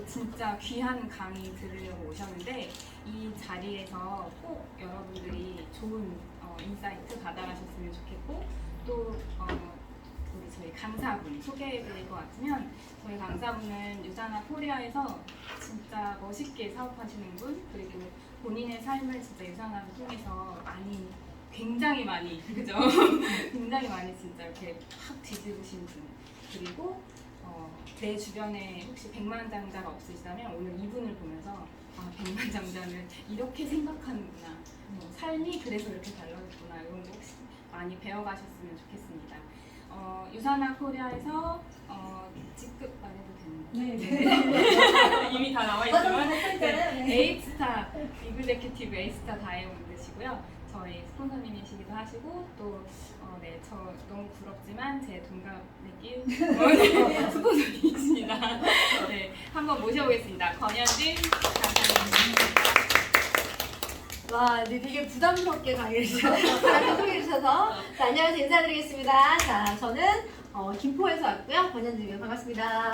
진짜 귀한 강의 들으려고 오셨는데 이 자리에서 꼭 여러분들이 좋은 인사이트 받아가셨으면 좋겠고 또 우리 저희 강사분 소개해드릴 것 같으면 저희 강사분은 유자나 코리아에서 진짜 멋있게 사업하시는 분 그리고 본인의 삶을 진짜 유자나를 통해서 굉장히 많이 그죠? 굉장히 많이 진짜 이렇게 확 뒤집으신 분 그리고 내 주변에 혹시 백만장자가 없으시다면 오늘 이분을 보면서 백만장자는 이렇게 생각하는구나 삶이 그래서 이렇게 달라졌구나 이런 거 혹시 많이 배워가셨으면 좋겠습니다. 유사나 코리아에서 직급 말해도 되는 거예요? 이미 다 나와있지만 에이스타 이그제큐티브 에이스타 다이아몬드시고요. 저희 스폰서님이시기도 하시고 또 저 너무 부럽지만 제 동갑내기 스폰서님이십니다. 네, 한번 모셔보겠습니다. 권현진 강사님. 와, 네, 되게 부담스럽게 강의를 소개해 주셔서 자, 안녕하세요. 인사드리겠습니다. 자, 저는 김포에서 왔고요. 권현진이고요. 반갑습니다.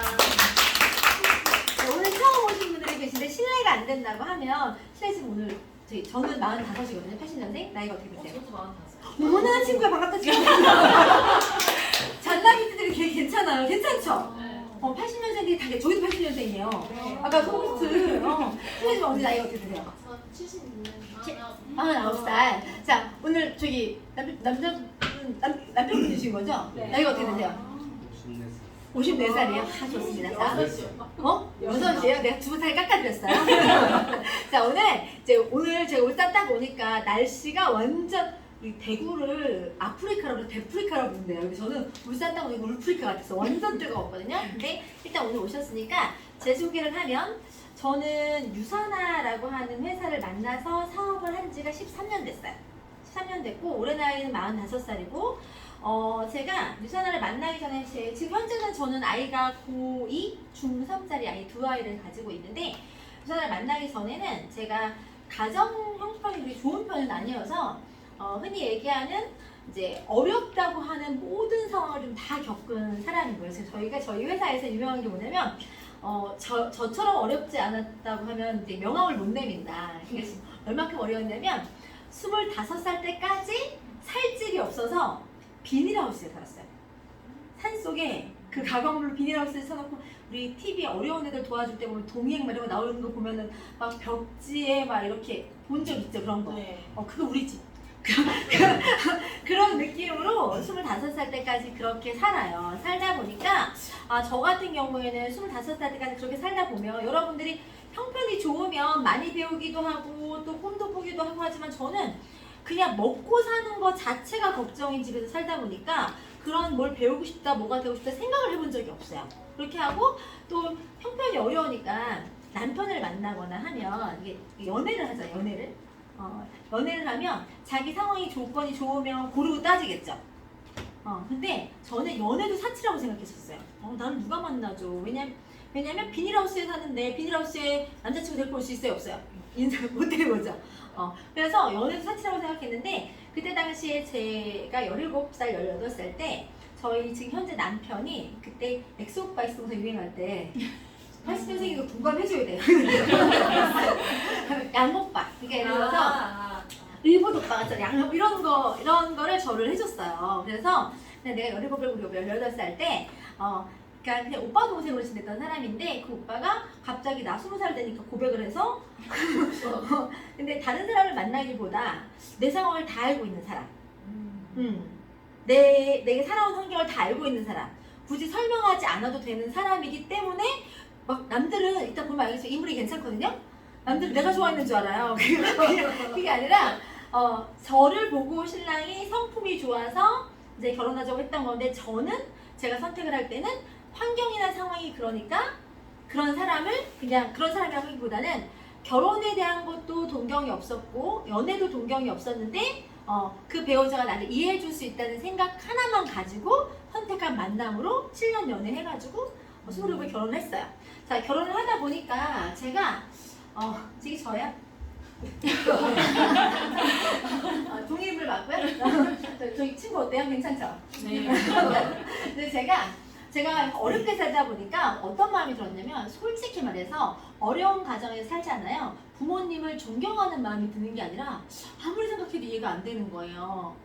네, 오늘 처음 오신 분들이 계신데 실례가 안 된다고 하면 실례지금 오늘 저는 45이거든요. 80년생. 나이가 어떻게 되세요? 저도 45. 어머나 친구야 반갑다 친구. 잔나비들이 되게 괜찮아요. 괜찮죠? 80년생들이 다 저희도 80년생이에요. 네. 아까 소개트 실례지만 언니 나이가 어떻게 되세요? 저 76년 49살. 자, 오늘 저기 남편분이신 거죠? 네. 나이가 어떻게 되세요? 54살이에요? 아, 좋습니다. 자, 6이에요? 내가 2살 깎아드렸어요. 자, 오늘 제가 울산 딱 오니까 날씨가 완전 이 대구를 아프리카라고 데프리카라고 부른대요. 그래서 저는 울산 딱 오니까 울프리카 같았어. 완전 뜨거웠거든요. 근데 일단 오늘 오셨으니까 제 소개를 하면 저는 유사나라고 하는 회사를 만나서 사업을 한 지가 13년 됐어요. 13년 됐고 올해 나이는 45살이고 제가 유사나를 만나기 전에 지금 현재는 저는 아이가 고2, 중3짜리 아이 2아이를 가지고 있는데 유사나를 만나기 전에는 제가 가정 형편이 그렇게 좋은 편은 아니어서 흔히 얘기하는 이제 어렵다고 하는 모든 상황을 좀 다 겪은 사람인 거예요. 그래서 저희 회사에서 유명한 게 뭐냐면 저처럼 어렵지 않았다고 하면 이제 명함을 못 내민다. 그래서 얼마큼 어려웠냐면 25살 때까지 살집이 없어서 비닐하우스에 살았어요. 산속에 그 가광물로 비닐하우스에 써놓고 우리 TV에 어려운 애들 도와줄 때 보면 동행 이런 거 나오는 거 보면은 막 벽지에 막 이렇게 본 적 있죠 그런 거. 네. 그거 우리 집. 그런 느낌으로 25살 때까지 그렇게 살아요. 살다 보니까 저 같은 경우에는 25살 때까지 그렇게 살다 보면 여러분들이 형편이 좋으면 많이 배우기도 하고 또 꿈도 꾸기도 하고 하지만 저는 그냥 먹고 사는 것 자체가 걱정인 집에서 살다 보니까 그런 뭘 배우고 싶다 뭐가 되고 싶다 생각을 해본 적이 없어요. 그렇게 하고 또 형편이 어려우니까 남편을 만나거나 하면 이게 연애를 하잖아요. 연애를 하면 자기 상황이 조건이 좋으면 고르고 따지겠죠. 근데 저는 연애도 사치라고 생각했었어요. 나는 누가 만나줘? 왜냐면 비닐하우스에 사는데 비닐하우스에 남자친구 데리고 올 수 있어요? 없어요? 인사 못 데려오죠. 그래서 연애도 사치라고 생각했는데 그때 당시에 제가 17살, 18살 때 저희 지금 현재 남편이 그때 엑소오빠 있으면서 유행할 때 80년생이고 공감해줘야 돼요. 양오빠. 그러니까 예를 들어서 일본 오빠가 양오빠 이런 거를 저를 해줬어요. 그래서 내가 17, 우리 18살 때 그냥 오빠 동생으로 지냈던 사람인데 그 오빠가 갑자기 나 20살 되니까 고백을 해서 근데 다른 사람을 만나기보다 내 상황을 다 알고 있는 사람 내가 살아온 환경을 다 알고 있는 사람 굳이 설명하지 않아도 되는 사람이기 때문에 막 남들은 일단 보면 알겠죠. 인물이 괜찮거든요. 남들은 내가 좋아하는 줄 알아요. 그게 아니라 저를 보고 신랑이 성품이 좋아서 이제 결혼하자고 했던 건데 저는 제가 선택을 할 때는 환경이나 상황이 그러니까 그런 사람이라고 하기보다는 결혼에 대한 것도 동경이 없었고 연애도 동경이 없었는데 그 배우자가 나를 이해해 줄 수 있다는 생각 하나만 가지고 선택한 만남으로 7년 연애해가지고 27에 결혼을 했어요. 자, 결혼을 하다 보니까 제가 지금 저야? 독립을 맞고요. 저희 친구 어때요? 괜찮죠? 네. 근데 제가 제가 어렵게 살다 보니까 어떤 마음이 들었냐면 솔직히 말해서 어려운 가정에서 살잖아요. 부모님을 존경하는 마음이 드는 게 아니라 아무리 생각해도 이해가 안 되는 거예요.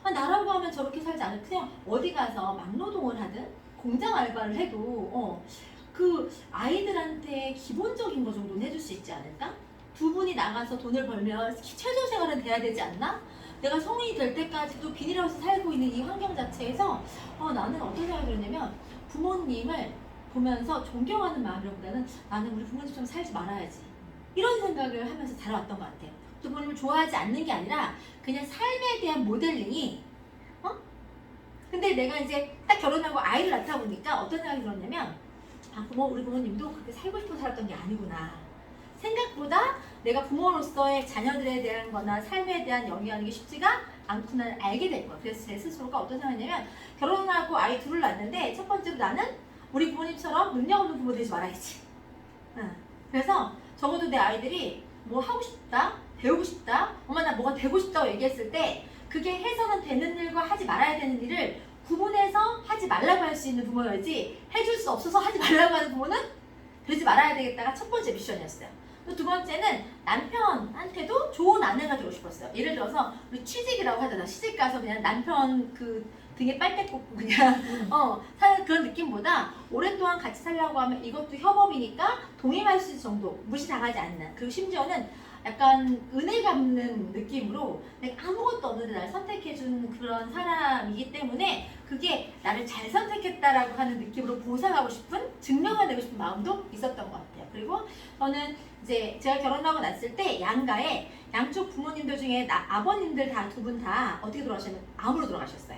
나라고 하면 저렇게 살지 않을 그냥 어디 가서 막노동을 하든 공장 알바를 해도 그 아이들한테 기본적인 거 정도는 해줄 수 있지 않을까? 두 분이 나가서 돈을 벌면 최저 생활은 돼야 되지 않나? 내가 성인이 될 때까지도 비닐하우스 살고 있는 이 환경 자체에서 나는 어떤 생각이 들었냐면 부모님을 보면서 존경하는 마음이라보다는 나는 우리 부모님처럼 살지 말아야지 이런 생각을 하면서 자라왔던 것 같아요. 또 부모님을 좋아하지 않는 게 아니라 그냥 삶에 대한 모델링이 근데 내가 이제 딱 결혼하고 아이를 낳다 보니까 어떤 생각이 들었냐면 우리 부모님도 그렇게 살고 싶어 살았던 게 아니구나. 생각보다 내가 부모로서의 자녀들에 대한 거나 삶에 대한 영위하는 게 쉽지가 않구나를 알게 된 거예요. 그래서 제 스스로가 어떤 생각이냐면 결혼하고 아이 둘을 낳았는데 첫 번째로 나는 우리 부모님처럼 능력 없는 부모 되지 말아야지. 그래서 적어도 내 아이들이 뭐 하고 싶다, 배우고 싶다, 엄마 나 뭐가 되고 싶다고 얘기했을 때 그게 해서는 되는 일과 하지 말아야 되는 일을 구분해서 하지 말라고 할 수 있는 부모여야지 해줄 수 없어서 하지 말라고 하는 부모는 되지 말아야 되겠다가 첫 번째 미션이었어요. 또 두 번째는 남편한테도 좋은 아내가 되고 싶었어요. 예를 들어서 우리 취직이라고 하잖아. 시집 가서 그냥 남편 그 등에 빨대 꽂고 그냥 사는 그런 느낌보다 오랫동안 같이 살려고 하면 이것도 협업이니까 동행할 수 있을 정도 무시당하지 않는 그리고 심지어는 약간 은혜 갚는 느낌으로 내가 아무것도 없는데 나를 선택해준 그런 사람이기 때문에 그게 나를 잘 선택했다라고 하는 느낌으로 보상하고 싶은 증명해내고 싶은 마음도 있었던 것 같아요. 그리고 저는 이제 제가 결혼하고 났을 때 양가에 양쪽 부모님들 중에 아버님들 다 두 분 다 어떻게 돌아가셨냐면 암으로 돌아가셨어요.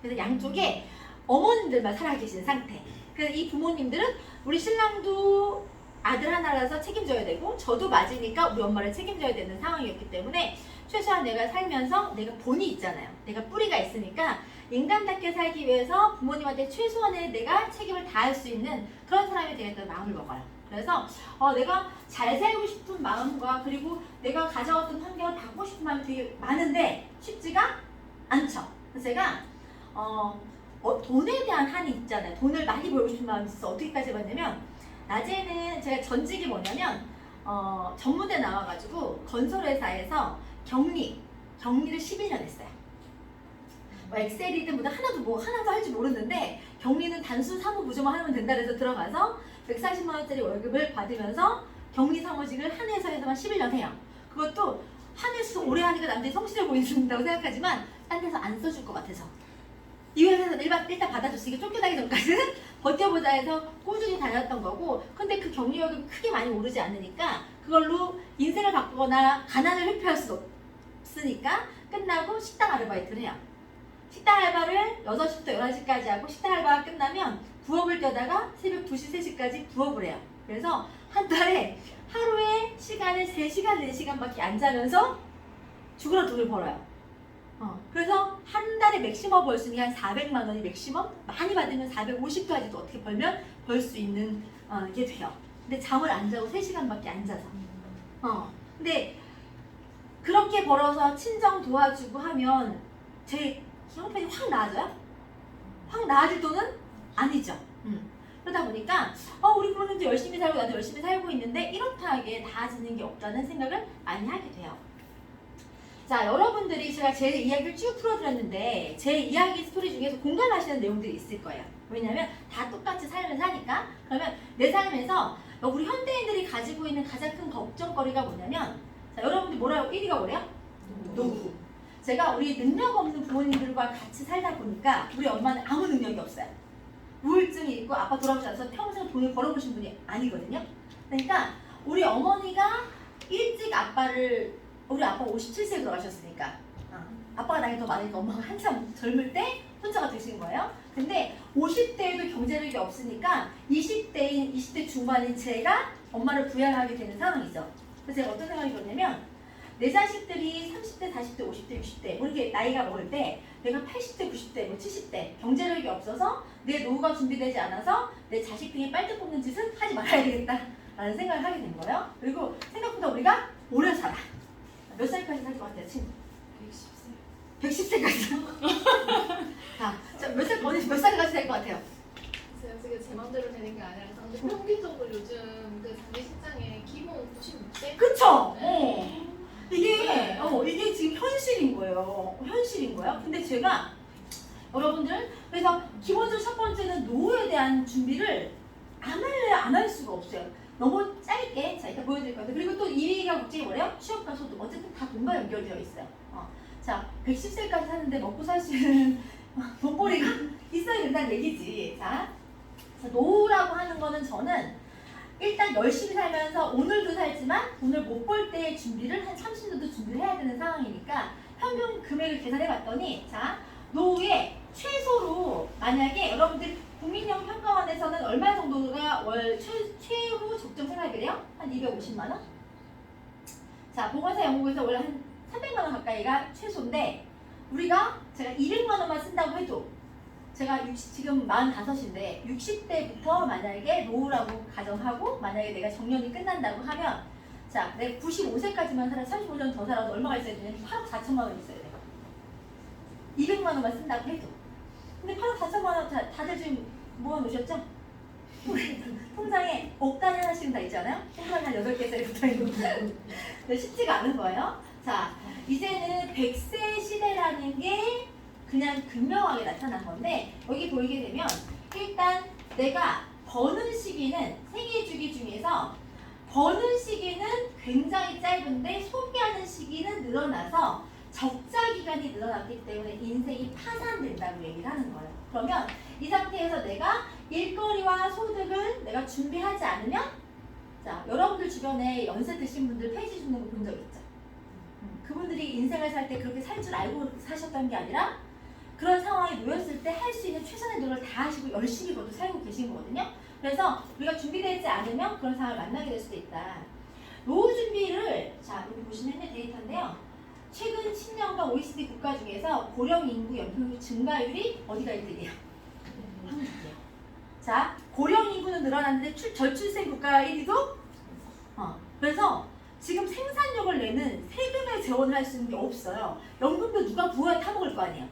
그래서 양쪽에 어머님들만 살아계신 상태. 그래서 이 부모님들은 우리 신랑도 아들 하나라서 책임져야 되고 저도 맞으니까 우리 엄마를 책임져야 되는 상황이었기 때문에 최소한 내가 살면서 내가 본이 있잖아요. 내가 뿌리가 있으니까 인간답게 살기 위해서 부모님한테 최소한의 내가 책임을 다할 수 있는 그런 사람이 되겠다는 마음을 먹어요. 그래서 내가 잘 살고 싶은 마음과 그리고 내가 가져왔던 환경을 바꾸고 싶은 마음이 되게 많은데 쉽지가 않죠. 그래서 제가 돈에 대한 한이 있잖아요. 돈을 많이 벌고 싶은 마음이 있어서 어떻게까지 해봤냐면 낮에는 제가 전직이 뭐냐면 전무대 나와가지고 건설회사에서 격리를 11년 했어요. 뭐 엑셀이든 뭐든 하나도 할 줄 모르는데 격리는 단순 사무부조만 하면 된다 그래서 들어가서 140만 원짜리 월급을 받으면서 격리 사무직을 한 회사에서만 11년 해요. 그것도 한 회사에서 오래 하니까 남들이 성실해 보인다고 생각하지만 딴 데서 안 써줄 것 같아서 이 회사에서 일단 받아줬으니까 쫓겨나기 전까지는 버텨보자 해서 꾸준히 다녔던 거고 근데 그 격리월급이 크게 많이 오르지 않으니까 그걸로 인생을 바꾸거나 가난을 회피할 수 없으니까 끝나고 식당 아르바이트를 해요. 식당 알바를 6시부터 11시까지 하고 식당 알바가 끝나면 부업을 뛰다가 새벽 2시, 3시까지 부업을 해요. 그래서 한 달에 하루에 시간을 3시간, 4시간밖에 안 자면서 죽으라 돈을 벌어요. 그래서 한 달에 맥시멈 벌 수 있는 게 한 400만 원이 맥시멈? 많이 받으면 450까지도 어떻게 벌면 벌 수 있는 게 돼요. 근데 잠을 안 자고 3시간밖에 안 자서. 근데 그렇게 벌어서 친정 도와주고 하면 제 형편이 확 나아져요? 확 나아질 돈은 아니죠. 그러다 보니까 우리 부모님도 열심히 살고 나도 열심히 살고 있는데 이렇다하게 나아지는 게 없다는 생각을 많이 하게 돼요. 자, 여러분들이 제가 제 이야기를 쭉 풀어드렸는데 제 이야기 스토리 중에서 공감하시는 내용들이 있을 거예요. 왜냐면 다 똑같이 삶을 사니까. 그러면 내 삶에서 우리 현대인들이 가지고 있는 가장 큰 걱정거리가 뭐냐면 자, 여러분들 뭐라고 1위가 뭐래요? 노후. 제가 우리 능력 없는 부모님들과 같이 살다 보니까 우리 엄마는 아무 능력이 없어요. 우울증이 있고 아빠 돌아오지 않아서 평생 돈을 벌어보신 분이 아니거든요. 그러니까 우리 어머니가 일찍 우리 아빠 57세에 돌아가셨으니까 아빠가 나이 더 많으니까 엄마가 한참 젊을 때 혼자가 되신 거예요. 근데 50대에도 경제력이 없으니까 20대 중반인 제가 엄마를 부양하게 되는 상황이죠. 그래서 제가 어떤 생각이 들었냐면 내 자식들이 30대, 40대, 50대, 60대 뭐 이렇게 나이가 먹을 때 내가 80대, 90대, 뭐 70대 경제력이 없어서 내 노후가 준비되지 않아서 내 자식 등에 빨대 뽑는 짓은 하지 말아야 되겠다라는 생각을 하게 된 거예요. 그리고 생각보다 우리가 오래 살아. 몇 살까지 살 것 같아요, 친구? 110세. 110세까지. 자, 몇 살까지 살 것 같아요? 어떻게 제 마음대로 되는 게 아니라 근데 평균적으로 요즘 그 장기 시장에 기본 96대 그쵸? 네. 이게 지금 현실인 거예요. 현실인 거예요. 근데 제가 여러분들 그래서 기본적으로 첫 번째는 노후에 대한 준비를 안 할 수가 없어요. 너무 짧게 자 이따 보여드릴 건데 그리고 또 2위가 국제 뭐래요? 취업과 소득 어쨌든 다 돈과 연결되어 있어요. 자 110세까지 사는데 먹고 살 수 있는 돈벌이가 있어야 된다는 얘기지. 자 노후라고 하는 거는 저는 일단 열심히 살면서 오늘도 살지만 돈을 못 벌 때의 준비를 한 30년도 준비를 해야 되는 상황이니까 평균 금액을 계산해 봤더니 자 노후에 최소로 만약에 여러분들 국민연금평가원에서는 얼마 정도가 월 최후 적정 생활비래요? 한 250만 원? 자 보건사 연구에서 원래 한 300만 원 가까이가 최소인데 우리가 제가 200만 원만 쓴다고 해도 제가 지금 45인데 60대부터 만약에 노후라고 가정하고 만약에 내가 정년이 끝난다고 하면 자 내가 95세까지만 살아 35년 더 살아도 얼마가 있어야 되냐면 8억 4천만 원 있어야 돼요. 200만 원만 쓴다고 해도 근데 8억 4천만 원 다들 지금 모아놓으셨죠? 통장에 억단위 하나씩은 다 있잖아요? 통장에 한 8개짜리 붙어있는 거 쉽지가 않은 거예요. 자 이제는 100세 시대라는 게 그냥 극명하게 나타난 건데 여기 보이게 되면 일단 내가 버는 시기는 생애 주기 중에서 버는 시기는 굉장히 짧은데 소비하는 시기는 늘어나서 적자 기간이 늘어났기 때문에 인생이 파산된다고 얘기를 하는 거예요. 그러면 이 상태에서 내가 일거리와 소득을 내가 준비하지 않으면 자 여러분들 주변에 연세 드신 분들 폐지 주는 거 본 적 있죠? 그분들이 인생을 살 때 그렇게 살 줄 알고 사셨던 게 아니라 그런 상황에 놓였을 때 할 수 있는 최선의 노력을 다 하시고 열심히 그것도 살고 계신 거거든요. 그래서 우리가 준비되지 않으면 그런 상황을 만나게 될 수도 있다. 노후 준비를 자 여기 보시면 현재 데이터인데요. 최근 10년간 OECD 국가 중에서 고령 인구 연평균 증가율이 어디가 1등이에요? 한국이에요. 자 고령 인구는 늘어났는데 저출생 국가 1위도 그래서 지금 생산력을 내는 세금에 재원을 할 수 있는 게 없어요. 연금도 누가 부어야 타먹을 거 아니에요.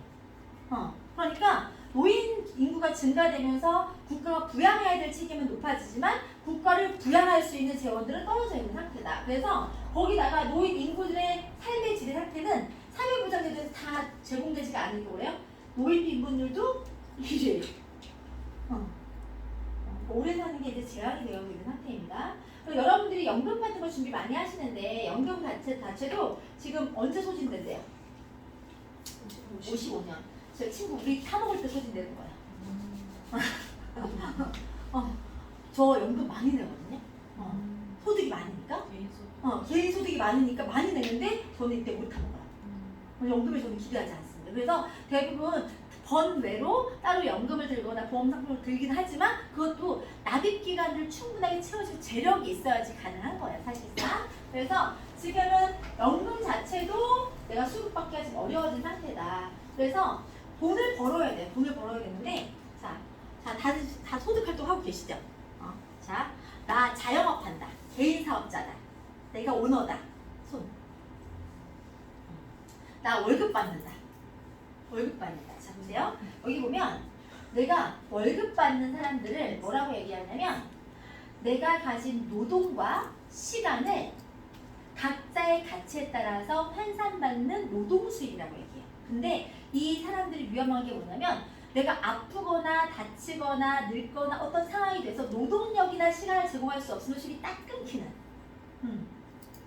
그러니까 노인 인구가 증가되면서 국가가 부양해야 될 책임은 높아지지만 국가를 부양할 수 있는 재원들은 떨어져 있는 상태다. 그래서 거기다가 노인 인구들의 삶의 질의 상태는 사회보장제도에서 다 제공되지가 않는 거예요. 노인 빈곤율도 1위. 오래 사는 게 이제 제한이 되어 있는 상태입니다. 여러분들이 연금 같은 거 준비 많이 하시는데 연금 자체도 지금 언제 소진된대요? 55년. 저 친구 우리 타 먹을 때 소진되는 거야. 저 연금 많이 내거든요. 소득이 많으니까. 개인 소득이 많으니까 많이 내는데 저는 이때 못 타먹어요. 연금에 저는 기대하지 않습니다. 그래서 대부분 번 외로 따로 연금을 들거나 보험 상품을 들긴 하지만 그것도 납입 기간을 충분하게 채워줄 재력이 있어야지 가능한 거예요, 사실상. 그래서 지금은 연금 자체도 내가 수급받기가 지금 어려워진 상태다. 그래서 돈을 벌어야 돼요. 돈을 벌어야 되는데 다들 다 소득 활동 하고 계시죠? 자, 나 자영업 한다. 개인 사업자다. 내가 오너다. 손. 나 월급 받는다. 월급 받는다. 자, 보세요. 여기 보면 내가 월급 받는 사람들을 뭐라고 얘기하냐면 내가 가진 노동과 시간을 각자의 가치에 따라서 환산받는 노동 수익이라고 얘기해요. 근데 이 사람들이 위험한 게 뭐냐면 내가 아프거나 다치거나 늙거나 어떤 상황이 돼서 노동력이나 시간을 제공할 수 없으면 수익이 딱 끊기는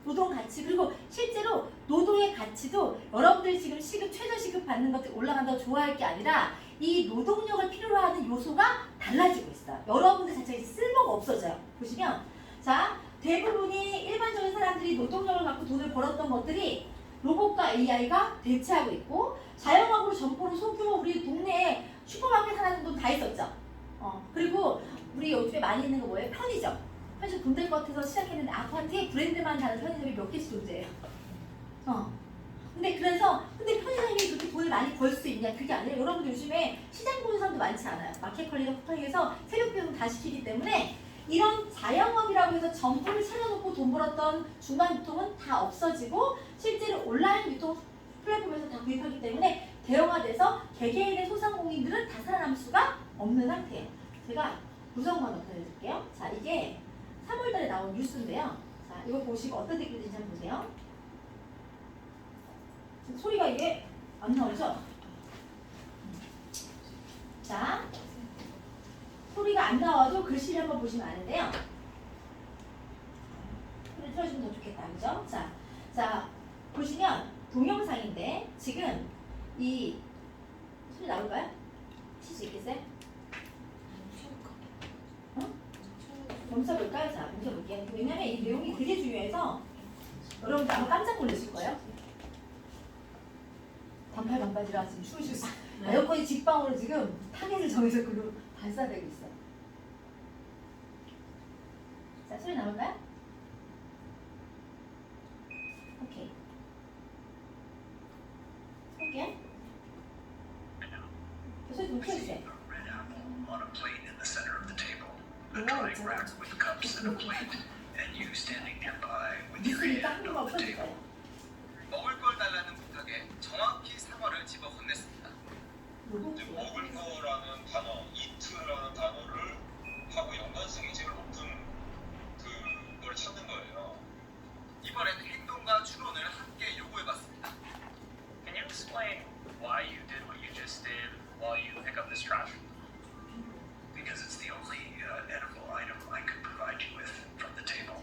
노동 가치. 그리고 실제로 노동의 가치도 여러분들이 지금 시급 최저시급 받는 것들 올라간다고 좋아할 게 아니라 이 노동력을 필요로 하는 요소가 달라지고 있어요. 여러분들 자체가 쓸모가 없어져요. 보시면 자 대부분이 일반적인 사람들이 노동력을 갖고 돈을 벌었던 것들이 로봇과 AI가 대체하고 있고 자영업으로 점포로 소규모 우리 동네에 슈퍼마켓 하나 정도 다 있었죠. 그리고 우리 요즘에 많이 있는 거 뭐예요? 편의점. 편의점 돈 될 것 같아서 시작했는데 아파트에 브랜드만 다른 편의점이 몇 개씩 존재해요. 근데 편의점이 그렇게 돈을 많이 벌 수 있냐? 그게 아니라 여러분들 요즘에 시장 보는 사람도 많지 않아요. 마켓 관리가 쿠팡에서 새벽 배송 다 시키기 때문에 이런 자영업이라고 해서 점포를 차려놓고 돈 벌었던 중간 유통은 다 없어지고 실제로 온라인 유통 플랫폼에서 다 구입하기 때문에 대형화돼서 개개인의 소상공인들은 다 살아남을 수가 없는 상태예요. 제가 구성만 나타내줄게요. 자, 이게 3월달에 나온 뉴스인데요. 자, 이거 보시고 어떤 댓글인지 한번 보세요. 지금 소리가 이게 안 나오죠? 자, 소리가 안 나와도 글씨를 한번 보시면 아는데요. 소리 틀어주면 더 좋겠다, 그죠? 자, 보시면 동영상인데 지금 이 소리 나올까요? 칠 수 있겠어요? 멈춰볼까요? 자, 멈춰볼게요. 왜냐면 이 내용이 되게 중요해서 여러분들 아마 깜짝 놀라실 거예요. 반팔 반바지라 지금 추우셨어요. 에어컨이 직방으로 지금 타겟을 정해서 그로 발사되고 있어요. 자, 소리 나올까요? 오케이. 볼게요. 소리 좀 켜주세요. red apple on a plate in the center of the table. A drying rack with cups and a plate, and you standing nearby with your 뉴스를 딱 hand 한번 on the table. 없어질까요? 먹을 걸 달라는 부탁에 정확히 사과를 집어 건넸습니다. 이제 먹을 거라는 단어, eat라는 단어를 하고 연관성이 제일 높은 그걸 찾는 거예요. 이번엔 행동과 추론을 함께 요구해봤습니다. Can you explain why you did what you just did while you pick up this trash? Because it's the only edible item I could provide you with from the table.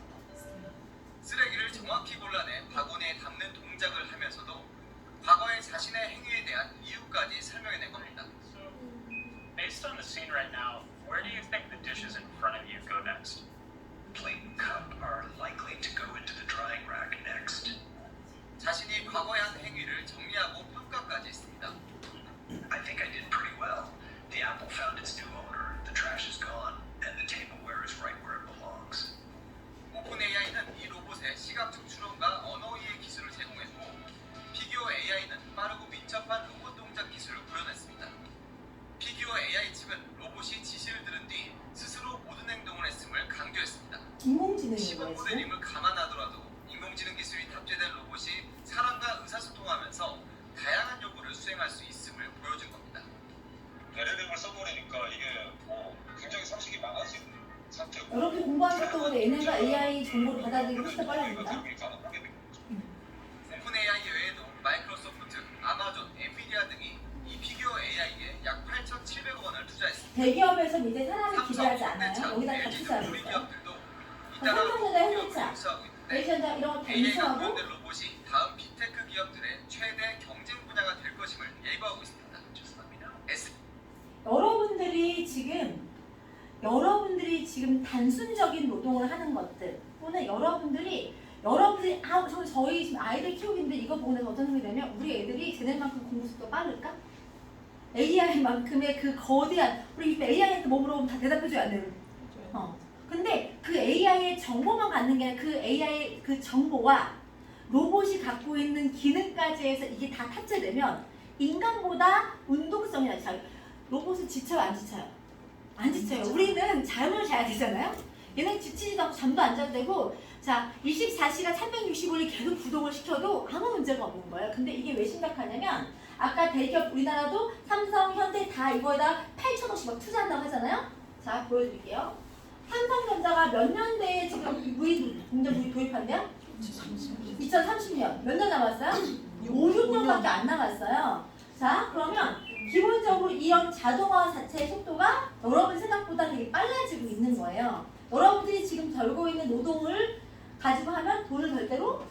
쓰레기를 정확히 골라내 바구니에 담는 동작을 하면서도 과거의 자신의 행위에 대한 이유까지 설명해낸 겁니다. Based on the scene right now, where do you think the dishes in front of you go next? Plate and cup are likely to go into the drying rack next. 자신이 과거에 한 행위를 정리하고 평가까지 했습니다. I think I did pretty well. The apple found its new owner, the trash is gone, and the tableware is right where it belongs. 오픈 AI는 이 로봇에 시각적 추론과 언어 이해 기술을 제공했고 피규어 AI는 빠르고 민첩한 로봇 동작 기술을 구현했습니다. 피규어 AI 측은 로봇이 지시를 들은 뒤 스스로 모든 행동을 했음을 강조했습니다. 인공지능인 시범 거예요, 지금? 모델임을 감안하더라도 인공지능 기술이 탑재된 로봇이 사람과 의사소통하면서 다양한 요구를 수행할 수 있음을 보여준 겁니다. LLM을 써버리니까 이게 굉장히 상식이 많아지는 상태고. 여러분이 공부하는 것 때문에 얘네가 AI 정보를 받아들이기 훨씬 더 빨라집니다. 오픈 AI 외에도 마이크로소프트, 아마존, 엔비디아 등이 이 피규어 AI에 약 8,700억 원을 투자했습니다. 대기업에서는 이제 사람을 삼성, 기대하지 않아요. 현대차, 여기다 다 LG 등 투자하고 우리 있어요. 기업들도 삼성전자, 현대차, 유수하고 있는데 에이전자 이런 거다 AI가 인수하고 구현된 로봇이 다음 빅테크 기업들의 최대 경쟁 분야가 될 것임을 예고하고 있습니다. Just let me know. 여러분들이 지금 단순적인 노동을 하는 것들 또는 여러분들이 저희 지금 아이들 키우기인데 이거 보고 나서 어떤 생각이 되면 우리 애들이 쟤네만큼 공부 속도가 빠를까? AI만큼의 그 거대한 우리 AI한테 뭐 물어보면 다 대답해줘야 안 돼요. 근데 그 AI의 정보만 갖는 게 아니라 그 AI 그 정보와 로봇이 갖고 있는 기능까지 해서 이게 다 탑재되면 인간보다 운동성이 낮아요. 로봇은 지쳐요, 안 지쳐요? 안 지쳐요. 우리는 잠을 자야 되잖아요. 얘는 지치지도 않고 잠도 안 자도 되고 자 24시간 365일 계속 구동을 시켜도 아무 문제가 없는 거예요. 근데 이게 왜 심각하냐면 아까 대기업 우리나라도 삼성, 현대 다 이거에다 8천억씩 막 투자한다고 하잖아요. 자 보여드릴게요. 삼성전자가 몇 년대에 지금 공장 무인 도입한대요? 2030년. 몇 년 남았어요? 5, 6년밖에 안 남았어요. 자, 그러면 기본적으로 이런 자동화 자체의 속도가 여러분 생각보다 되게 빨라지고 있는 거예요. 여러분들이 지금 벌고 있는 노동을 가지고 하면 돈을 절대로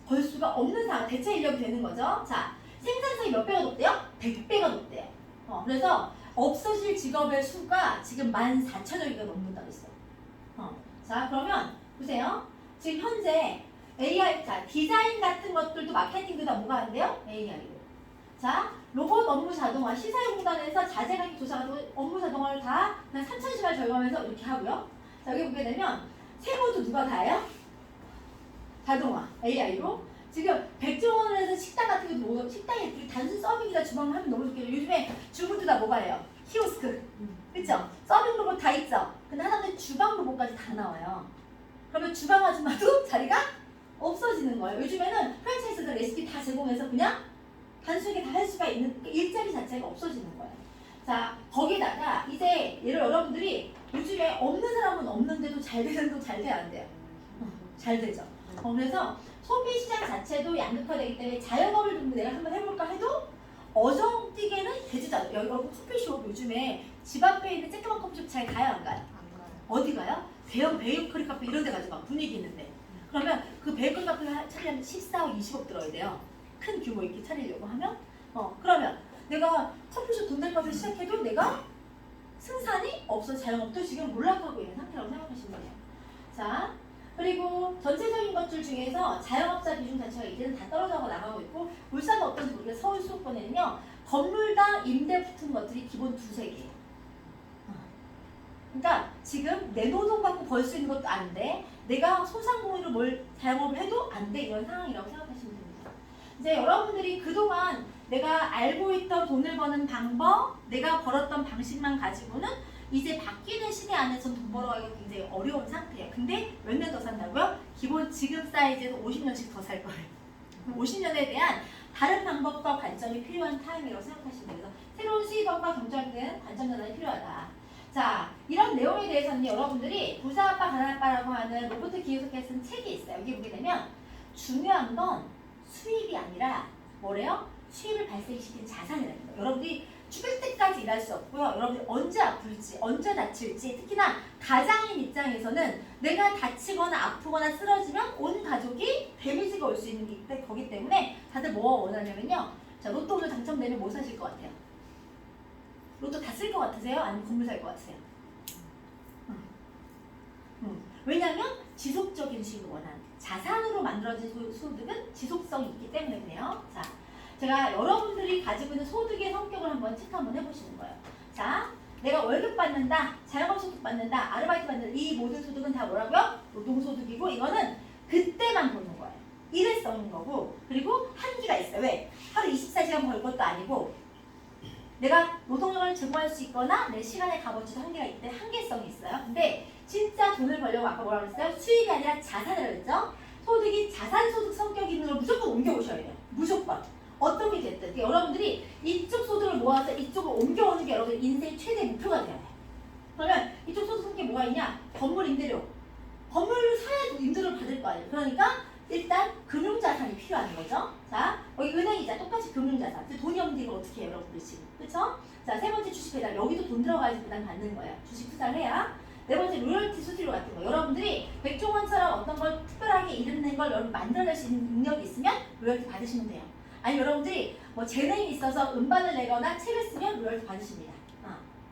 벌 수가 없는 상황, 대체 인력이 되는 거죠. 자, 생산성이 몇 배가 높대요? 100배가 높대요. 그래서 없어질 직업의 수가 지금 14,000여개가 넘는다고 했어요. 자, 그러면 보세요. 지금 현재 AI, 자, 디자인 같은 것들도 마케팅도 다 뭐가 한대요? AI로. 자, 로봇 업무 자동화, 시사공단에서 자재관리 조사도 업무 자동화를 다 한 3,000시간 절감하면서 이렇게 하고요. 자, 여기 보게 되면 세무도 누가 다 해요? 자동화, AI로. 지금 백종원을 해서 식당 같은 것도 뭐, 식당에 단순 서빙이나 주방을 하면 너무 좋겠죠. 요즘에 주부도 다 뭐가 해요? 키오스크. 그쵸? 서빙 로봇 다 있죠? 근데 하다못해 주방 로봇까지 다 나와요. 그러면 주방 아줌마도 자리가 없어지는 거예요. 요즘에는 프랜차이즈에서 레시피 다 제공해서 그냥 단순하게 다 할 수가 있는 일자리 자체가 없어지는 거예요. 자, 거기다가 이제 예를 여러분들이 요즘에 없는 사람은 없는데도 잘 되는 도 잘 돼야 안 돼요? 잘 되죠. 그래서 소비 시장 자체도 양극화되기 때문에 자영업을 좀 내가 한번 해볼까 해도 어정뛰게는 되지도 않아요. 여러분 커피숍 요즘에 집 앞에 있는 쬐끄만 커피숍 잘 가요 안 가요? 어디 가요? 대형 베이커리 카페 이런 데 가지 막 분위기 있는데. 그러면 그 베이커리 카페를 차리려면 14억, 20억 들어야 돼요. 큰 규모 있게 차리려고 하면. 그러면 내가 커피숍 돈 낼 것을 시작해도 내가 승산이 없어 자영업도 지금 몰락하고 있는 상태라고 생각하시면 돼요. 자, 그리고 전체적인 것들 중에서 자영업자 비중 자체가 이제는 다 떨어져 나가고 있고 울산은 어떤지 모르겠어요. 서울 수도권에는요. 건물당 임대 붙은 것들이 기본 2-3개예요. 그러니까 지금 내 노동 갖고 벌 수 있는 것도 안 돼. 내가 소상공인으로 뭘 자영업을 해도 안 돼. 이런 상황이라고 생각하시면 됩니다. 이제 여러분들이 그동안 내가 알고 있던 돈을 버는 방법, 내가 벌었던 방식만 가지고는 이제 바뀌는 시대 안에서 돈 벌어가기가 굉장히 어려운 상태예요. 근데 몇 년 더 산다고요? 기본 지금 사이즈에서 50년씩 더 살 거예요. 50년에 대한 다른 방법과 관점이 필요한 타임이라고 생각하시면 돼요. 그래서 새로운 수입원과 경쟁된 관점 전환이 필요하다. 자, 이런 내용에 대해서는 여러분들이 부자아빠 가난아빠라고 하는 로버트 기요사키가 쓴 책이 있어요. 여기 보게 되면 중요한 건 수입이 아니라 뭐래요? 수입을 발생시킨 자산이라는 거예요. 여러분들이 죽을 때까지 일할 수 없고요. 여러분들이 언제 아플지, 언제 다칠지, 특히나 가장인 입장에서는 내가 다치거나 아프거나 쓰러지면 온 가족이 데미지가 올 수 있는 거기 때문에 다들 뭐 원하냐면요. 자, 로또 오늘 당첨되면 뭐 사실 것 같아요? 로또 다 쓸 것 같으세요? 아니면 건물 살 것 같으세요? 왜냐하면 지속적인 수익을 원하는 자산으로 만들어진 소득은 지속성이 있기 때문에 그래요. 자, 제가 여러분들이 가지고 있는 소득의 성격을 한번 체크 한번 해보시는 거예요. 자, 내가 월급 받는다, 자영업 소득 받는다, 아르바이트 받는다. 이 모든 소득은 다 뭐라고요? 노동소득이고 이거는 그때만 보는 거예요. 일회성인 거고 그리고 한계가 있어요. 왜? 하루 24시간 벌 것도 아니고 내가 노동력을 제공할 수 있거나 내 시간의 값어치도 한계가 있기 때문에 한계성이 있어요. 근데 진짜 돈을 벌려고 아까 뭐라고 했어요? 수입이 아니라 자산이라고 했죠? 소득이 자산소득 성격이 있는 걸 무조건 옮겨오셔야 돼요. 무조건. 어떤 게 됐든. 그러니까 여러분들이 이쪽 소득을 모아서 이쪽으로 옮겨오는 게 여러분들 인생의 최대 목표가 돼야 돼요. 그러면 이쪽 소득 성격이 뭐가 있냐? 건물 임대료. 건물을 사야 임대료를 받을 거 아니에요. 그러니까 일단 금융자산이 필요한 거죠. 자, 여기 은행이자 똑같이 금융자산. 돈이 없는데 이걸 어떻게 해요, 여러분들 지금. 그쵸? 자, 세 번째 주식 배당. 여기도 돈 들어가야지 부담 받는 거예요. 주식 투자를 해야. 네 번째 로열티 수수료 같은 거. 여러분들이 백종원처럼 어떤 걸 특별하게 이름 낸 걸 여러분 만들어낼 수 있는 능력이 있으면 로열티 받으시면 돼요. 아니 여러분들이 뭐 재능이 있어서 음반을 내거나 책을 쓰면 로열티 받으십니다.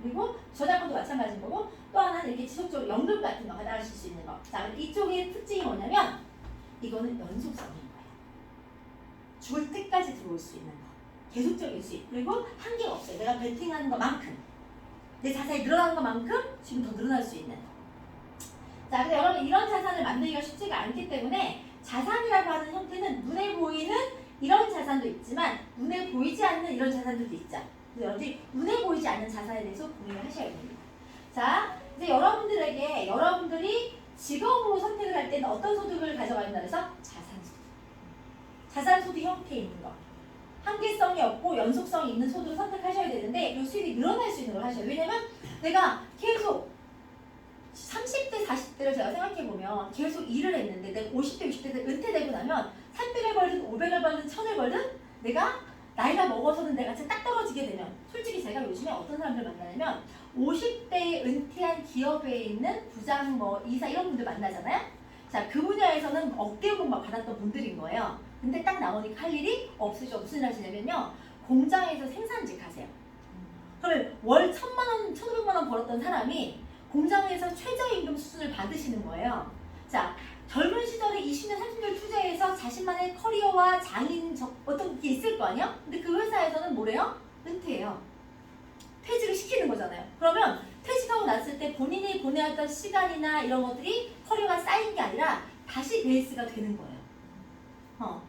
그리고 저작권도 마찬가지인 거고 또 하나는 이렇게 지속적으로 연금 같은 거 받아가실 수 있는 거. 자, 이쪽의 특징이 뭐냐면 이거는 연속성인 거예요. 죽을 때까지 들어올 수 있는 거. 계속적인 수익. 그리고 한계가 없어요. 내가 베팅하는 것만큼 내 자산이 늘어나는 것만큼 지금 더 늘어날 수 있는. 자, 근데 여러분 이런 자산을 만들기가 쉽지가 않기 때문에 자산이라고 하는 형태는 눈에 보이는 이런 자산도 있지만 눈에 보이지 않는 이런 자산들도 있죠. 그래서 여러분들이 눈에 보이지 않는 자산에 대해서 고민을 하셔야 됩니다. 자, 이제 여러분들에게 여러분들이 직업으로 선택을 할 때는 어떤 소득을 가져가야 된다 그래서 자산소득. 자산소득 형태에 있는 거. 한계성이 없고 연속성이 있는 소득을 선택하셔야 되는데 이 수익이 늘어날 수 있는 걸 하셔야 돼요. 왜냐면 내가 계속 30대, 40대를 제가 생각해보면 계속 일을 했는데 내가 50대, 60대 때 은퇴되고 나면 300을 벌든 500을 벌든 1000을 벌든 내가 나이가 먹어서는 내가 진짜 딱 떨어지게 되면 솔직히 제가 요즘에 어떤 사람들 만나냐면 50대에 은퇴한 기업에 있는 부장, 뭐 이사 이런 분들 만나잖아요. 자, 그 분야에서는 억대운만 받았던 분들인 거예요. 근데 딱 나오니까 할 일이 없으죠. 무슨 일 하시냐면요. 공장에서 생산직 하세요. 그러면 월 1000만 원, 1500만 원 벌었던 사람이 공장에서 최저임금 수준을 받으시는 거예요. 자, 젊은 시절에 20년, 30년 투자해서 자신만의 커리어와 장인 어떤 게 있을 거 아니야? 근데 그 회사에서는 뭐래요? 은퇴해요. 퇴직을 시키는 거잖아요. 그러면 퇴직하고 났을 때 본인이 보내왔던 시간이나 이런 것들이 커리어가 쌓인 게 아니라 다시 베이스가 되는 거예요.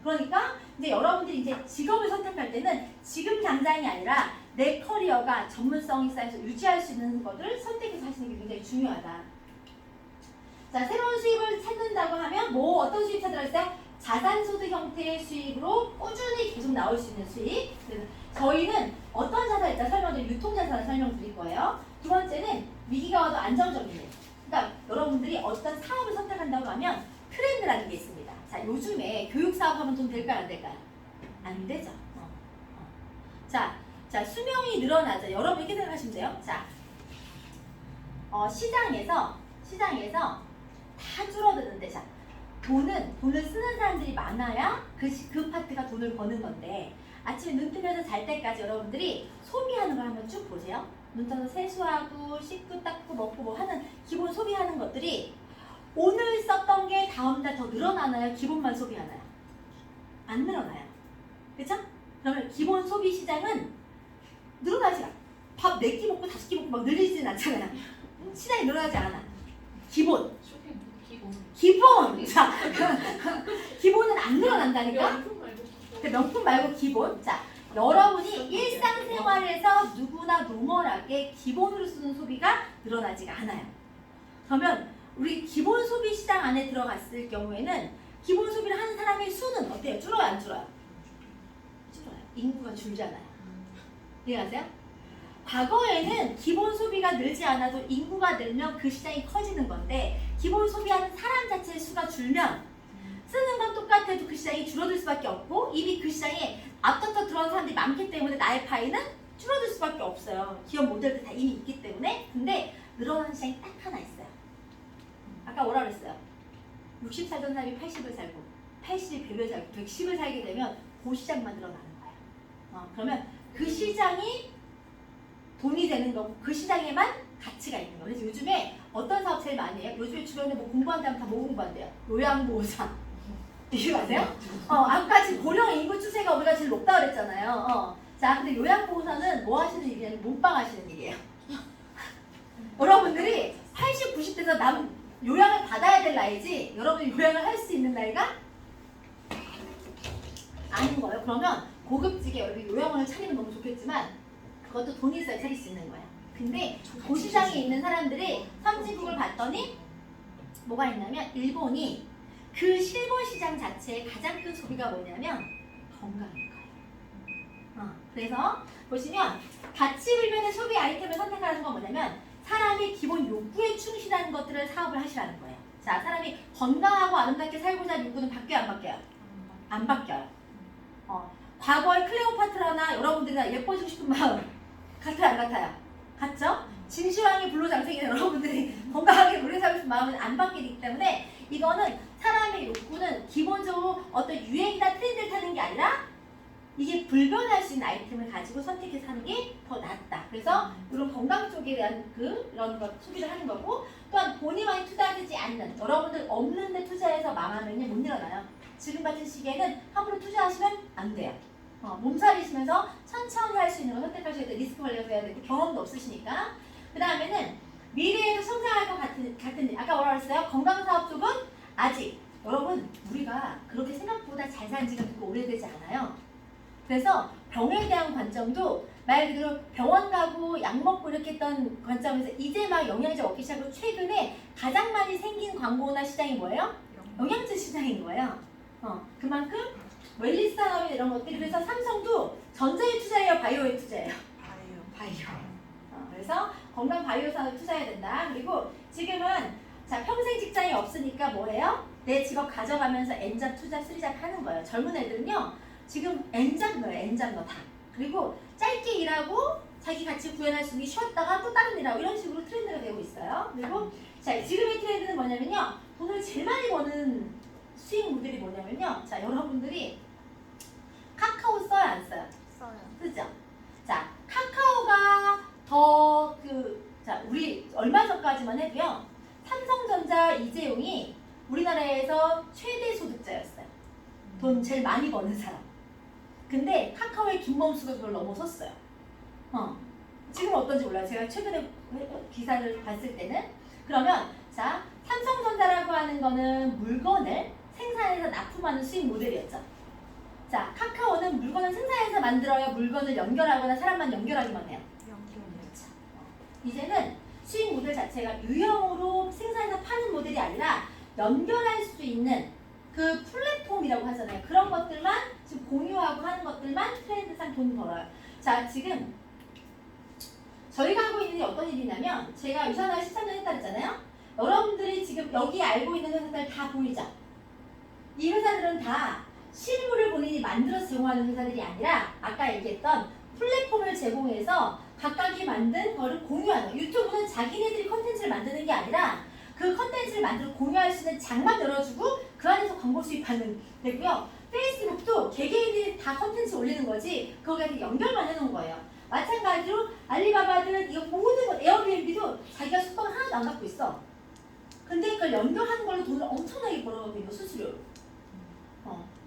그러니까 이제 여러분들이 이제 직업을 선택할 때는 지금 당장이 아니라 내 커리어가 전문성이 쌓여서 유지할 수 있는 것을 선택해서 하시는 게 굉장히 중요하다. 자, 새로운 수입을 찾는다고 하면 뭐 어떤 수입 찾으라 했어요? 자산소득 형태의 수익으로 꾸준히 계속 나올 수 있는 수익. 그래서 저희는 어떤 자산 일단 설명드릴 유통자산을 설명드릴 거예요. 두 번째는 위기가 와도 안정적인 일. 그러니까 여러분들이 어떤 사업을 선택한다고 하면 트렌드라는 게 있습니다. 자, 요즘에 교육 사업하면 돈 될까요, 안 될까요? 안 되죠. 자, 수명이 늘어나죠. 여러분 이렇게 생각하시면 돼요. 자, 시장에서 다 줄어드는데, 자, 돈을 쓰는 사람들이 많아야 그 파트가 돈을 버는 건데, 아침에 눈 뜨면서 잘 때까지 여러분들이 소비하는 걸 한번 쭉 보세요. 눈 떠서 세수하고 씻고 닦고 먹고 뭐 하는 기본 소비하는 것들이 오늘 썼던 게 다음 달 더 늘어나나요? 기본만 소비하나요? 안 늘어나요. 그쵸? 그러면 기본 소비 시장은 늘어나지 않아. 밥 4끼 먹고 5끼 먹고 막 늘리지는 않잖아요. 시장이 늘어나지 않아. 기본. 쇼핑 기본. 기본! 자, 기본은 안 늘어난다니까? 명품 말고 기본. 명품 말고 기본. 자, 여러분이 일상생활에서 누구나 노멀하게 기본으로 쓰는 소비가 늘어나지가 않아요. 그러면 우리 기본 소비 시장 안에 들어갔을 경우에는 기본 소비를 하는 사람의 수는 어때요? 줄어요, 안 줄어요? 줄어요. 인구가 줄잖아요. 이해하세요? 과거에는 기본 소비가 늘지 않아도 인구가 늘면 그 시장이 커지는 건데, 기본 소비하는 사람 자체의 수가 줄면 쓰는 건 똑같아도 그 시장이 줄어들 수밖에 없고, 이미 그 시장에 앞서서 들어온 사람들이 많기 때문에 나의 파이는 줄어들 수밖에 없어요. 기업 모델도 다 이미 있기 때문에. 근데 늘어나는 시장이 딱 하나 있어요. 아까 뭐라 그랬어요? 60 살던 사람이 80을 살고 80이 100을 살고 110을 살게 되면 그 시장만 늘어나는 거예요. 그러면 그 시장이 돈이 되는 거고, 그 시장에만 가치가 있는 거예요. 그래서 요즘에 어떤 사업 제일 많이 해요? 요즘에 주변에 뭐 공부한다면 다 뭐 공부한대요? 요양보호사. 이거 아세요? 아까 지금 고령 인구 추세가 우리가 제일 높다 그랬잖아요. 자, 근데 요양보호사는 뭐 하시는 일이냐면 몸빵 하시는 일이에요. 여러분들이 80, 90대에서 요양을 받아야 될 나이지, 여러분이 요양을 할 수 있는 나이가 아닌 거예요. 그러면 고급지게 여러분이 요양원을 차리면 너무 좋겠지만, 그것도 돈이 있어야 차릴 수 있는 거야. 근데 그 시장에 있는 사람들이 선진국을 봤더니 뭐가 있냐면, 일본이 그 실버 시장 자체의 가장 큰 소비가 뭐냐면 건강인 거예요. 그래서 보시면 가치 불변의 소비 아이템을 선택하는 건 뭐냐면, 사람이 기본 욕구에 충실하는 것들을 사업을 하시라는 거예요. 자, 사람이 건강하고 아름답게 살고자 하는 욕구는 바뀌어요, 안 바뀌어요? 안 바뀌어요. 과거의 클레오파트라나 여러분들이 다 예뻐지고 싶은 마음 같아요, 안 같아요? 같죠? 진시황이 불로장생이나 여러분들이 건강하게 오래 살고 싶은 마음은 안 바뀌기 때문에, 이거는 사람의 욕구는 기본적으로 어떤 유행이나 트렌드를 타는 게 아니라 이게 불변할 수 있는 아이템을 가지고 선택해서 하는 게 더 낫다. 그래서 이런 건강 쪽에 대한 이런 것 소비를 하는 거고, 또한 본인이 많이 투자하지 않는, 여러분들 없는데 투자해서 망하면요 못 일어나요. 지금 같은 시기에는 함부로 투자하시면 안 돼요. 몸살이시면서 천천히 할 수 있는 걸 선택하셔야 돼요. 리스크 관리가 돼야 되고 경험도 없으시니까. 그 다음에는 미래에도 성장할 것 같은 일. 아까 뭐라 그랬어요? 건강사업 쪽은 아직 여러분 우리가 그렇게 생각보다 잘 산 지가 그렇게 오래되지 않아요. 그래서 병에 대한 관점도 말 그대로 병원 가고 약 먹고 이렇게 했던 관점에서 이제 막 영양제 먹기 시작하고, 최근에 가장 많이 생긴 광고나 시장이 뭐예요? 영양제 시장인 거예요. 그만큼 웰니스 산업이나 이런 것들이, 그래서 삼성도 전자에 투자해요, 바이오에 투자해요? 바이오. 그래서 건강 바이오 산업에 투자해야 된다. 그리고 지금은 자, 평생 직장이 없으니까 뭐해요? 내 직업 가져가면서 N잡, 2잡, 3잡 하는 거예요. 젊은 애들은요 지금 N잡 넣어요. N잡 넣어 다. 그리고 짧게 일하고 자기 가치 구현할 수 있는 쉬었다가 또 다른 일하고, 이런 식으로 트렌드가 되고 있어요. 그리고 자, 지금의 트렌드는 뭐냐면요, 돈을 제일 많이 버는 수익 모델이 뭐냐면요, 자, 여러분들이 카카오 써요, 안 써요? 써요. 쓰죠? 자, 카카오가 더 자, 우리 얼마 전까지만 해도요, 삼성전자 이재용이 우리나라에서 최대 소득자였어요. 돈 제일 많이 버는 사람. 근데 카카오의 김범수가 그걸 넘어섰어요. 지금 어떤지 몰라요. 제가 최근에 기사를 봤을 때는. 그러면 자, 삼성전자라고 하는 거는 물건을 생산해서 납품하는 수익 모델이었죠. 자, 카카오는 물건을 생산해서 만들어야 물건을 연결하거나 사람만 연결하기만 해요. 그렇죠. 이제는 수익 모델 자체가 유형으로 생산해서 파는 모델이 아니라 연결할 수 있는 그 플랫폼이라고 하잖아요. 그런 것들만 지금 공유하고 하는 것들만 트렌드상 돈 벌어요. 자, 지금 저희가 하고 있는 게 어떤 일이냐면 제가 유산화를 13년 했다 그랬잖아요. 여러분들이 지금 여기 알고 있는 회사들 다 보이죠? 이 회사들은 다 실물을 본인이 만들어서 제공하는 회사들이 아니라 아까 얘기했던 플랫폼을 제공해서 각각이 만든 거를 공유하는, 유튜브는 자기네들이 컨텐츠를 만드는 게 아니라 그 컨텐츠를 만들어 공유할 수 있는 장만 열어주고 그 안에서 광고 수입하는 데고요. 페이스북도 개개인들이 다 컨텐츠 올리는 거지 거기에 연결만 해놓은 거예요. 마찬가지로 알리바바든 이거 모든 거, 에어비앤비도 자기가 수익을 하나도 안 갖고 있어. 근데 그걸 연결하는 걸로 돈을 엄청나게 벌어거든요, 수수료.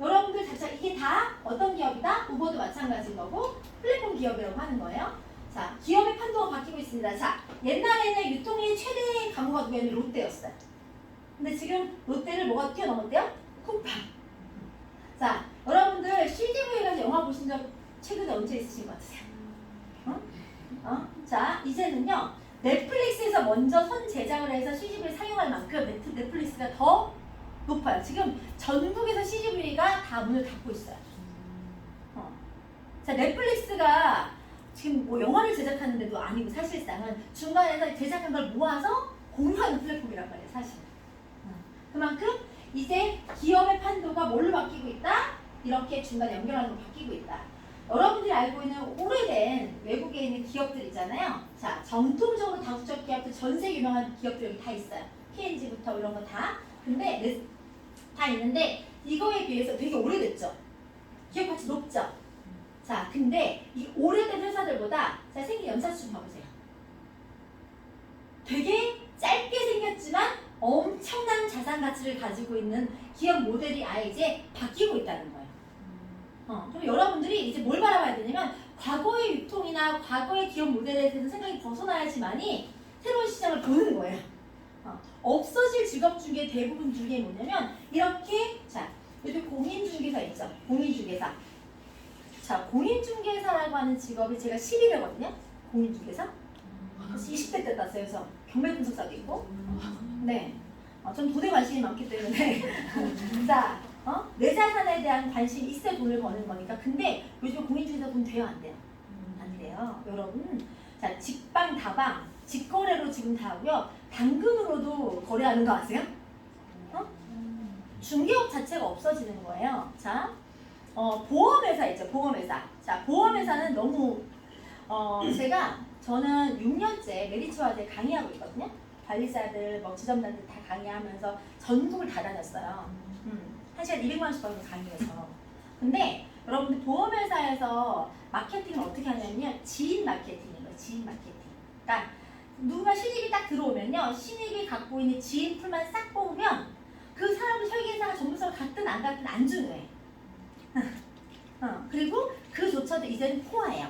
여러분들 자체 이게 다 어떤 기업이다? 우버도 마찬가지인 거고 플랫폼 기업이라고 하는 거예요. 자, 기업의 판도가 바뀌고 있습니다. 자, 옛날에는 유통의 최대 가무가 누구였냐면 롯데였어요. 근데 지금 롯데를 뭐가 뛰어넘었대요? 쿠팡. 자, 여러분들 CGV에 가서 영화 보신 적 최근에 언제 있으신 것 같으세요? 자, 이제는요 넷플릭스에서 먼저 선 제작을 해서 CGV를 사용할 만큼 넷플릭스가 더 높아요. 지금 전국에서 CGV가 다 문을 닫고 있어요. 자, 넷플릭스가 지금 뭐 영화를 제작하는데도 아니고 사실상은 중간에서 제작한 걸 모아서 공유하는 플랫폼이란 말이에요, 사실. 그만큼 이제 기업의 판도가 뭘로 바뀌고 있다? 이렇게 중간에 연결하는 거 바뀌고 있다. 여러분들이 알고 있는 오래된 외국에 있는 기업들 있잖아요. 자, 정통적으로 다국적 기업들, 전 세계 유명한 기업들 여기 다 있어요. P&G부터 이런 거 다. 근데 다 있는데 이거에 비해서 되게 오래됐죠. 기업 가치 높죠. 자, 근데 이 오래된 회사들보다 자, 생긴 연차수 좀 봐보세요. 되게 짧게 생겼지만 엄청난 자산 가치를 가지고 있는 기업 모델이 아예 이제 바뀌고 있다는 거예요. 그럼 여러분들이 이제 뭘 바라봐야 되냐면 과거의 유통이나 과거의 기업 모델에 대해서 생각이 벗어나야지만이 새로운 시장을 보는 거예요. 없어질 직업 중에 대부분 중에 뭐냐면 이렇게 자, 요즘 공인중개사 있죠? 공인중개사. 자, 공인중개사라고 하는 직업이 제가 11회거든요. 공인중개사. 20대 때 땄어요. 그래서 경매분석사도 있고. 네. 전 돈에 관심이 많기 때문에. 자, 내 자산에 대한 관심이 있어야 돈을 버는 거니까. 근데 요즘 공인중개사 돈 돼요? 안 돼요? 안 돼요. 여러분. 자, 직방, 다방, 직거래로 지금 다 하고요. 당근으로도 거래하는 거 아세요? 중개업 자체가 없어지는 거예요. 자, 보험회사 있죠, 보험회사. 자, 보험회사는 너무, 저는 6년째 메리츠와드 강의하고 있거든요. 관리사들, 뭐 지점장들 다 강의하면서 전국을 다 다녔어요. 1시간 200만원씩 버는 강의에서. 근데 여러분들 보험회사에서 마케팅을 어떻게 하냐면요. 지인 마케팅인 거예요, 지인 마케팅. 그러니까 누군가 신입이 딱 들어오면요. 신입이 갖고 있는 지인 풀만 싹 뽑으면 그 사람을 설계사가 전문성을 갖든 안 갖든 안 중요해. 그리고 그조차도 이제는 포화예요.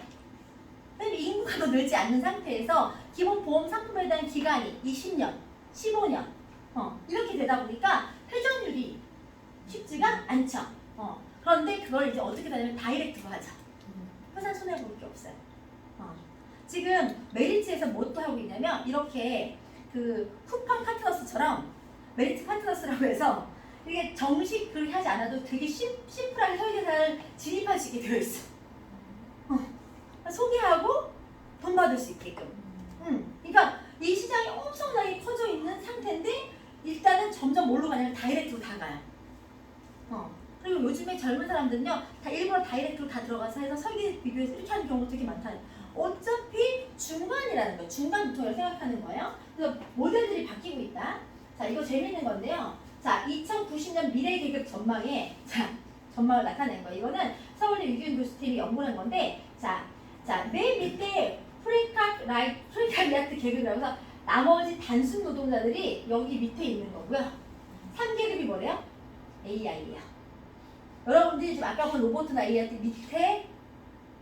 왜냐면 인구가 더 늘지 않는 상태에서 기본 보험 상품에 대한 기간이 20년, 15년 이렇게 되다 보니까 회전율이 쉽지가 않죠. 그런데 그걸 이제 어떻게 되냐면 다이렉트로 하죠. 회사 손해볼 게 없어요. 지금 메리츠에서 뭐 또 하고 있냐면 이렇게 그 쿠팡 파트너스처럼 메리츠 파트너스라고 해서 이게 정식 그렇게 하지 않아도 되게 심플하게 설계사를 진입할 수 있게 되어 있어. 소개하고 돈 받을 수 있게끔. 그러니까 이 시장이 엄청나게 커져 있는 상태인데 일단은 점점 뭘로 가냐면 다이렉트로 다 가요. 그리고 요즘에 젊은 사람들은요 다 일부러 다이렉트로 다 들어가서 해서 설계 비교해서 이렇게 하는 경우도 되게 많다. 어차피 중간이라는 거예요. 중간 유통이라고 생각하는 거예요. 그래서 모델들이 바뀌고 있다. 자, 이거 재밌는 건데요. 자, 2090년 미래 계급 전망에 전망을 나타낸 거예요. 이거는 서울대 유기훈 교수팀이 연구한 를 건데 자, 맨 밑에 프리카리아트 계급이라고 해서 나머지 단순 노동자들이 여기 밑에 있는 거고요. 3계급이 뭐래요? AI예요. 여러분들이 지금 아까 본 로봇이나 AI한테 밑에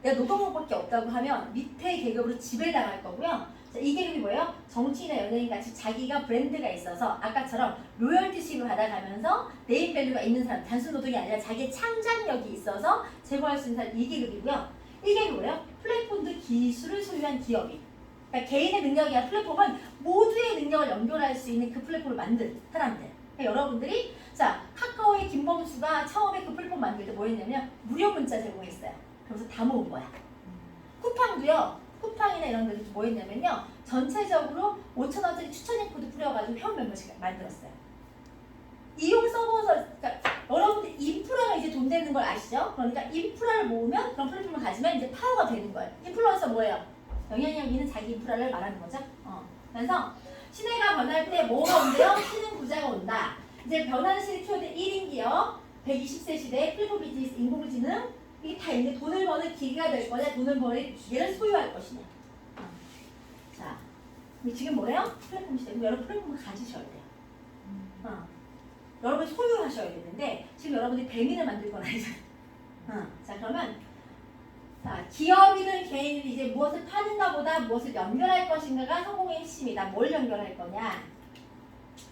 내가 노동력밖에 없다고 하면 밑에 계급으로 지배당할 거고요. 자, 이 계급이 뭐예요? 정치인이나 연예인 같이 자기가 브랜드가 있어서 아까처럼 로열티식을 받아가면서 네임밸류가 있는 사람, 단순 노동이 아니라 자기의 창작력이 있어서 제공할 수 있는 사람, 이 계급이고요. 1계급이 뭐예요? 플랫폼도 기술을 소유한 기업이. 그러니까 개인의 능력이 아니라 플랫폼은 모두의 능력을 연결할 수 있는 그 플랫폼을 만든 사람들. 그러니까 여러분들이 자, 카카오의 김범수가 처음에 그 플랫폼 만들 때 뭐 했냐면 무료 문자 제공했어요. 그래서 다 모은 거야. 쿠팡도요. 쿠팡이나 이런 데도 뭐 했냐면요. 전체적으로 5,000원짜리 추천인 코드 뿌려가지고 회원 멤버십 만들었어요. 이용 서버서, 그러니까 여러분들 인프라가 이제 돈 되는 걸 아시죠? 그러니까 인프라를 모으면 그런 플랫폼을 가지면 이제 파워가 되는 거예요. 인플루언서 뭐예요? 영향력 있는 자기 인프라를 말하는 거죠. 그래서 시대가 변할 때 뭐가 온대요? 신흥 부자가 온다. 이제 변하는 시대 키워드 1인 기업, 120세 시대, 플랫폼 비즈니스, 인공지능 이게 다 이제 돈을 버는 기계가 될 거냐, 돈을 버는 기계를 소유할 것이냐. 자, 지금 뭐래요? 플랫폼 시대. 그럼 여러분 플랫폼을 가지셔야 돼요. 여러분 소유하셔야 되는데 지금 여러분이 배민을 만들 건 아니잖아요. 자, 그러면 자, 기업이든 개인이든 이제 무엇을 파는가 보다 무엇을 연결할 것인가가 성공의 핵심이다. 뭘 연결할 거냐?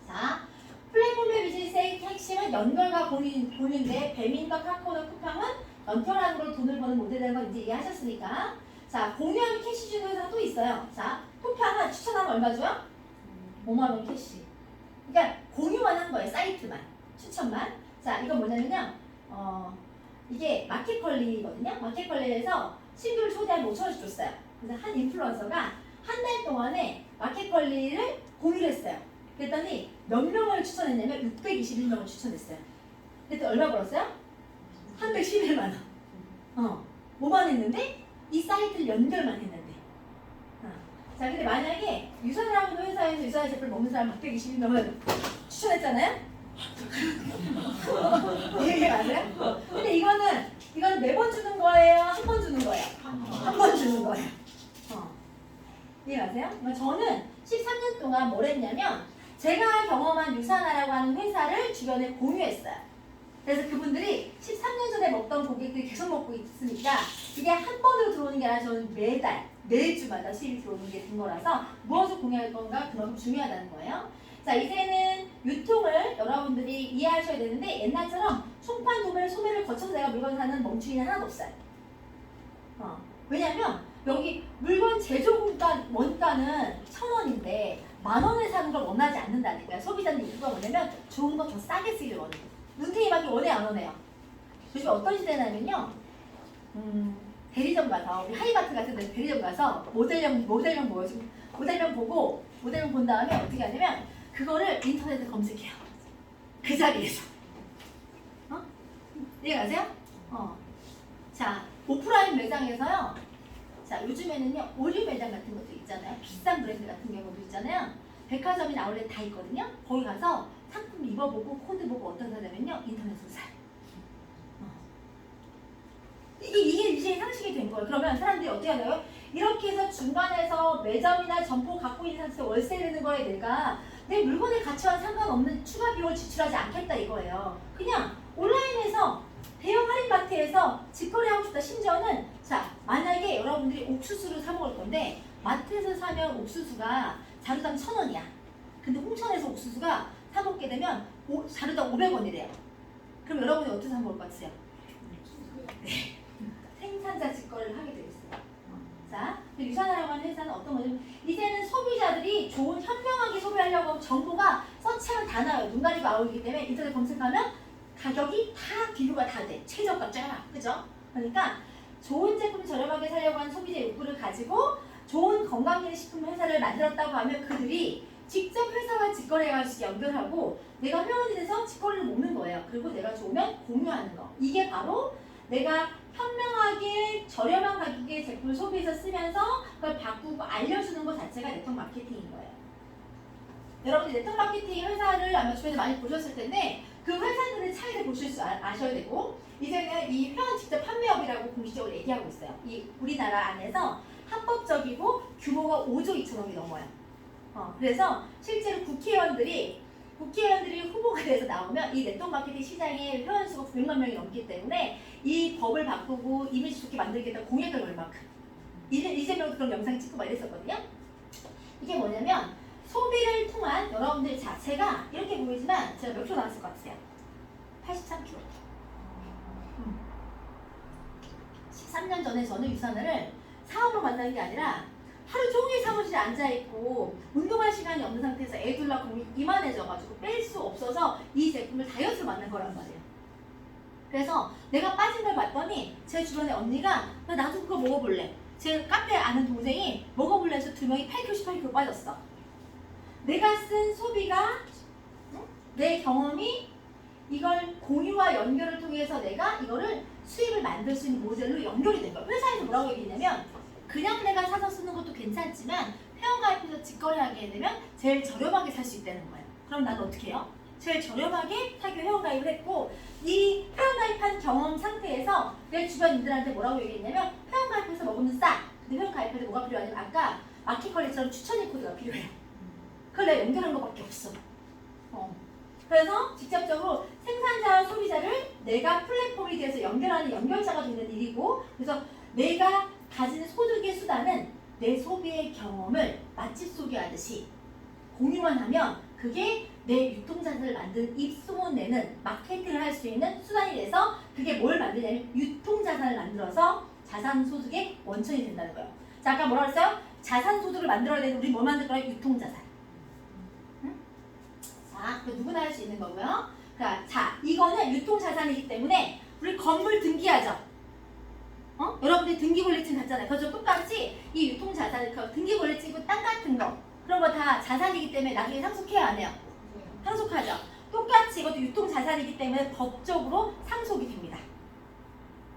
자, 플랫폼의 비즈니스의 핵심은 연결과 공유인데 배민과 카카오나 쿠팡은 연결하는 걸로 돈을 버는 모델이라는 걸 이제 이해하셨으니까 자, 공유하면 캐시 주는 회사가 또 있어요. 자, 쿠팡은 추천하면 얼마 줘요? 5만 원 캐시. 그러니까 공유만 한 거예요. 사이트만. 추천만. 자, 이건 뭐냐면요. 이게 마켓컬리거든요. 마켓컬리에서 신규를 초대하면 5,000원씩 줬어요. 그래서 한 인플루언서가 한 달 동안에 마켓컬리를 공유를 했어요. 그랬더니 몇 명을 추천했냐면 621명을 추천했어요. 그랬더니 얼마 벌었어요? 311만 원. 뭐만 했는데 이 사이트를 연결만 했는데. 자, 근데 만약에 유선을 하고 있는 회사에서 유선의 제품을 먹는 사람 621명을 추천했잖아요? 이게 맞아요? 근데 이거는 매번 주는 거예요? 한 번 주는 거예요? 한 번 주는 거예요. 이해 가세요? 저는 13년 동안 뭘 했냐면 제가 경험한 유산하라고 하는 회사를 주변에 공유했어요. 그래서 그분들이 13년 전에 먹던 고객들이 계속 먹고 있으니까 이게 한 번으로 들어오는 게 아니라 저는 매달, 매주마다 수입이 들어오는 게 된 거라서 무엇을 공유할 건가 그만큼 중요하다는 거예요. 자, 이제는 유통을 여러분들이 이해하셔야 되는데 옛날처럼 총판, 도매, 소매를 거쳐서 내가 물건 사는 멈추기는 하나도 없어요. 왜냐면 여기 물건 제조 원가는 1,000원인데 10,000원에 사는 걸 원하지 않는다니까요. 소비자는 이유가 뭐냐면 좋은 거 더 싸게 쓰기를 원해요. 눈탱이밖에 원해 안 원해요. 요즘 어떤 시대냐면요. 대리점 가서 우리 하이마트 같은 데 대리점 가서 모델명 보고 모델명 본 다음에 어떻게 하냐면 그거를 인터넷에 검색해요. 그 자리에서. 이해가세요? 자, 오프라인 매장에서요. 자, 요즘에는요, 오류 매장 같은 것도 있잖아요. 비싼 브랜드 같은 경우도 있잖아요. 백화점이나 아울렛 다 있거든요. 거기 가서 상품 입어보고 코드 보고 어떤 사냐면요. 인터넷으로 사요. 이게 이제 상식이 된 거예요. 그러면 사람들이 어떻게 하나요? 이렇게 해서 중간에서 매점이나 점포 갖고 있는 상태에서 월세 내는 거에 내가 내 물건의 가치와 상관없는 추가 비용을 지출하지 않겠다 이거예요. 그냥 온라인에서 대형 할인마트에서 직거래하고 싶다. 심지어는 자, 만약에 여러분들이 옥수수를 사 먹을 건데 마트에서 사면 옥수수가 자루당 1,000원이야. 근데 홍천에서 옥수수가 사 먹게 되면 자루당 500원이래요. 그럼 여러분이 어떻게 사 먹을 것 같으세요? 네. 생산자 직거래를 하게 되겠어요. 자, 유산하라고 하는 회사는 어떤 거냐면 이제는 소비자들이 좋은 현명하게 소비하려고 하면 정보가 서치하면 다 나와요. 눈 가리고 아우이기 때문에 인터넷 검색하면 가격이 다 비교가 다 돼. 최저가 쫙. 그죠? 그러니까 좋은 제품 저렴하게 사려고 하는 소비자 욕구를 가지고 좋은 건강기능식품 회사를 만들었다고 하면 그들이 직접 회사와 직거래해가지고 연결하고 내가 회원이 돼서 직거래를 먹는 거예요. 그리고 내가 좋으면 공유하는 거. 이게 바로 내가 현명하게 저렴한 가격의 제품을 소비해서 쓰면서 그걸 바꾸고 알려주는 것 자체가 네트워크 마케팅인 거예요. 여러분들 네트워크 마케팅 회사를 아마 주변에 많이 보셨을 텐데 그 회사들의 차이를 보실 줄 아셔야 되고 이제는 이 회원 직접 판매업이라고 공식적으로 얘기하고 있어요. 이 우리나라 안에서 합법적이고 규모가 5조 2천억이 넘어요. 그래서 실제로 국회의원들이 후보가 돼서 나오면 이 네트워크 마케팅 시장의 회원 수가 900만 명이 넘기 때문에 이 법을 바꾸고 이미지 좋게 만들겠다 공약을 걸 만큼 이재명도 그런 영상 찍고 막 이랬었거든요. 이게 뭐냐면 소비를 통한 여러분들 자체가 이렇게 보이지만 제가 몇 킬로 나왔을 것 같으세요? 83kg. 13년 전에 저는 유산을 사업으로 만난 게 아니라 하루 종일 사무실에 앉아있고 운동할 시간이 없는 상태에서 애 둘 낳고 이만해져가지고 뺄 수 없어서 이 제품을 다이어트로 만든 거란 말이에요. 그래서 내가 빠진 걸 봤더니 제 주변에 언니가 나도 그거 먹어볼래. 제 카페에 아는 동생이 먹어볼래 해서 2명이 8kg, 18kg 빠졌어. 내가 쓴 소비가 내 경험이 이걸 공유와 연결을 통해서 내가 이거를 수입을 만들 수 있는 모델로 연결이 된 거야. 회사에서 뭐라고 얘기했냐면 그냥 내가 사서 쓰는 것도 괜찮지만 회원가입해서 직거래하게 되면 제일 저렴하게 살 수 있다는 거예요. 그럼 난 어떻게 해요? 제일 저렴하게 사기 회원가입을 했고 이 회원가입한 경험 상태에서 내 주변인들한테 뭐라고 얘기했냐면 회원가입해서 먹으면 싸. 근데 회원가입할 때 뭐가 필요하냐면 아까 마켓컬리처럼 추천인 코드가 필요해요. 그걸 내가 연결한 것밖에 없어. 그래서 직접적으로 생산자와 소비자를 내가 플랫폼이 돼서 연결하는 연결자가 되는 일이고 그래서 내가 가진 소득의 수단은 내 소비의 경험을 맛집 소개하듯이 공유만 하면 그게 내 유통자산을 만든 입소문 내는 마케팅을 할 수 있는 수단이 돼서 그게 뭘 만드냐면 유통자산을 만들어서 자산소득의 원천이 된다는 거예요. 자, 아까 뭐라 그랬어요? 자산소득을 만들어야 되는 우리 뭐 만들 거야? 유통자산. 자, 누구나 할 수 있는 거고요. 그러니까 자, 이거는 유통자산이기 때문에 우리 건물 등기하죠. 여러분들이 등기권리증 갖잖아요. 그래서 똑같이 이 유통자산, 등기권리증이고 땅 같은 거 그런 거 다 자산이기 때문에 나중에 상속해야 안 해요? 상속하죠. 똑같이 이것도 유통자산이기 때문에 법적으로 상속이 됩니다.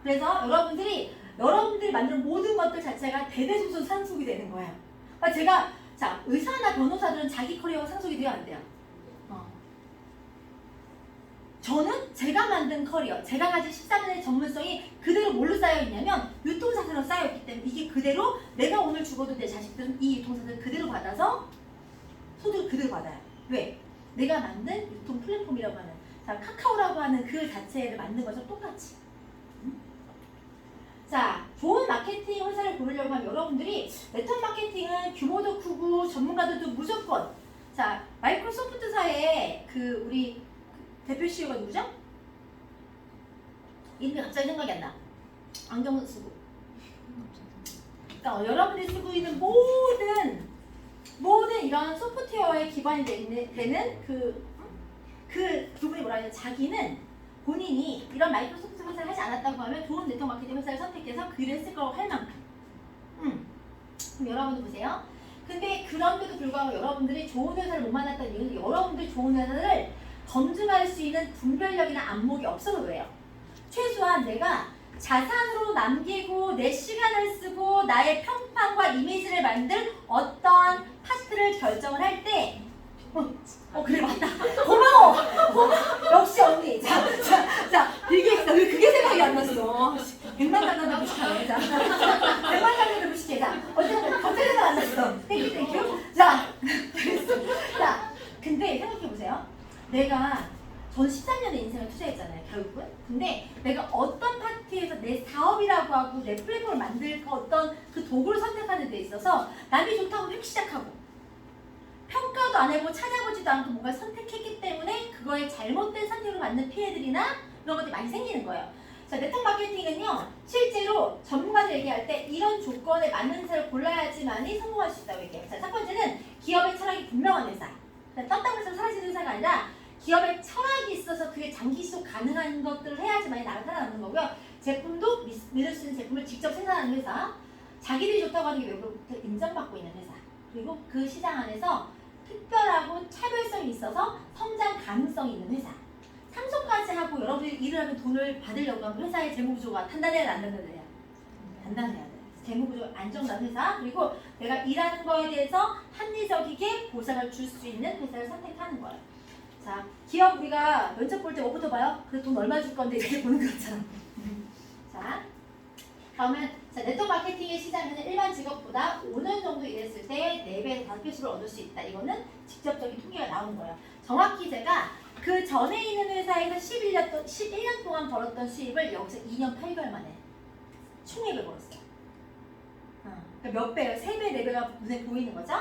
그래서 여러분들이 만드는 모든 것들 자체가 대대손손 상속이 되는 거예요. 그러니까 제가 자 의사나 변호사들은 자기 커리어가 상속이 돼야 안 돼요? 저는 제가 만든 커리어, 제가 가진 13년의 전문성이 그대로 뭘로 쌓여있냐면 유통자산으로 쌓여있기 때문에 이게 그대로 내가 오늘 죽어도 내 자식들은 이 유통자산을 그대로 받아서 소득을 그대로 받아요. 왜? 내가 만든 유통 플랫폼이라고 하는 자 카카오라고 하는 그 자체를 만든 것처럼 똑같이 자 좋은 마케팅 회사를 고르려고 하면 여러분들이 네트워크 마케팅은 규모도 크고 전문가들도 무조건 자 마이크로소프트사의 그 우리 대표 CEO가 누구죠? 이름이 갑자기 생각이 안 나. 안경 쓰고. 그러니까 여러분들이 쓰고 있는 모든 이런 소프트웨어의 기반이 되는 그분이 뭐라 해야 돼? 자기는 본인이 이런 마이크로소프트 회사를 하지 않았다고 하면 좋은 네트워크 마케팅 회사를 선택해서 그 일을 했을 거라고 할 만큼. 그럼 여러분들 보세요. 근데 그런데도 불구하고 여러분들이 좋은 회사를 못 만났다는 이유는 여러분들이 좋은 회사를 검증할 수 있는 분별력이나 안목이 없어서 그래요. 최소한 내가 자산으로 남기고 내 시간을 쓰고 나의 평판과 이미지를 만들 어떤 파트를 결정을 할 때 그래 맞다. 고마워. 역시 언니. 자 빌게이츠다. 왜 그게 생각이 안 났어. 100만 달러도 무식하네. 자 100만 달러도 무식해. 자 어쨌든 갑자기 생각 안 났어. 땡큐. 자 근데 생각해보세요. 내가 전 13년의 인생을 투자했잖아요, 결국은. 근데 내가 어떤 파트에서 내 사업이라고 하고 내 플랫폼을 만들 어떤 그 도구를 선택하는 데 있어서 남이 좋다고 막 시작하고 평가도 안 해보고 찾아보지도 않고 뭔가 선택했기 때문에 그거에 잘못된 선택으로 받는 피해들이나 이런 것들이 많이 생기는 거예요. 자, 네트워크 마케팅은요, 실제로 전문가들 얘기할 때 이런 조건에 맞는 회사를 골라야지만이 성공할 수 있다고 얘기해요. 자, 첫 번째는 기업의 철학이 분명한 회사. 떴다고 해서 사라지는 회사가 아니라 기업의 철학이 있어서 그게 장기 지속 가능한 것들을 해야지만이 나를 살아남는 거고요. 제품도 믿을 수 있는 제품을 직접 생산하는 회사, 자기들이 좋다고 하는 게 외부로부터 인정받고 있는 회사, 그리고 그 시장 안에서 특별하고 차별성이 있어서 성장 가능성이 있는 회사, 상속까지 하고 여러분들이 일을 하면 돈을 받으려고 하면 회사의 재무구조가 단단해야 안 단단해야? 단단해야 돼. 재무구조 안정된 회사, 그리고 내가 일하는 거에 대해서 합리적이게 보상을 줄 수 있는 회사를 선택하는 거예요. 자, 기업 우리가 면접 볼 때 뭐부터 봐요? 그 돈 얼마 줄 건데 이렇게 보는 것처럼. 자, 다음은 네트워크 마케팅의 시장에는 일반 직업보다 5년 정도 일했을 때 4배, 5배수를 얻을 수 있다. 이거는 직접적인 통계가 나온 거예요. 정확히 제가 그 전에 있는 회사에서 11년 동안 벌었던 수입을 여기서 2년 8개월 만에 총액을 벌었어요. 그러니까 몇 배예요? 3배, 4배가 눈에 보이는 거죠?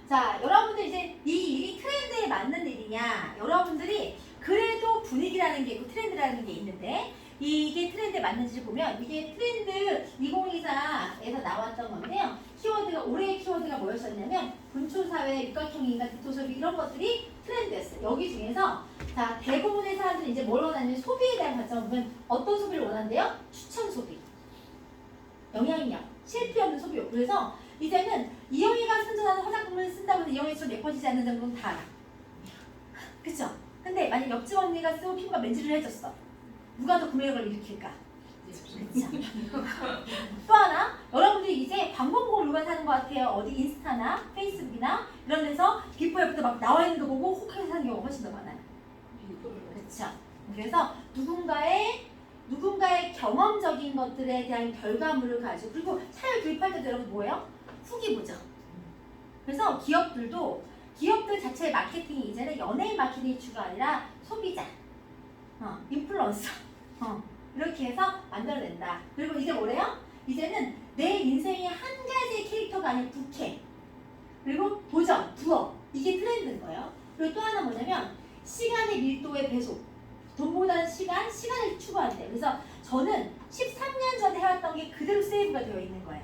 자, 여러분들 이제 이 일이 트렌드에 맞는 일이냐? 여러분들이 그래도 분위기라는 게 있고 트렌드라는 게 있는데 이게 트렌드에 맞는지 보면 이게 트렌드 2024에서 나왔던 건데요. 키워드가 올해의 키워드가 뭐였었냐면 분초사회, 육각형인간, 디토소비 이런 것들이 트렌드였어요. 여기 중에서 자, 대부분의 사람들이 이제 뭘 원하냐면 소비에 대한 관점을 보면 어떤 소비를 원한대요? 추천 소비. 영향력, 실패 없는 소비요. 그래서 이제는 이영희가 선전하는 화장품을 쓴다고 해서 이영희처럼 예뻐지지 않는 정도는 다 알아. 그쵸? 근데 만약 옆집 언니가 쓰고 피부가 맨질을 해졌어. 누가 더 구매력을 일으킬까? 그쵸? 또 하나, 여러분들이 이제 광고 보고 물건 사는 것 같아요. 어디 인스타나 페이스북이나 이런 데서 비포 애프터 막 나와 있는 거 보고 혹하게 사는 경우가 훨씬 더 많아요. 그쵸? 그래서 누군가의 경험적인 것들에 대한 결과물을 가지고, 그리고 사회 도입할 때도 여러분 뭐예요? 후기 보죠. 그래서 기업들 자체의 마케팅이 이제는 연예인 마케팅이 주가 아니라 소비자, 인플루언서, 이렇게 해서 만들어낸다. 그리고 이제 뭐래요? 이제는 내 인생의 한 가지의 캐릭터가 아닌 부캐, 그리고 도전, 부업, 이게 트렌드인 거예요. 그리고 또 하나 뭐냐면 시간의 밀도의 배속. 돈보다는 시간을 추구한대요. 그래서 저는 13년 전에 해왔던 게 그대로 세이브가 되어 있는 거예요.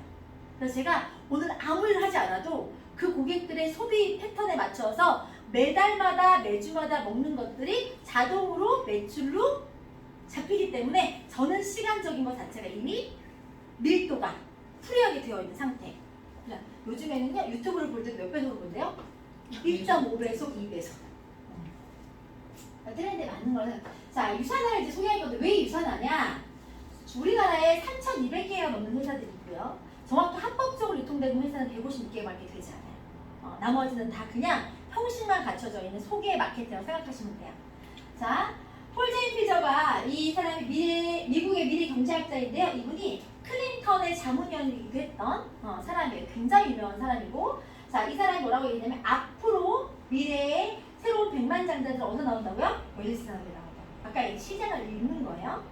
그래서 제가 오늘 아무 일을 하지 않아도 그 고객들의 소비 패턴에 맞춰서 매달마다 매주마다 먹는 것들이 자동으로 매출로 잡히기 때문에 저는 시간적인 것 자체가 이미 밀도가 프리하게 되어 있는 상태. 요즘에는요 유튜브를 볼 때 몇 배속으로 본대요? 1.5배속, 2배속. 트렌드에 맞는 거는, 자, 유산화를 이제 소개할 건데 왜 유산화냐? 우리나라에 3,200개가 넘는 회사들이 있고요. 정확히 합법적으로 유통되는 회사는 156개밖에 되지 않아요. 나머지는 다 그냥 형식만 갖춰져 있는 소개 마케팅이라고 생각하시면 돼요. 자, 폴 제인 피저가 이 사람이 미국의 미래 경제학자인데요. 이분이 클린턴의 자문위원이기도 했던 사람이에요. 굉장히 유명한 사람이고, 자, 이 사람이 뭐라고 얘기냐면 앞으로 미래의 새로운 백만장자들 어디서 나온다고요? 웰리스산업이 나온다고. 아까 시장을 읽는 거예요.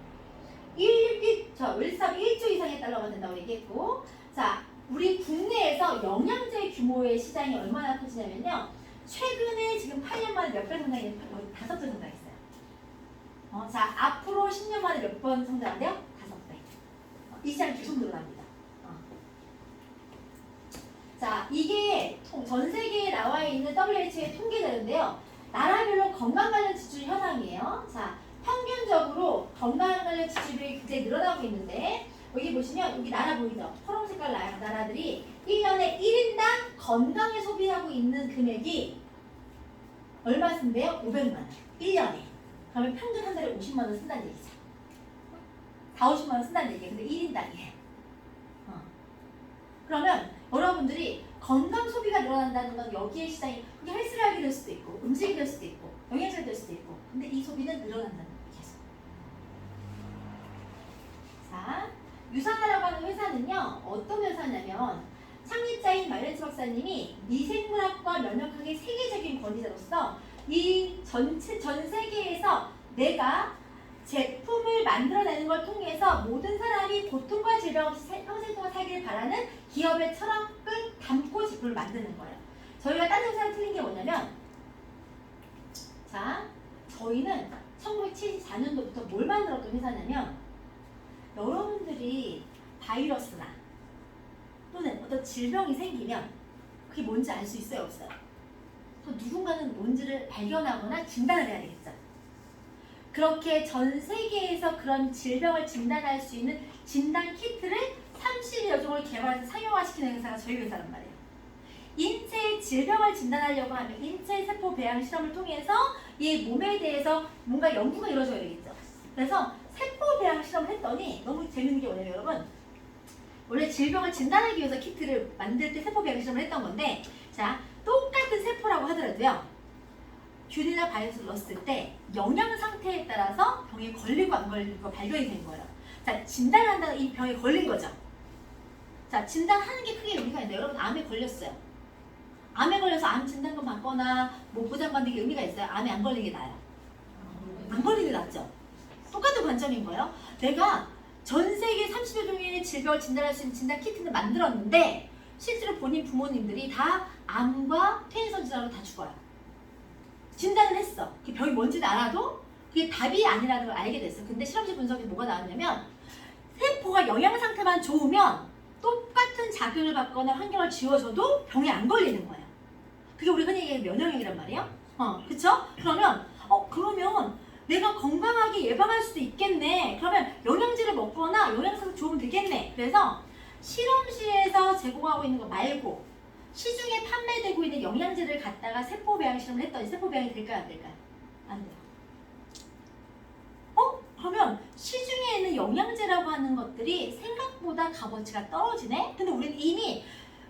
웰리스산업이 1조 이상의 달러가 된다고 얘기했고, 자, 우리 국내에서 영양제 규모의 시장이 얼마나 커지냐면요. 최근에 지금 8년 만에 몇 배 성장이 5배 성장했어요. 자, 앞으로 10년 만에 몇 번 성장한대요? 5배. 이 시장이 계속 늘어납니다. 자, 이게 전 세계에 나와 있는 WHO의 통계자료인데요. 나라별로 건강 관련 지출 현황이에요. 자, 평균적으로 건강 관련 지출이 굉장히 늘어나고 있는데, 여기 보시면 여기 나라 보이죠? 초록 색깔 나라들이 1년에 1인당 건강에 소비하고 있는 금액이 얼마 쓴대요? 500만 원. 1년에. 그러면 평균 한 달에 50만 원 쓴다는 얘기죠. 40, 50만 원 쓴다는 얘기예요. 근데 1인당이에요. 그러면 여러분들이 건강 소비가 늘어난다는 건 여기에 시장이 이게 헬스를 될 수도 있고 음식이 될 수도 있고 영양제가 될 수도 있고, 근데 이 소비는 늘어난다는 거예요. 계속. 자, 유산화라고 하는 회사는요 어떤 회사냐면 창립자인 마이런스 박사님이 미생물학과 면역학의 세계적인 권위자로서 이 전 세계에서 내가 제품을 만들어내는 걸 통해서 모든 사람이 고통과 질병 없이 평생 동안 살기를 바라는 기업의 철학을 담고 제품을 만드는 거예요. 저희가 다른 회사랑 틀린 게 뭐냐면, 자, 저희는 1974년도부터 뭘 만들었던 회사냐면, 여러분들이 바이러스나 또는 어떤 질병이 생기면 그게 뭔지 알 수 있어요, 없어요? 또 누군가는 뭔지를 발견하거나 진단을 해야 되겠죠. 그렇게 전 세계에서 그런 질병을 진단할 수 있는 진단 키트를 30여 종을 개발해서 상용화시키는 회사가 저희 회사란 말이에요. 인체의 질병을 진단하려고 하면 인체 세포 배양 실험을 통해서 이 몸에 대해서 뭔가 연구가 이루어져야 되겠죠. 그래서 세포 배양 실험을 했더니 너무 재밌는 게 뭐냐면, 여러분, 원래 질병을 진단하기 위해서 키트를 만들 때 세포 배양 실험을 했던 건데, 자, 똑같은 세포라고 하더라도요 균이나 바이러스를 넣었을 때 영양 상태에 따라서 병에 걸리고 안 걸리고 발견이 된 거예요. 자, 진단한다는 이 병에 걸린 거죠. 자, 진단하는 게 크게 의미가 있는데, 여러분 암에 걸렸어요. 암에 걸려서 암 진단금 받거나 뭐 보장받는 게 의미가 있어요? 암에 안 걸리는 게 나아요? 안 걸리는 게 낫죠. 똑같은 관점인 거예요. 내가 전 세계 30여 종의 질병을 진단할 수 있는 진단 키트를 만들었는데 실제로 본인 부모님들이 다 암과 퇴행성 질환으로 다 죽어요. 진단을 했어. 그 병이 뭔지는 알아도 그게 답이 아니라는 걸 알게 됐어. 근데 실험실 분석에서 뭐가 나왔냐면, 세포가 영양 상태만 좋으면 똑같은 자극을 받거나 환경을 지워줘도 병에 안 걸리는 거예요. 그게 우리 흔히 얘기하는 면역력이란 말이에요. 그쵸? 그러면 그러면 내가 건강하게 예방할 수도 있겠네. 그러면 영양제를 먹거나 영양소를 주면 되겠네. 그래서 실험실에서 제공하고 있는 거 말고 시중에 판매되고 있는 영양제를 갖다가 세포 배양 실험을 했더니 세포 배양이 될까요? 안 될까요? 안 돼요. 그러면 시중에 있는 영양제라고 하는 것들이 생각보다 값어치가 떨어지네? 근데 우리는 이미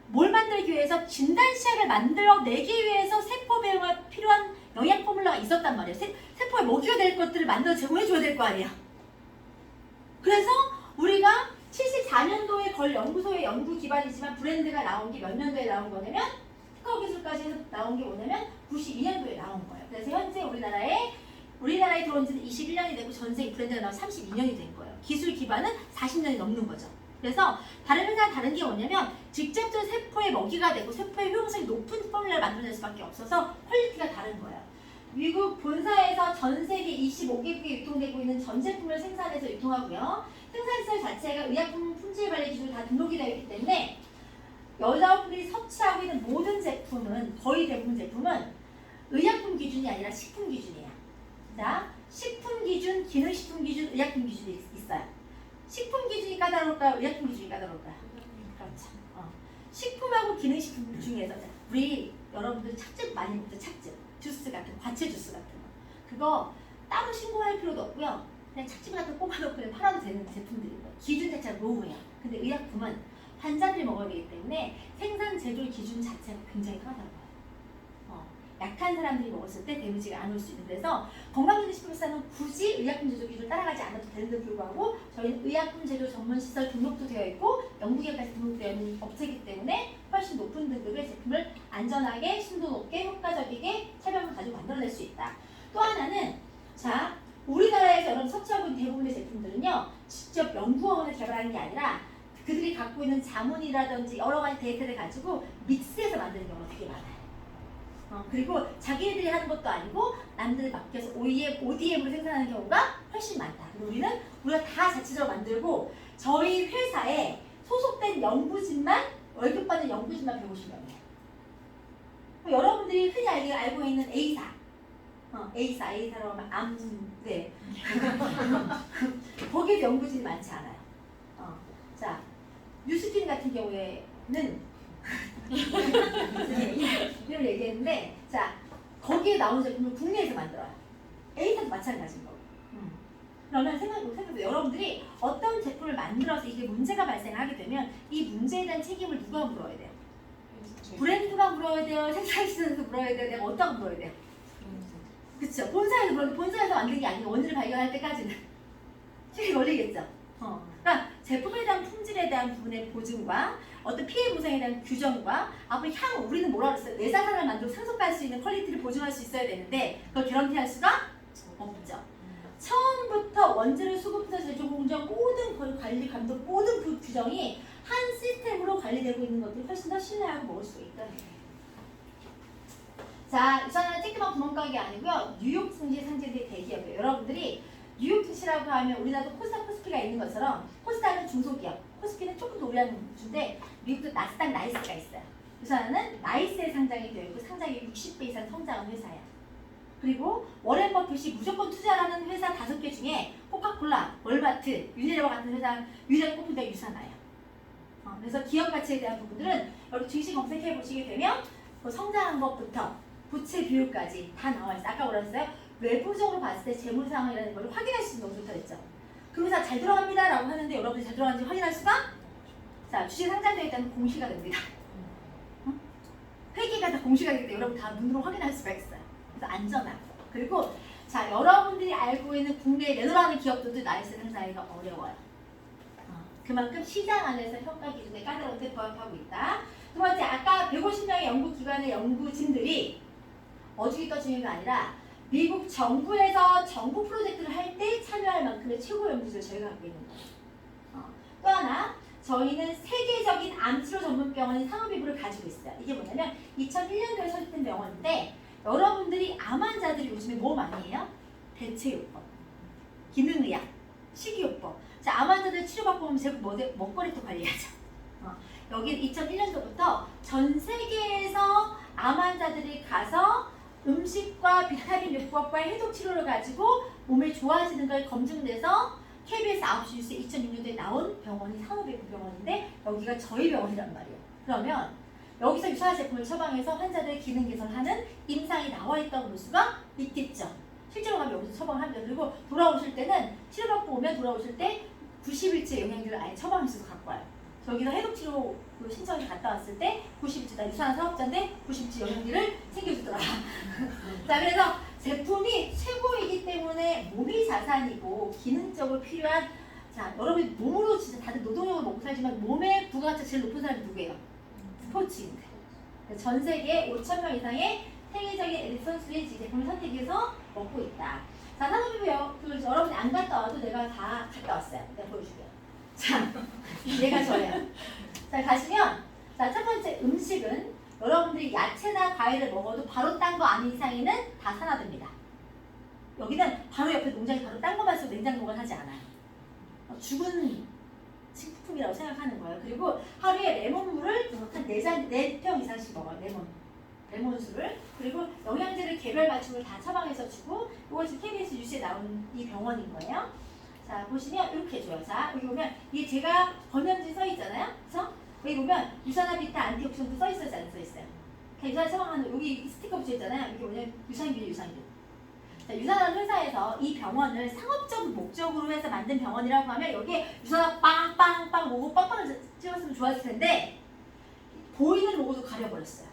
뭘 만들기 위해서 진단시약을 만들어내기 위해서 세포 배양에 필요한 영양 포뮬러가 있었단 말이에요. 세포에 먹여야 될 것들을 만들어 제공해줘야 될 거 아니에요. 그래서 우리가 74년도에 걸 연구소의 연구 기반이지만 브랜드가 나온 게 몇 년도에 나온 거냐면 특허 기술까지 해서 나온 게 뭐냐면 92년도에 나온 거예요. 그래서 현재 우리나라에 들어온 지는 21년이 되고 전 세계 브랜드가 나와 32년이 된 거예요. 기술 기반은 40년이 넘는 거죠. 그래서 다른 회사랑 다른 게 뭐냐면 직접적으로 세포에 먹이가 되고 세포의 효용성이 높은 포뮬러를 만들어낼 수밖에 없어서 퀄리티가 다른 거예요. 미국 본사에서 전 세계 25개국에 유통되고 있는 전 제품을 생산해서 유통하고요. 생산시설 자체가 의약품 품질관리 기준으로 다 등록이 되어 있기 때문에 여자분들이 섭취하고 있는 모든 제품은 거의 대부분 제품은 의약품 기준이 아니라 식품 기준이에요. 자, 식품 기준, 기능식품 기준, 의약품 기준이 있어요. 식품 기준이 까다로울까요? 의약품 기준이 까다로울까요? 그렇죠. 식품하고 기능식품 중에서 우리 여러분들 찻즙 많이 먹죠. 찻즙, 주스 같은 과채 주스 같은 거. 그거 따로 신고할 필요도 없고요. 그냥 찻즙 같은 거 꼽아놓고 그냥 팔아도 되는 제품들이에요. 기준 자체가 로우예요. 근데 의약품은 환자들이 먹어야 되기 때문에 생산 제조 기준 자체가 굉장히 까다로워요. 약한 사람들이 먹었을 때 데미지가 안 올 수 있는. 그래서 건강기능식품회사는 굳이 의약품 제조 기준을 따라가지 않아도 되는데 불구하고 저희는 의약품 제조 전문시설 등록도 되어 있고 연구기관까지 등록되어 있는 업체이기 때문에 훨씬 높은 등급의 제품을 안전하게, 심도 높게, 효과적이게 체감을 가지고 만들어낼 수 있다. 또 하나는 자, 우리나라에서 여러분 섭취하고 있는 대부분의 제품들은요 직접 연구원에서 개발하는 게 아니라 그들이 갖고 있는 자문이라든지 여러 가지 데이터를 가지고 믹스해서 만드는 경우가 되게 많아요. 그리고 자기네들이 하는 것도 아니고 남들을 맡겨서 ODM으로 생산하는 경우가 훨씬 많다. 그리고 우리가 다 자체적으로 만들고 저희 회사에 소속된 연구진만 월급 받는 연구진만 150명이에요. 여러분들이 흔히 알고 있는 A사, A사라고 하면 네. 거기에 연구진이 많지 않아요. 자, 뉴스킨 같은 경우에는 이런 얘기했는데, 자, 거기에 나오는 제품을 국내에서 만들어요. A사도 마찬가지인 거고. 그러면 생각해보세요. 여러분들이 어떤 제품을 만들어서 이게 문제가 발생하게 되면 이 문제에 대한 책임을 누가 물어야 돼요? 브랜드가 물어야 돼요? 생산시설에서 물어야 돼요? 내가 어디다가 물어야 돼요? 그쵸? 본사에서 물어야 돼요. 본사에서 만든 게 아니고 원인을 발견할 때까지는 책임이 걸리겠죠? 그러니까 제품에 대한 품질에 대한 부분의 보증과 어떤 피해 보상에 대한 규정과 앞으로 향후 우리는 뭐라 그랬어요? 내 자산을 만들고 상속할 수 있는 퀄리티를 보증할 수 있어야 되는데 그걸 개런티할 수가 없죠. 처음부터 원재료 수급부터 제조 공정 모든 관리 감독 모든 그 규정이 한 시스템으로 관리되고 있는 것들이 훨씬 더 신뢰하고 먹을 수가 있다는 거예요. 자, 우선은 쬐끄만 구멍가게 아니고요. 뉴욕 증시에 상장된 대기업이에요. 여러분들이 뉴욕 증시라고 하면 우리나라도 코스닥 코스피가 있는 것처럼 코스닥은 중소기업, 코스피는 조금 더 우량한 주인데 미국도 나스닥 나이스가 있어요. 우선은 나이스에 상장이 되어 있고 상장이 60배 이상 성장한 회사예요. 그리고 워렌 버핏이 무조건 투자하는 회사 5개 중에 코카콜라, 월마트, 유니레버 같은 회사 유일하게 꼽힌 데가 유사나요. 그래서 기업 가치에 대한 부분들은 여러분 증시 검색해 보시게 되면 그 성장한 것부터 부채 비율까지 다 나와 있어요. 아까 그랬어요. 외부적으로 봤을 때 재물 상황이라는 걸 확인할 수 있는 너무 좋다 했죠. 그 회사 잘 들어갑니다 라고 하는데 여러분이 잘 들어가는지 확인할 수가? 자, 주식 상장되어 있다는 공시가 됩니다. 회계가 다 공시가 되기 때문에 여러분 다 눈으로 확인할 수가 있어요. 그래서 안전하고. 그리고 자, 여러분들이 알고 있는 국내에 내놓으라는 기업들도 나이스 상장하기가 어려워요. 그만큼 시장 안에서 평가 기준에 까다로운 데 부합하고 있다. 두 번째, 아까 150명의 연구기관의 연구진들이 어죽이 떠주는 게 아니라 미국 정부에서 정부 프로젝트를 할 때 참여할 만큼의 최고 연구진을 저희가 갖고 있는 거예요. 또 하나, 저희는 세계적인 암치료 전문병원인 상업이부를 가지고 있어요. 이게 뭐냐면 2001년도에 설립된 병원인데 여러분들이 암 환자들이 요즘에 뭐 많이 해요? 대체요법, 기능의학, 식이요법. 자, 암 환자들 치료받고 오면 제가 먹거리도 관리하죠. 여기 2001년도부터 전 세계에서 암 환자들이 가서 음식과 비타민 요법과 해독 치료를 가지고 몸이 좋아지는 걸 검증돼서 KBS 9시 뉴스에 2006년도에 나온 병원이 산호백구 병원인데 여기가 저희 병원이란 말이에요. 그러면 여기서 유사한 제품을 처방해서 환자들의 기능 개선하는 임상이 나와 있다고 볼 수가 있겠죠. 실제로 가면 여기서 처방합니다. 그리고 돌아오실 때는 치료받고 오면 돌아오실 때 90일째 영양제를 아예 처방해서 갖고 와요. 저기서 해독치료 신청해서 갔다 왔을 때 90일째, 나 유산한 사업자인데 90일째 영양제를 챙겨주더라. 자, 그래서 제품이 최고이기 때문에 몸이 자산이고 기능적으로 필요한, 자, 여러분 몸으로 진짜 다들 노동력을 먹고 살지만 몸의 부가가치가 제일 높은 사람이 누구예요? 스포츠인들. 전 세계 5,000명 이상의 세계적인 엘리트 선수들이 이 제품을 선택해서 먹고 있다. 자, 산업비부 여러분이 안 갔다 와도 내가 다 갔다 왔어요. 내가 보여줄게요. 자, 얘가 저예요. 자, 가시면, 자, 첫 번째 음식은 여러분들이 야채나 과일을 먹어도 바로 딴 거 아닌 이상에는 다 산화됩니다. 여기는 바로 옆에 농장이 바로 딴 거만 써도 냉장 보관하지 않아요. 죽은 식품이라고 생각하는 거예요. 그리고 하루에 레몬물을 한 4병 이상씩 먹어요. 레몬수를. 그리고 영양제를 개별 맞춤을 다 처방해서 주고, 이거 지금 KBS 뉴스에 나온 이 병원인 거예요. 자, 보시면 이렇게 줘요. 자, 여기 보면 이게 제가 번역지 써 있잖아요. 그래서 여기 보면 유산화 비타 안티옥시던트 써 있어요, 안 써 있어요? 유산화 처방하는 여기 스티커 붙여 있잖아요. 이게 뭐냐면 유산균. 자, 유산화 회사에서 이 병원을 상업적 목적으로 해서 만든 병원이라고 하면 여기에 유산화 빵빵빵 로고 빵빵을 찍었으면 좋았을 텐데 보이는 로고도 가려버렸어요.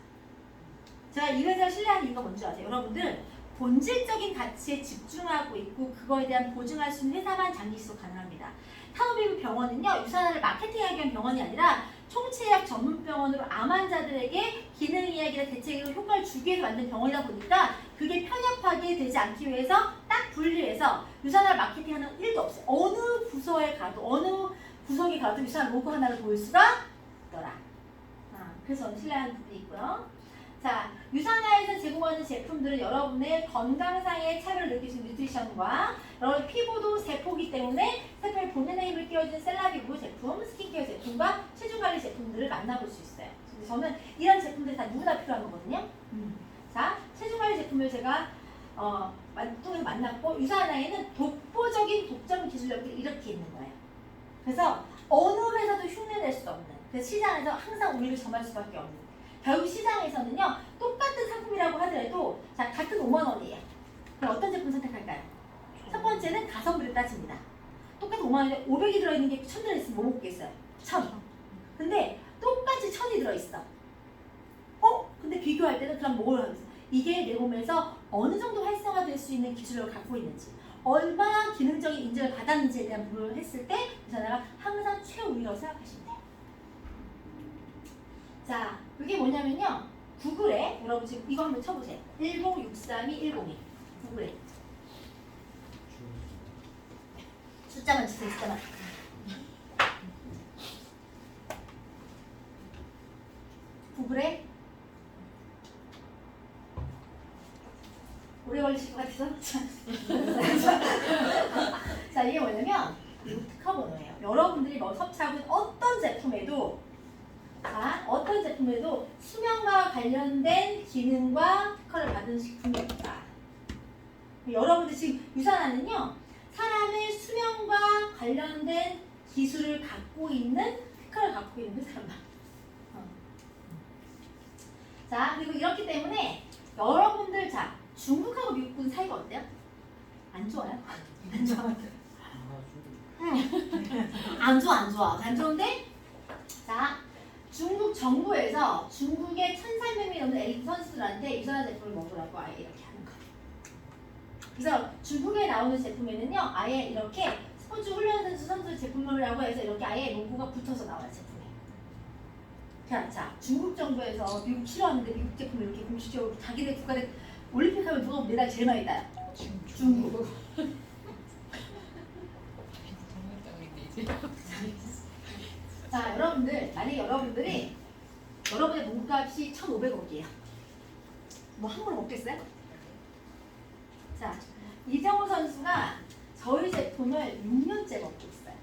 제가 이 회사를 신뢰하는 이유가 뭔지 아세요? 여러분들 본질적인 가치에 집중하고 있고 그거에 대한 보증할 수 있는 회사만 장기 지속 가능합니다. 산호비부 병원은요, 유산화를 마케팅하기 위한 병원이 아니라 총체약 전문 병원으로 암 환자들에게 기능 이야기나 대책으로 효과를 주기 위해서 만든 병원이다 보니까 그게 편협하게 되지 않기 위해서 딱 분리해서 유산화를 마케팅하는 일도 없어요. 어느 부서에 가도 어느 구석에 가도 유산화 로고 하나를 보일 수가 있더라. 그래서 저는 신뢰하는 부분이 있고요. 자, 유산화에서 제공하는 제품들은 여러분의 건강상의 차별을 느낄 수 있는 뉴트리션과 여러분 피부도 세포이기 때문에 세포의 본연의 힘을 끼워주는 셀라비부 제품, 스킨케어 제품과 체중관리 제품들을 만나볼 수 있어요. 그래서 저는 이런 제품들이 다 누구나 필요한 거거든요. 자, 체중관리 제품을 제가 통해서 만났고 유산화에는 독보적인 독점 기술력이 이렇게 있는 거예요. 그래서 어느 회사도 흉내낼 수 없는, 그래서 시장에서 항상 우위를 점할 수밖에 없는, 결국 시장에서는요, 똑같은 상품이라고 하더라도, 자, 같은 5만 원이에요. 그럼 어떤 제품 선택할까요? 첫 번째는 가성비를 따집니다. 똑같은 5만 원인데 500이 들어있는 게 1000 들어있으면 뭐 먹겠어요? 1000. 근데 똑같이 1000이 들어있어. 근데 비교할 때는 그럼 뭘 하겠어? 이게 내 몸에서 어느 정도 활성화될 수 있는 기술을 갖고 있는지, 얼마나 기능적인 인증을 받았는지에 대한 부분을 했을 때 유산화가 항상 최우위라고 생각하시면 돼요. 자, 이게 뭐냐면요. 구글에 여러분 지금 이거 한번 쳐보세요. 1063210이 구글에 숫자만 치세요. 숫자만. 구글에 오래 걸리실 것 같아서 자, 이게 뭐냐면 특허 번호예요. 여러분들이 뭐 섭취하고 어떤 제품에도 수면과 관련된 기능과 특허를 받은 식품이 없다. 여러분들 지금 유산화는요, 사람의 수면과 관련된 기술을 갖고 있는 특허를 갖고 있는 회사만. 자, 그리고 이렇기 때문에 여러분들, 자, 중국하고 미국은 사이가 어때요? 안 좋아요? 안 좋아요. 안 좋은데, 자, 중국 정부에서 중국의 1,300명이 넘는 엘리트 선수들한테 유산화 제품을 먹으라고 아예 이렇게 하는 거예요. 그래서 중국에 나오는 제품에는요, 아예 이렇게 스포츠 훈련 선수 제품이라고 해서 이렇게 아예 로고가 붙어서 나와요, 제품에. 자, 중국 정부에서 미국 싫어하는데 미국 제품 이렇게 공식적으로 자기네 국가대 올림픽 하면 누가 메달 제일 많이 따요? 중국. 자, 여러분들, 만약에 여러분들이 여러분의 몸값이 1,500억이에요. 뭐 한 번 먹겠어요? 자, 이정우 선수가 저희 제품을 6년째 먹고 있어요.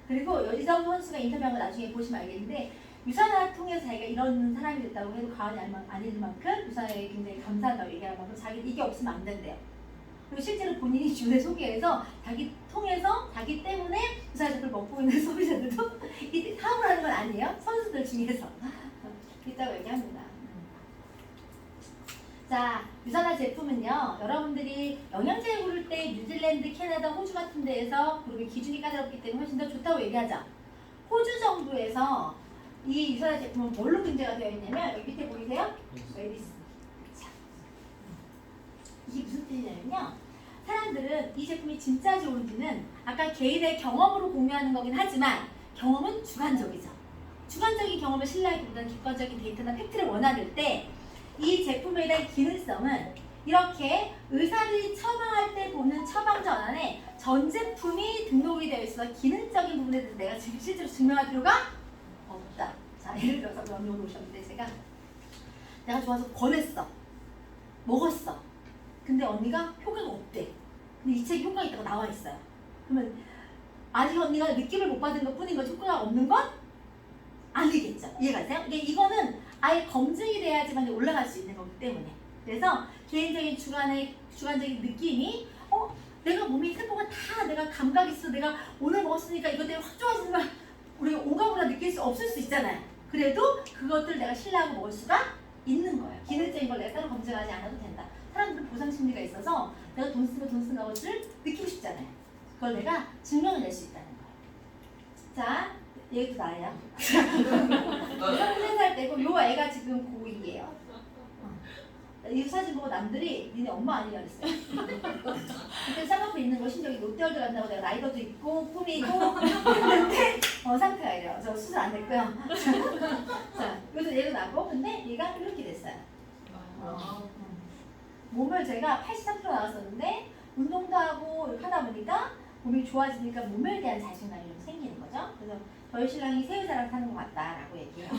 그리고 이정우 선수가 인터뷰한 거 나중에 보시면 알겠는데 유산화 통해서 자기가 이런 사람이 됐다고 해도 과언이 아닐 만큼 유산화에 굉장히 감사하다고 얘기할 만큼 자기 이게 없으면 안 된대요. 그리고 실제로 본인이 주에 소개해서 자기 통해서 자기 때문에 유산화 제품을 먹고 있는 소비자들도 이 사업을 하는 건 아니에요. 선수들 중에서 있다고 얘기합니다. 자, 유산화 제품은요, 여러분들이 영양제 고를 때 뉴질랜드, 캐나다, 호주 같은 데에서 그리고 기준이 까다롭기 때문에 훨씬 더 좋다고 얘기하죠. 호주 정부에서 이 유산화 제품은 뭘로 문제가 되어 있냐면 여기 밑에 보이세요? 메디스. 이게 무슨 뜻이냐면요, 사람들은 이 제품이 진짜 좋은지는 아까 개인의 경험으로 공유하는 거긴 하지만 경험은 주관적이죠. 주관적인 경험을 신뢰하기보다는 객관적인 데이터나 팩트를 원하는 때 이 제품에 대한 기능성은 이렇게 의사들이 처방할 때 보는 처방 전환에 전 제품이 등록이 되어 있어서 기능적인 부분에 대해서 내가 지금 실제로 증명할 필요가 없다. 자, 예를 들어서 언니 오늘 오셨는데 내가 좋아서 권했어. 먹었어. 근데 언니가 효과가 없대. 근데 이 책에 효과가 있다고 나와 있어요. 그러면 아직 언니가 느낌을 못 받은 것 뿐인 거지 효과가 없는 건 아니겠죠. 이해가세요? 근데 이거는 아예 검증이 돼야지만 올라갈 수 있는 거기 때문에. 그래서 개인적인 주관적인 느낌이 내가 몸이 세포가 다 내가 감각 있어. 내가 오늘 먹었으니까 이것 때문에 확 좋아지는 걸 우리가 오감으로 느낄 수 없을 수 있잖아요. 그래도 그것들 내가 신뢰하고 먹을 수가 있는 거예요. 기능적인 걸 내가 따로 검증하지 않아도 된다. 사람들은 보상 심리가 있어서 내가 돈 쓰면 돈 쓴 것을 느끼고 싶잖아요. 그걸 내가 증명을 낼 수 있다는 거예요. 자, 얘도 나예요. 3살 때고 요 애가 지금 고2예요. 이 사진 보고 남들이 니네 엄마 아니냐 그랬어요. 그때 쌍꺼풀 있는 거 심지어 롯데월드 간다고 내가 라이더도 있고 꾸미고 했는데 상태가 이래요. 저 수술 안 됐고요. 자, 그래서 얘도 나고 근데 얘가 이렇게 됐어요. 몸을 제가 83kg 나왔었는데 운동도 하고 이렇게 하다 보니까 몸이 좋아지니까 몸에 대한 자신감이 좀 생기는 거죠. 그래서 저희 신랑이 새우자랑 사는 것 같다라고 얘기해요.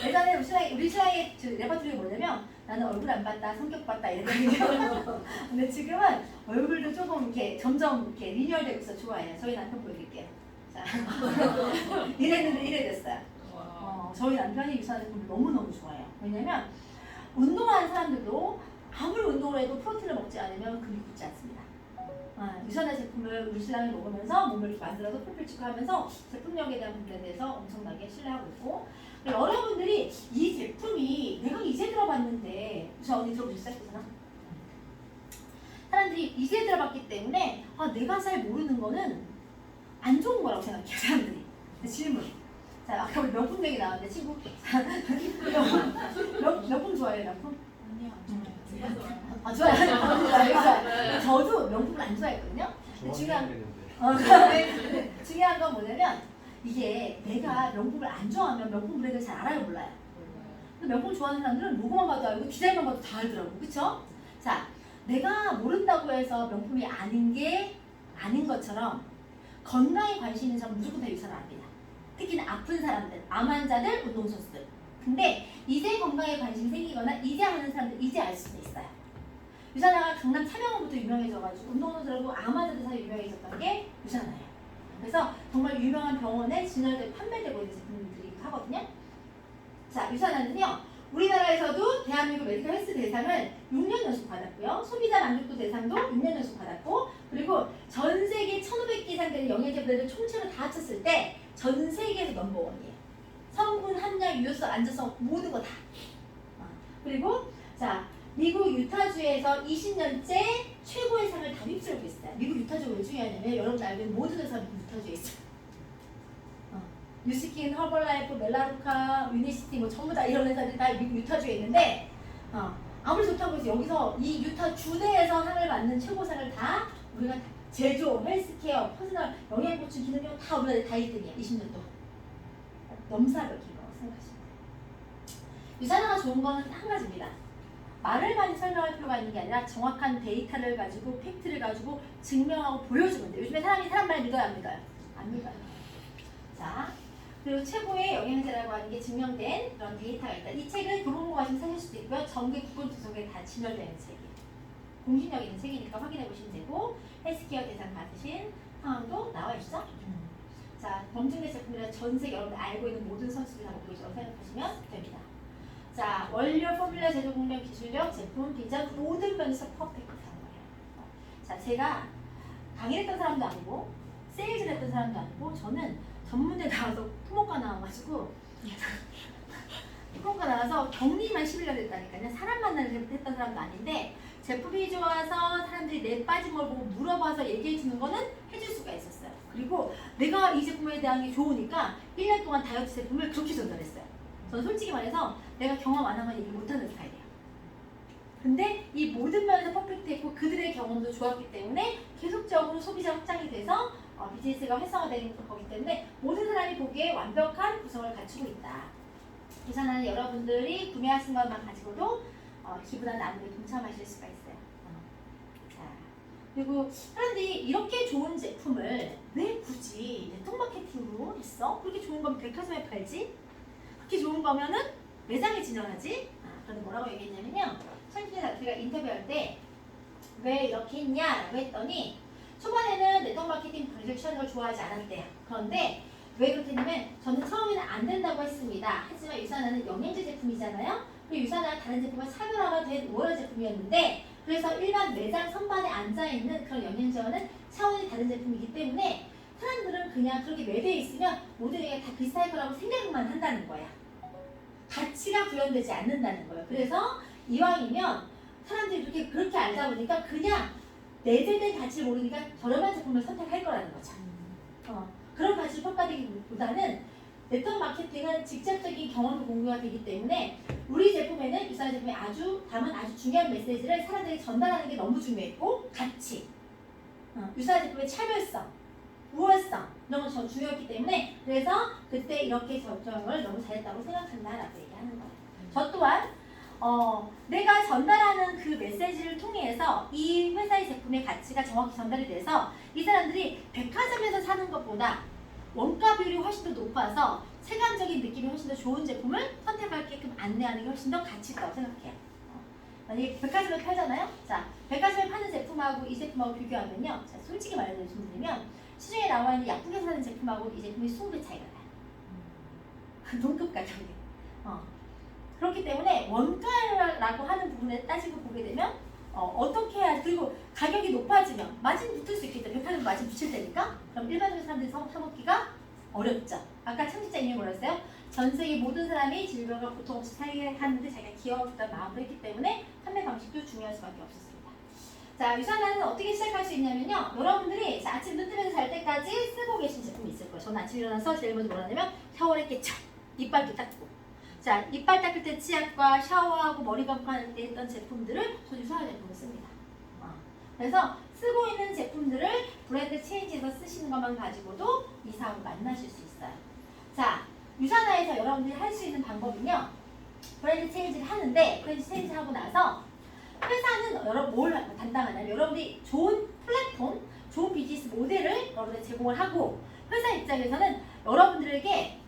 예전에 우리 신랑의 레퍼토리가 뭐냐면 나는 얼굴 안 봤다, 성격 봤다 이랬거든요. 근데 지금은 얼굴도 조금 이렇게 점점 이렇게 리뉴얼되고 있어 좋아해요. 저희 남편 보여드릴게요. 자, 이랬는데 이래 됐어요. 저희 남편이 유산화 제품을 너무너무 좋아해요. 왜냐면 운동하는 사람들도 아무리 운동을 해도 프로틴을 먹지 않으면 근육 붙지 않습니다. 유산화 제품을 우리 신랑이 먹으면서 몸을 이렇게 만들어서 풀필치고 하면서 제품력에 대한 부분에 대해서 엄청나게 신뢰하고 있고 여러분들이 이 제품이 내가 이제 들어봤는데 저 언니 들어보셨어요? 사람들이 이제 들어봤기 때문에 내가 잘 모르는 거는 안 좋은 거라고 생각해요. 사람들이. 질문. 자, 아까 우리 명품 얘기 나왔는데 친구 명품 좋아해요? 명품? 아니요. 좋아요. 저도 명품을 안 좋아했거든요. 중요한 건 뭐냐면 이게 내가 명품을 안 좋아하면 명품 브랜드를 잘 알아요 몰라요? 근데 명품 좋아하는 사람들은 로고만 봐도 알고 디자인만 봐도 다 알더라고. 그쵸? 자, 내가 모른다고 해서 명품이 아닌 것처럼 건강에 관심 있는 사람 무조건 다 유산을 압니다. 특히나 아픈 사람들, 암 환자들, 운동선수들. 근데 이제 건강에 관심이 생기거나 이제 하는 사람들 이제 알 수도 있어요. 유산화가 강남 차명원부터 유명해져가지고 운동선수들하고 암 환자들 사이에 유명해졌던 게 유산화예요. 그래서 정말 유명한 병원에 진열되고 판매되고 있는 제품들이 하거든요. 자, 유산화는요. 우리나라에서도 대한민국 메디컬 헬스 대상을 6년 연속 받았고요. 소비자 만족도 대상도 6년 연속 받았고 그리고 전 세계 1,500개 이상 되는 영양제 브랜드 총체로 다 합쳤을 때 전 세계에서 넘버원이에요. 성분, 함량, 유효성, 안전성 모든 거 다. 그리고 자 미국 유타주에서 20년째 최고의 상을 다 휩쓸고 있어요. 미국 유타주가 왜 중요하냐면 여러분 알고 있는 모든 회사가 미국 유타주에 있어요. 뉴스킨, 허벌라이프, 멜라루카, 유니시티 뭐 전부 다 이런 회사들이 다 미국 유타주에 있는데 아무리 좋다고 해서 여기서 이 유타 주내에서 상을 받는 최고상을 다 우리가 제조, 헬스케어, 퍼스널, 영양보충, 기능력 다 우리가 다 1등이야. 20년 동안. 넘사벽인 거 생각하시면 돼요. 유산화가 좋은 거는 한 가지입니다. 말을 많이 설명할 필요가 있는 게 아니라 정확한 데이터를 가지고 팩트를 가지고 증명하고 보여주면 돼요. 요즘에 사람이 사람 말 믿어요? 안 믿어요? 안 믿어요. 자, 그리고 최고의 영양제라고 하는 게 증명된 그런 데이터가 있다. 이 책은 교보문고 가시면 사실 수도 있고요. 전국 국군 도서관에 다 진열되는 책이에요. 공신력 있는 책이니까 확인해 보시면 되고 헬스케어 대상 받으신 상황도 나와 있죠. 자, 범증대 제품이라 전 세계 여러분 알고 있는 모든 선수들이 다 먹고 있다고 생각하시면 됩니다. 자, 원료, 포뮬러, 제조 공정, 기술력, 제품, 비전 모든 면에서 퍼펙트한 거예요. 자, 제가 강의를 했던 사람도 아니고 세일즈를 했던 사람도 아니고 저는 전문대 나와서 토목과 나와가지고 토목과 나와서 격리만 11년 했다니까요. 사람 만나는 했던 사람도 아닌데 제품이 좋아서 사람들이 내 빠진 걸 보고 물어봐서 얘기해 주는 거는 해줄 수가 있었어요. 그리고 내가 이 제품에 대한 게 좋으니까 1년 동안 다이어트 제품을 그렇게 전달했어요. 저는 솔직히 말해서 내가 경험 안 하면 얘기 못하는 스타일이에요. 근데 이 모든 면에서 퍼펙트했고 그들의 경험도 좋았기 때문에 계속적으로 소비자 확장이 돼서 비즈니스가 활성화되는 거기 때문에 모든 사람이 보기에 완벽한 구성을 갖추고 있다. 우선은 여러분들이 구매하신 것만 가지고도 기부나 나눔에 동참하실 수가 있어요. 자, 그리고 사람들이 이렇게 좋은 제품을 왜 굳이 네트워크 마케팅으로 했어? 그렇게 좋은 건 백화점에 팔지? 그렇게 좋은 거면은 매장에 진열하지? 그런데 뭐라고 얘기했냐면요. 참신의 제가 인터뷰할 때 왜 이렇게 했냐라고 했더니 초반에는 네트워크 마케팅 방식을 취하는 걸 좋아하지 않았대요. 그런데 왜 그렇게 했냐면 저는 처음에는 안 된다고 했습니다. 하지만 유산화는 영양제 제품이잖아요. 그리고 유산화는 다른 제품과 차별화가 된 오ral 제품이었는데 그래서 일반 매장 선반에 앉아있는 그런 영양제와는 차원이 다른 제품이기 때문에 사람들은 그냥 그렇게 매대에 있으면 모든 게 다 비슷할 거라고 생각만 한다는 거야. 가치가 구현되지 않는다는 거예요. 그래서 이왕이면 사람들이 그렇게 알다 보니까 그냥 내재된 가치를 모르니까 저렴한 제품을 선택할 거라는 거죠. 그런 가치를 평가되기보다는 네트워크 마케팅은 직접적인 경험 공유가 되기 때문에 우리 제품에는 유산화 제품이 담은 아주 중요한 메시지를 사람들이 전달하는 게 너무 중요했고 가치, 유산화 제품의 차별성, 우월성 이런 건 중요했기 때문에 그래서 그때 이렇게 결정을 너무 잘했다고 생각한다라고 얘기하는 거예요. 저 또한 내가 전달하는 그 메시지를 통해서 이 회사의 제품의 가치가 정확히 전달이 돼서 이 사람들이 백화점에서 사는 것보다 원가 비율이 훨씬 더 높아서 체감적인 느낌이 훨씬 더 좋은 제품을 선택하게끔 안내하는 게 훨씬 더 가치 있다고 생각해요. 만약에 백화점에 팔잖아요? 자, 백화점에 파는 제품하고 이 제품하고 비교하면요. 자, 솔직히 말씀드리면 시중에 나와 있는 약국에서 사는 제품하고 이 제품이 20배 차이가 나요. 동급 가격이. 그렇기 때문에 원가라고 하는 부분에 따지고 보게 되면 어떻게 해야 그리고 가격이 높아지면 마진 붙을 수 있겠죠. 백화점 마진 붙일 테니까 그럼 일반적인 사람들이 사먹기가 어렵죠. 아까 창직자님이 뭐라 했어요? 전 세계 모든 사람이 질병과 고통 없이 살게 하는데 자기가 기여하겠다는 마음으로 했기 때문에 판매 방식도 중요할 수밖에 없었습니다. 자, 유산화는 어떻게 시작할 수 있냐면요. 여러분들이 아침 눈 뜨면서 잘 때까지 쓰고 계신 제품이 있을 거예요. 저는 아침에 일어나서 제일 먼저 뭘 하냐면 샤워를 깨쳐 이빨도 닦고 자, 이빨 닦을 때 치약과 샤워하고 머리 감고할 때 했던 제품들을 저는 유산화 제품을 씁니다. 그래서 쓰고 있는 제품들을 브랜드 체인지에서 쓰시는 것만 가지고도 이 사업을 만나실 수 있어요. 자, 유산화에서 여러분들이 할 수 있는 방법은요. 브랜드 체인지를 하는데 브랜드 체인지 하고 나서 회사는 여러분 뭘 담당하냐면 여러분들이 좋은 플랫폼, 좋은 비즈니스 모델을 여러분들 제공을 하고 회사 입장에서는 여러분들에게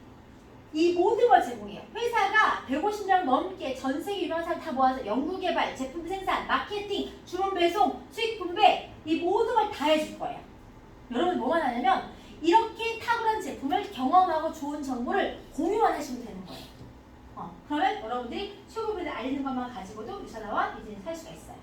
이 모든 걸 제공해요. 회사가 150명 넘게 전 세계 유명한 사람 다 모아서 연구개발, 제품 생산, 마케팅, 주문 배송, 수익 분배 이 모든 걸 다 해줄 거예요. 여러분 뭐만 하냐면 이렇게 탁월한 제품을 경험하고 좋은 정보를 공유만 하시면 되는 거예요. 그러면 여러분들이 쇼부분을 알리는 것만 가지고도 유산화와 비즈니스 할 수가 있어요.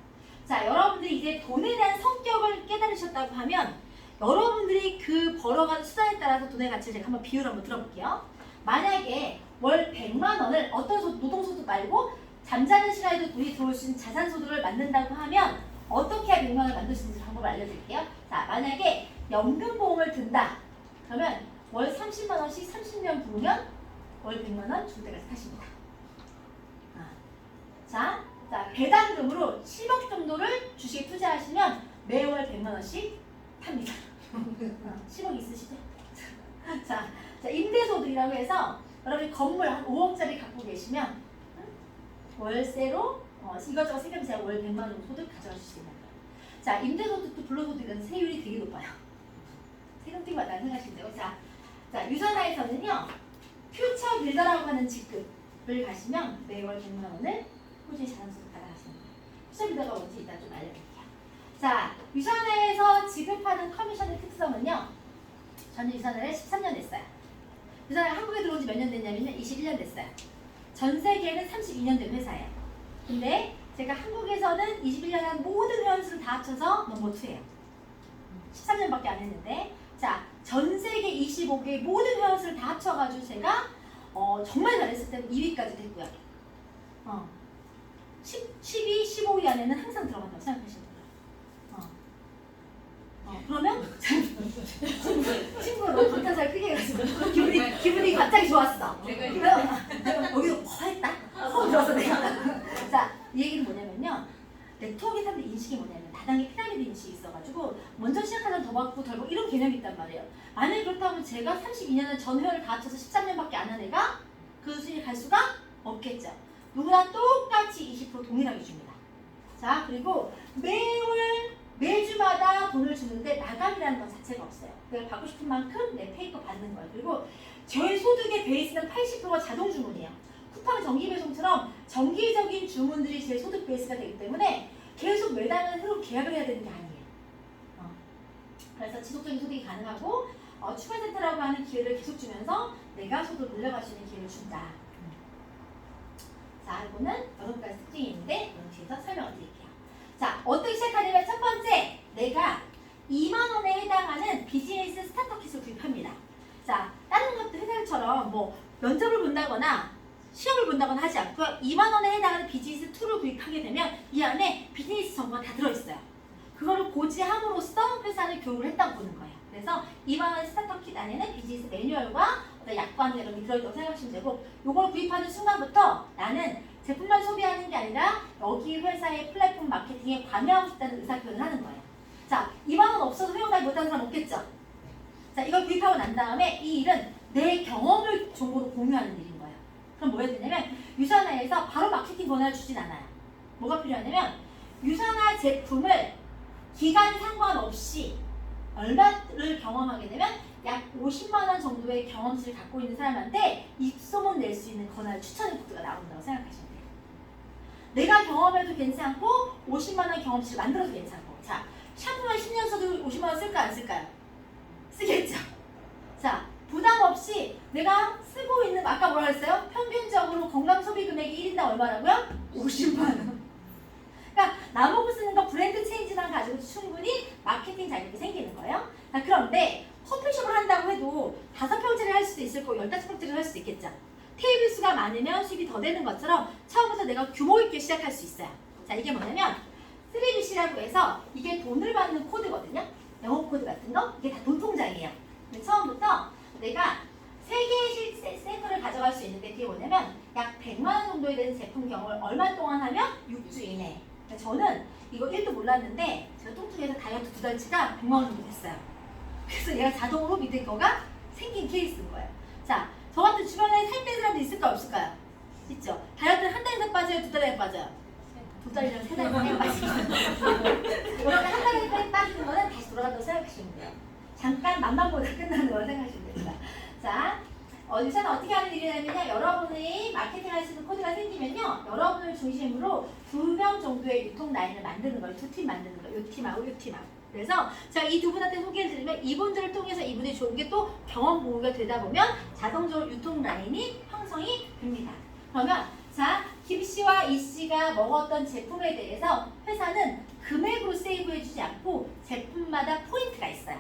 자, 여러분들이 이제 돈에 대한 성격을 깨달으셨다고 하면 여러분들이 그 벌어가는 수단에 따라서 돈의 가치를 제가 한번 비율을 한번 들어볼게요. 만약에 월 100만 원을 어떤 노동소득 말고 잠자는 시간에도 돈이 들어올 수 있는 자산소득을 만든다고 하면 어떻게 해야 100만 원을 만들 수 있는지 방법을 알려드릴게요. 자, 만약에 연금보험을 든다. 그러면 월 30만 원씩 30년 부으면 월 100만 원 줄 때까지 타십니다. 자, 배당금으로 10억 정도를 주식에 투자하시면 매월 100만 원씩 탑니다. 10억 있으시죠? 자, 임대소득이라고 해서 여러분이 건물 한 5억짜리 갖고 계시면 월세로 이것저것 세금제가 월 100만 원 소득 가져가실 수 있는 거예요. 자, 임대소득도 불로소득은 세율이 되게 높아요. 세금 띵 받다는 생각하시면 돼요. 자, 유산화에서는요. 퓨처 빌더라고 하는 직급을 가시면 매월 100만 원을 꾸준히 자산소득 받아가시는 거예요. 퓨처 빌더가 뭔지 일단 좀 알려드릴게요. 자, 유산화에서 지급하는 커미션의 특성은요. 저는 유산을 13년 됐어요. 유산을 한국에 들어온 지 몇 년 됐냐면요. 21년 됐어요. 전 세계에는 32년 된 회사예요. 근데 제가 한국에서는 21년 한 모든 회원수를 다 합쳐서 넘버 2예요. 13년밖에 안 했는데, 자, 전 세계 25개 모든 회원수를 다 합쳐가지고 제가 정말 잘했을 때는 2위까지 됐고요. 12, 15위 안에는 항상 들어간다고 생각하시면 돼요. 그러면 친구가 너무 감탄사를 크게 해가지고 기분이 갑자기 좋았어. 여기도 했다? 들었어 내가. 자, 이 얘기는 뭐냐면요. 네트워크 사람들 인식이 뭐냐면 다당의 피라미드 인식이 있어가지고 먼저 시작하면 더 받고 덜 받고 이런 개념이 있단 말이에요. 만약에 그렇다면 제가 32년을 전 회원을 다 합쳐서 13년밖에 안 한 애가 그 수익을 갈 수가 없겠죠. 누구나 똑같이 20% 동일하게 줍니다. 자, 그리고 매주마다 돈을 주는데 나감이라는 것 자체가 없어요. 내가 받고 싶은 만큼 내 페이커 받는 거예요. 그리고 저희 소득의 베이스는 80%가 자동 주문이에요. 쿠팡 정기 배송처럼 정기적인 주문들이 제 소득 베이스가 되기 때문에 계속 매달 새로 계약을 해야 되는 게 아니에요. 그래서 지속적인 소득이 가능하고 추가 센터라고 하는 기회를 계속 주면서 내가 소득을 늘려갈 수 있는 기회를 준다. 자, 이거는 6가지 특징인데 뒤에서 설명을 드릴게요. 자, 어떻게 시작하냐면 첫 번째, 내가 2만 원에 해당하는 비즈니스 스타터 킷을 구입합니다. 자, 다른 것도 회사처럼 뭐 면접을 본다거나 시험을 본다거나 하지 않고 2만 원에 해당하는 비즈니스 툴을 구입하게 되면 이 안에 비즈니스 정보가 다 들어있어요. 그거를 고지함으로써 회사를 교육을 했다고 보는 거예요. 그래서 2만 원 스타터 킷 안에는 비즈니스 매뉴얼과 어떤 약관 이런 게 들어있다고 생각하시면 되고, 요걸 구입하는 순간부터 나는 제품만 소비하는 게 아니라 여기 회사의 플랫폼 마케팅에 관여하고 싶다는 의사표현을 하는 거예요. 자, 2만 원 없어서 회원가입 못하는 사람 없겠죠? 자, 이걸 구입하고 난 다음에 이 일은 내 경험을 정보로 공유하는 일인 거예요. 그럼 뭐 해야 되냐면 유산화에서 바로 마케팅 권한을 주진 않아요. 뭐가 필요하냐면 유산화 제품을 기간 상관없이 얼마를 경험하게 되면 약 50만 원 정도의 경험치를 갖고 있는 사람한테 입소문 낼 수 있는 권한을 추천의 코드가 나온다고 생각하시면 돼요. 내가 경험해도 괜찮고 50만 원 경험치를 만들어도 괜찮고. 자, 샴푸만 10년 써도 50만 원 쓸까 안 쓸까요? 쓰겠죠. 자, 부담 없이 내가 쓰고 있는, 아까 뭐라 했어요? 평균적으로 건강 소비 금액이 1인당 얼마라고요? 50만 원. 그러니까 나보고 쓰는 거 브랜드 체인지만 가지고 충분히 마케팅 자격이 생기는 거예요. 자, 그런데 커피숍을 한다고 해도 5평짜리 할 수도 있을 거고 15평짜리 할 수도 있겠죠. 테이블 수가 많으면 수입이 더 되는 것처럼 처음부터 내가 규모 있게 시작할 수 있어요. 자, 이게 뭐냐면 3BC라고 해서 이게 돈을 받는 코드거든요. 영어 코드 같은 거. 이게 다 돈 통장이에요. 근데 처음부터 내가 3개의 샘플을 가져갈 수 있는데 그게 뭐냐면 약 100만 원 정도에 되는 제품 경험을 얼마 동안 하면 6주 이내. 저는 이거 1도 몰랐는데 제가 뚱뚱해서 다이어트 2달치가 100만 원 정도 됐어요. 그래서 얘가 자동으로 밑에 거가 생긴 케이스인 거예요. 자, 저 같은 주변에 살 뺀 사람도 있을까요? 없을까요? 있죠. 다이어트는 한 달에서 빠져요? 2달에 빠져요? 2달이랑 3달에 빠지죠. 이렇게 한 달에 빠지는 거는 다시 돌아간다고 생각하시면 돼요. 잠깐 맛만보다 끝나는 거라고 생각하시면 됩니다. 자, 유산은 어떻게 하는 일이냐면요. 여러분이 마케팅 할 수 있는 코드가 생기면요. 여러분을 중심으로 2명 정도의 유통 라인을 만드는 거예요. 2팀 만드는 거예요. 이 팀하고 이 팀하고. 그래서 제가 이 두 분한테 소개를 드리면 이분들을 통해서 이분이 좋은 게 또 경험 공유가 되다 보면 자동적으로 유통 라인이 형성이 됩니다. 그러면 자, 김 씨와 이 씨가 먹었던 제품에 대해서 회사는 금액으로 세이브해주지 않고 제품마다 포인트가 있어요.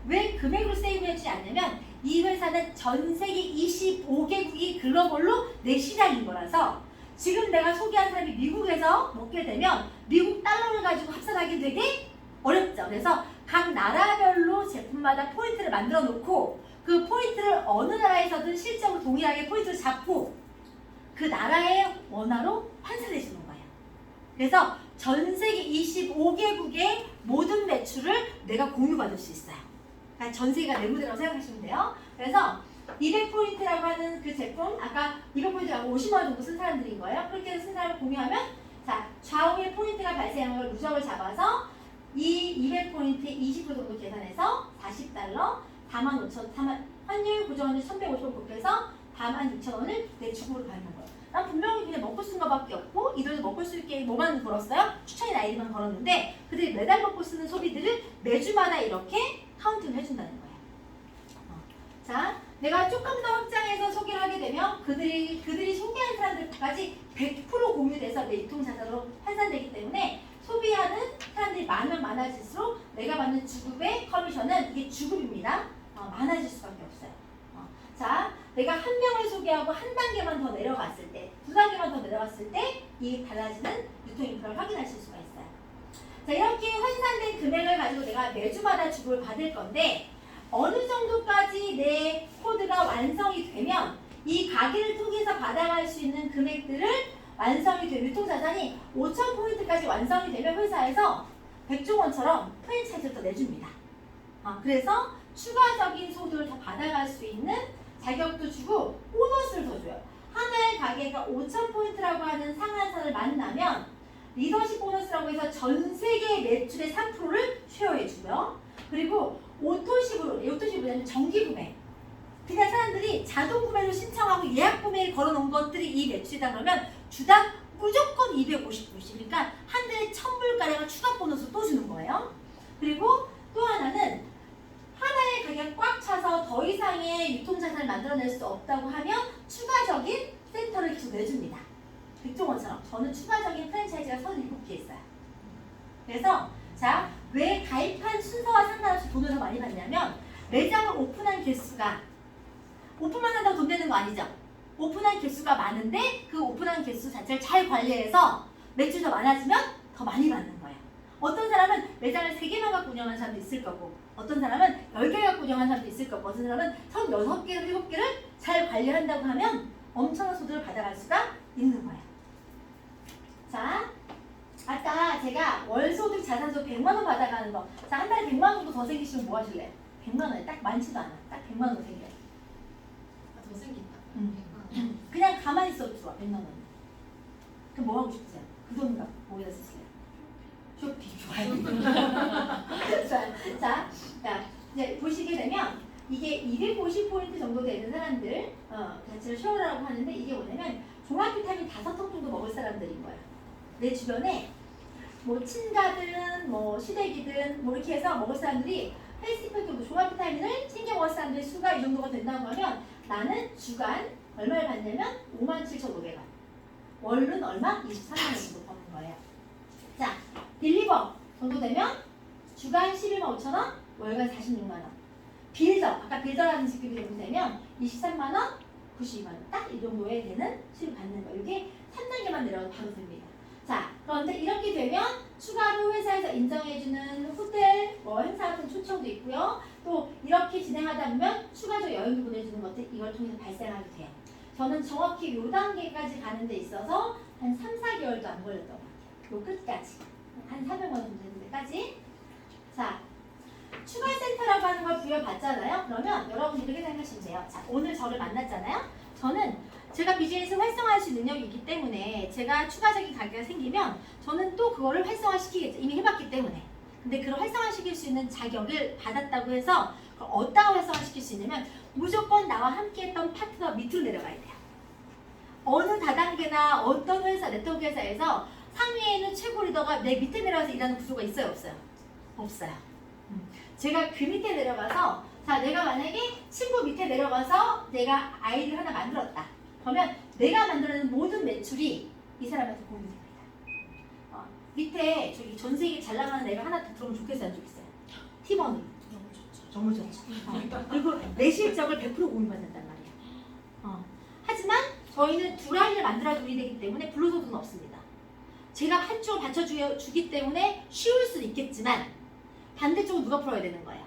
왜 금액으로 세이브해주지 않냐면 이 회사는 전 세계 25개국이 글로벌로 내 시장인 거라서 지금 내가 소개한 사람이 미국에서 먹게 되면 미국 달러를 가지고 합산하기 되게 어렵죠. 그래서 각 나라별로 제품마다 포인트를 만들어 놓고 그 포인트를 어느 나라에서든 실적으로 동일하게 포인트를 잡고 그 나라의 원화로 환산해 주는 거예요. 그래서 전 세계 25개국의 모든 매출을 내가 공유받을 수 있어요. 그러니까 전 세계가 내 무대라고 생각하시면 돼요. 그래서 200포인트라고 하는 그 제품, 아까 200포인트라고 50만 원 정도 쓴 사람들인 거예요. 그렇게 쓴 사람을 공유하면 자, 좌우에 포인트가 발생하는 걸 누적을 잡아서 이 200포인트에 20% 정도 계산해서 40달러, 45,000, 환율 고정환율 1,150원 곱해서 46,000원을 내 주고로 받는 거예요. 난 분명히 그냥 먹고 쓰는 거밖에 없고 이들도 먹고 쓸 게 뭐만 벌었어요? 추천이 나이만 벌었는데 그들이 매달 먹고 쓰는 소비들을 매주마다 이렇게 카운팅을 해준다는 거예요. 자, 내가 조금 더 확장해서 소개를 하게 되면 그들이 소개한 사람들까지 100% 공유돼서 내 유통자산으로 환산되기 때문에 소비하는 사람들이 많으면 많아질수록 내가 받는 주급의 커미션은 이게 주급입니다. 많아질 수밖에 없어요. 자, 내가 한 명을 소개하고 한 단계만 더 내려갔을 때, 두 단계만 더 내려갔을 때 이 달라지는 유통 인프라를 확인하실 수가 있어요. 자, 이렇게 환산된 금액을 가지고 내가 매주마다 주급을 받을 건데 어느 정도까지 내 코드가 완성이 되면 이 가게를 통해서 받아갈 수 있는 금액들을 완성이 되면 유통자산이 5,000포인트까지 완성이 되면 회사에서 백종원처럼 프랜차이즈를 더 내줍니다. 그래서 추가적인 소득을 더 받아갈 수 있는 자격도 주고 보너스를 더 줘요. 하나의 가게가 5,000포인트라고 하는 상한선을 만나면 리더십 보너스라고 해서 전 세계 매출의 3%를 쉐어해주고요. 그리고 오토십으로 정기 구매. 그냥 사람들이 자동 구매로 신청하고 예약 구매에 걸어놓은 것들이 이 매출이다 그러면 주당 무조건 250불씩. 그러니까 한 달에 1,000불가량을 추가 보너스로 또 주는 거예요. 그리고 또 하나는 하나의 가게가 꽉 차서 더 이상의 유통자산을 만들어낼 수 없다고 하면 추가적인 센터를 계속 내줍니다. 백종원처럼 저는 추가적인 프랜차이즈가 37개 있어요. 그래서 자, 왜 가입한 순서와 상관없이 돈을 더 많이 받냐면 매장을 오픈한 개수가 오픈만 한다고 돈 되는 거 아니죠? 오픈한 개수가 많은데 그 오픈한 개수 자체를 잘 관리해서 매출이 더 많아지면 더 많이 받는 거예요. 어떤 사람은 매장을 3개만 갖고 운영하는 사람도 있을 거고 어떤 사람은 10개 갖고 운영하는 사람도 있을 거고 어떤 사람은 36개, 7개를 잘 관리한다고 하면 엄청난 소득을 받아갈 수가 있는 거예요. 자, 아까 제가 월소득 자산소 100만원 받아가는 거. 자, 한 달에 100만원 정도 더 생기시면 뭐 하실래요? 100만원에 딱 많지도 않아. 딱 100만원 생겨요. 더 생긴다. 그냥 가만히 있어도 좋아. 100만원. 그럼 뭐 하고 싶으세요? 그 돈 갖고 뭐에다 쓰실래요? 쇼핑 좋아요. 자, 이제 보시게 되면 이게 250포인트 정도 되는 사람들 자체를 쉐어라고 하는데 이게 뭐냐면 종합 비타민 5통 정도 먹을 사람들인 거야. 내 주변에 뭐 친가든 뭐 시댁이든 뭐 이렇게 해서 먹을 사람들이 헬스팩 정도 종합 비타민을 챙겨 먹을 사람들의 수가 이 정도가 된다고 하면 나는 주간 얼마를 받냐면 57,500원. 월은 얼마? 23만 원 정도 버는 거예요. 자, 딜리버 정도 되면 주간 11만 5천 원, 월간 46만 원. 빌더, 아까 빌더라는 직급이 정도 되면 23만 원, 92만 원. 딱 이 정도에 되는 수입을 받는 거예요. 이게 3단계만 내려가도 바로 됩니다. 자, 그런데 이렇게 되면 추가로 회사에서 인정해주는 호텔, 뭐 행사 같은 초청도 있고요. 또 이렇게 진행하다 보면 추가적 여행도 보내주는 것들 이걸 통해서 발생하게 돼요. 저는 정확히 요 단계까지 가는 데 있어서 한 3, 4개월도 안 걸렸던 것 같아요. 요 끝까지. 한 400만 원 정도 되는 데까지. 자, 추가센터라고 하는 걸 부여받잖아요. 그러면 여러분이 이렇게 생각하시면 돼요. 자, 오늘 저를 만났잖아요. 저는 제가 비즈니스 활성화할 수 있는 능력이 있기 때문에 제가 추가적인 가게가 생기면 저는 또 그거를 활성화시키겠죠. 이미 해봤기 때문에. 근데 그걸 활성화시킬 수 있는 자격을 받았다고 해서 그걸 어디다가 활성화시킬 수 있냐면 무조건 나와 함께 했던 파트너 밑으로 내려가야 돼요. 어느 다단계나 어떤 회사, 네트워크 회사에서 상위에 있는 최고 리더가 내 밑에 내려가서 일하는 구조가 있어요? 없어요? 없어요. 제가 그 밑에 내려가서 자, 내가 만약에 친구 밑에 내려가서 내가 아이디를 하나 만들었다. 그러면 내가 만들어낸 모든 매출이 이 사람한테 공유됩니다. 밑에 저기 전 세계 잘 나가는 애가 하나 더 들어오면 좋겠어요? 안 좋겠어요? 팀원이. 너무 좋죠. 그리고 내 실적을 100% 공유받는단 말이에요. 하지만 저희는 두 라인을 만들어야 돈이 되기 때문에 불로소득은 없습니다. 제가 한쪽을 받쳐주기 때문에 쉬울 수는 있겠지만 반대쪽은 누가 풀어야 되는 거예요?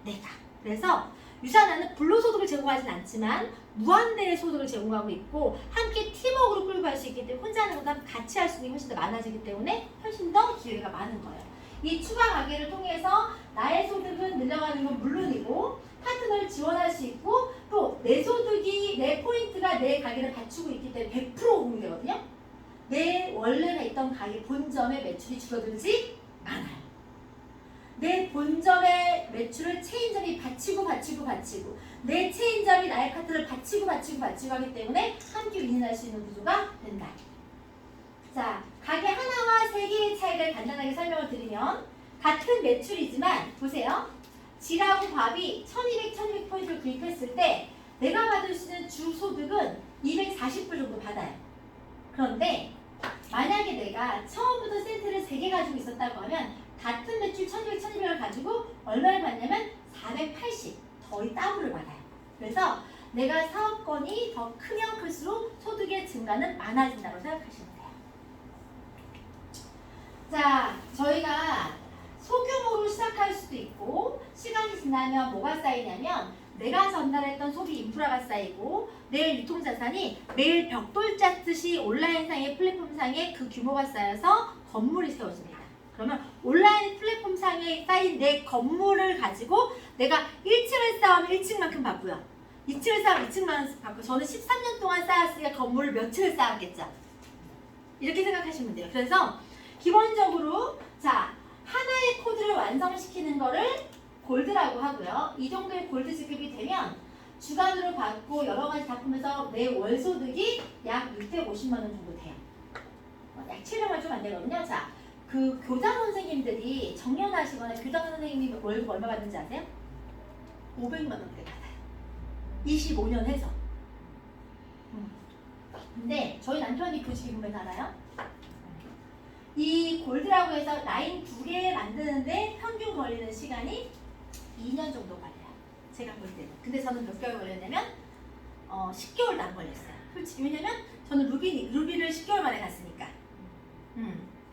내가. 그래서 유산화는 불로소득을 제공하진 않지만 무한대의 소득을 제공하고 있고 함께 팀워크로 끌고 갈 수 있기 때문에 혼자 하는 것보다 같이 할 수 있는 게 훨씬 더 많아지기 때문에 훨씬 더 기회가 많은 거예요. 이 추가 가게를 통해서 나의 소득은 늘려가는 건 물론이고 파트너를 지원할 수 있고 또 내 소득이 내 포인트가 내 가게를 받치고 있기 때문에 100% 공유되거든요. 내 원래가 있던 가게 본점의 매출이 줄어들지 않아요. 내 본점의 매출을 체인점이 받치고 내 체인점이 나의 카트를 받치고 하기 때문에 함께 윈윈할 수 있는 구조가 된다. 자, 가게 하나와 세 개의 차이를 간단하게 설명을 드리면 같은 매출이지만 보세요. G라고 밥이 1200포인트를 구입했을 때 내가 받을 수 있는 주 소득은 240불 정도 받아요. 그런데 만약에 내가 처음부터 세트를 3개 가지고 있었다고 하면 같은 매출 1200을 가지고 얼마를 받냐면 480, 거의 더블을 받아요. 그래서 내가 사업권이 더 크면 클수록 소득의 증가는 많아진다고 생각하시면 돼요. 자, 저희가 소규모로 시작할 수도 있고 시간이 지나면 뭐가 쌓이냐면 내가 전달했던 소비 인프라가 쌓이고 내 유통자산이 매일 벽돌 짰듯이 온라인상의 플랫폼상에 그 규모가 쌓여서 건물이 세워집니다. 그러면 온라인 플랫폼상에 쌓인 내 건물을 가지고 내가 1층을 쌓으면 1층만큼 받고요. 2층을 쌓으면 2층만 받고 저는 13년 동안 쌓았으니까 건물을 몇 층을 쌓았겠죠. 이렇게 생각하시면 돼요. 그래서 기본적으로 자 하나의 코드를 완성시키는 거를 골드라고 하고요. 이 정도의 골드 지급이 되면 주간으로 받고 여러 가지 다 포함해서 매 월 소득이 약 650만 원 정도 돼요. 약 700만 좀 안 되거든요. 자, 그 교장 선생님들이 정년하시거나 교장 선생님이 월급 얼마 받는지 아세요? 500만 원대 받아요. 25년 해서. 근데 저희 남편이 교직이 보면 알아요? 이 골드라고 해서 라인 2개 만드는데 평균 걸리는 시간이 2년 정도 걸려요. 제가 볼 때는. 근데 저는 몇 개월 걸렸냐면 10개월도 안 걸렸어요. 솔직히 왜냐면 저는 루비를 10개월 만에 갔으니까.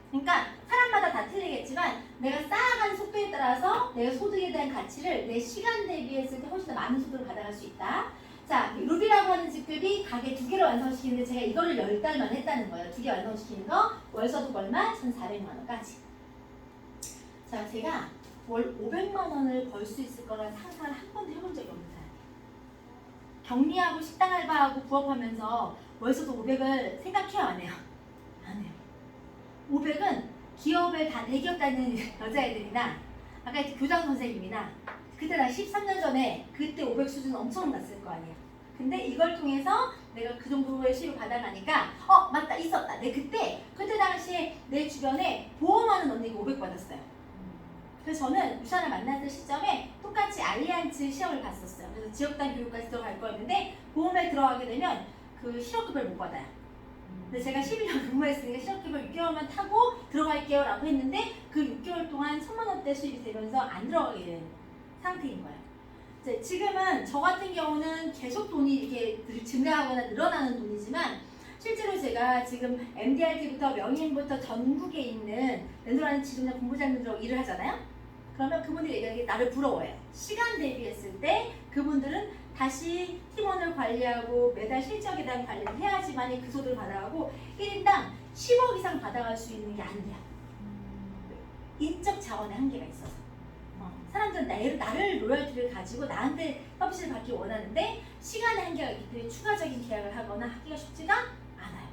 그러니까 사람마다 다 틀리겠지만 내가 쌓아가는 속도에 따라서 내가 소득에 대한 가치를 내 시간 대비했을 때 훨씬 더 많은 소득을 받아갈 수 있다. 자, 루비라고 하는 직급이 가게 2개를 완성시키는데 제가 이거를 10달만 했다는 거예요. 2개 완성시키는 거 월소득 얼마? 1,400만 원까지. 자, 제가 월 500만 원을 벌 수 있을 거라는 상상을 한 번도 해본 적이 없는 사람이에요. 격리하고 식당 알바하고 부업하면서 월소득 500을 생각해요, 안 해요? 안 해요. 500은 기업을 다 대기업 다니는 여자애들이나 아까 교장 선생님이나 그때 나 13년 전에 그때 500 수준 엄청 났을 거 아니에요. 근데 이걸 통해서 내가 그 정도의 수익을 받아가니까 맞다 있었다. 그때 당시에 내 주변에 보험하는 언니가 500 받았어요. 그래서 저는 유산을 만났을 시점에 똑같이 알리안츠 시험을 봤었어요. 그래서 지역단 교육까지 들어갈 거였는데 보험에 들어가게 되면 그 실업급여를 못 받아요. 근데 제가 11년 근무했으니까 실업급여 6개월만 타고 들어갈게요 라고 했는데 그 6개월 동안 1,000만 원대 수입이 되면서 안 들어가게 된 상태인 거예요. 지금은 저 같은 경우는 계속 돈이 이렇게 증가하거나 늘어나는 돈이지만 실제로 제가 지금 MDRT부터 명인부터 전국에 있는 랜드라는 지도나 공부자님들하고 일을 하잖아요. 그러면 그분들이 얘기하는 게 나를 부러워해요. 시간 대비했을 때 그분들은 다시 팀원을 관리하고 매달 실적에 대한 관리를 해야지만 그 소득을 받아가고 1인당 10억 이상 받아갈 수 있는 게 안 돼요. 인적 자원의 한계가 있어서. 사람들은 나를 로열티를 가지고 나한테 서비스를 받기 원하는데 시간의 한계가 있기 때문에 추가적인 계약을 하거나 하기가 쉽지가 않아요.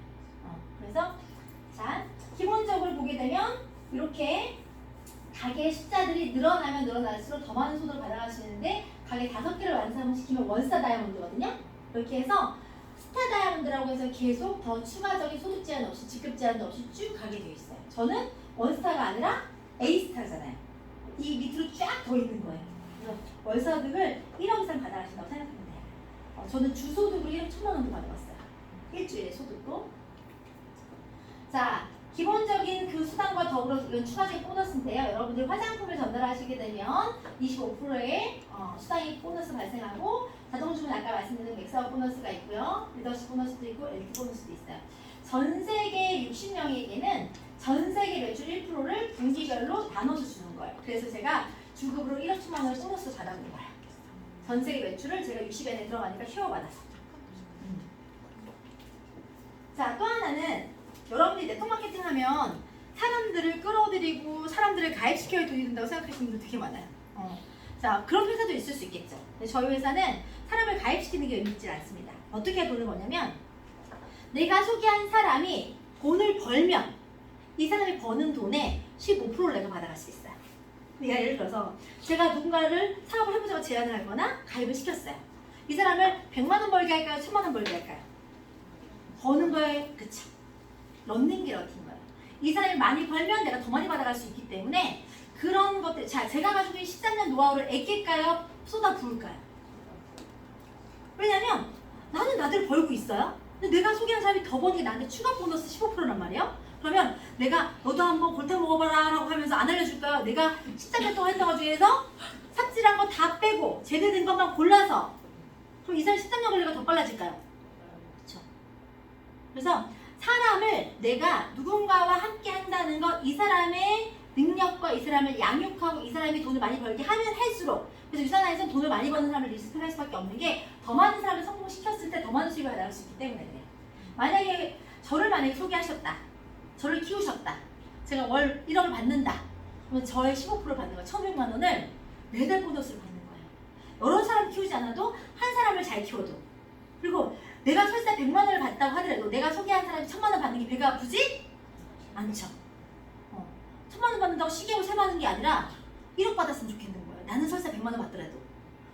그래서 자 기본적으로 보게 되면 이렇게 가게의 숫자들이 늘어나면 늘어날수록 더 많은 소득을 받아갈 수 있는데 가게 5개를 완성시키면 원스타 다이아몬드거든요. 이렇게 해서 스타 다이아몬드라고 해서 계속 더 추가적인 소득 제한 없이 직급 제한도 없이 쭉 가게 되어 있어요. 저는 원스타가 아니라 A스타잖아요. 이 밑으로 쫙 더 있는 거예요. 그래서 월소득을 1억 이상 받아가신다고 생각하면 돼요. 저는 주소득으로 1억 1,000만 원도 받아봤어요. 일주일에 소득도. 자, 기본적인 그 수당과 더불어 이건 추가적인 보너스인데요. 여러분들 화장품을 전달하시게 되면 25%의 수당이 보너스 발생하고 자동주문 아까 말씀드린 맥스아웃 보너스가 있고요. 리더십 보너스도 있고 LT 보너스도 있어요. 전 세계 60명에게는 전 세계 매출 1%를 분기별로 나눠서 주는 거예요. 그래서 제가 주급으로 1억 1천만 원을 보너스로 받아본 거예요. 전 세계 매출을 제가 60엔에 들어가니까 쉐어받아서. 자, 또 하나는 여러분들이 네트워크 마케팅 하면 사람들을 끌어들이고 사람들을 가입시켜야 돈이 된다고 생각하시는 분들 되게 많아요. 자, 그런 회사도 있을 수 있겠죠. 근데 저희 회사는 사람을 가입시키는 게 의미 있지 않습니다. 어떻게 돈을 버냐면 내가 소개한 사람이 돈을 벌면 이 사람이 버는 돈의 15%를 내가 받아갈 수 있어요. 그러니까 예를 들어서 제가 누군가를 사업을 해보자고 제안을 하거나 가입을 시켰어요. 이 사람을 100만 원 벌게 할까요? 1000만 원 벌게 할까요? 버는 거에 그쵸. 런닝 게 러틴 거예요. 이 사람이 많이 벌면 내가 더 많이 받아갈 수 있기 때문에 그런 것들. 자, 제가 가지고 있는 13년 노하우를 애낄까요? 쏟아 부을까요? 왜냐면 나는 나대로 벌고 있어요. 근데 내가 소개한 사람이 더 버는 게 나한테 추가 보너스 15%란 말이에요. 그러면 내가 너도 한번 골탕 먹어봐라 라고 하면서 안 알려줄까요? 내가 13년 동안 했던 것 중에서 삽질한 거 다 빼고 제대로 된 것만 골라서, 그럼 이 사람 13년 걸리가 더 빨라질까요? 그렇죠. 그래서 사람을 내가 누군가와 함께 한다는 것, 이 사람의 능력과 이 사람을 양육하고 이 사람이 돈을 많이 벌게 하면 할수록, 그래서 유산화에서는 돈을 많이 버는 사람을 리스크를 할 수밖에 없는 게 더 많은 사람을 성공시켰을 때 더 많은 수익을 받아갈 수 있기 때문에 그래요. 만약에 저를 소개하셨다. 저를 키우셨다. 제가 월 1억을 받는다. 그러면 저의 15%를 받는 거예요. 1,100만 원을 매달 보너스를 받는 거예요. 여러 사람 키우지 않아도 한 사람을 잘 키워도. 그리고 내가 설사 100만 원을 받다고 하더라도 내가 소개한 사람이 1,000만 원 받는 게 배가 아프지? 않죠. 1,000만 원 받는다고 시계로 세마는 게 아니라 1억 받았으면 좋겠는 거예요. 나는 설사 100만 원 받더라도.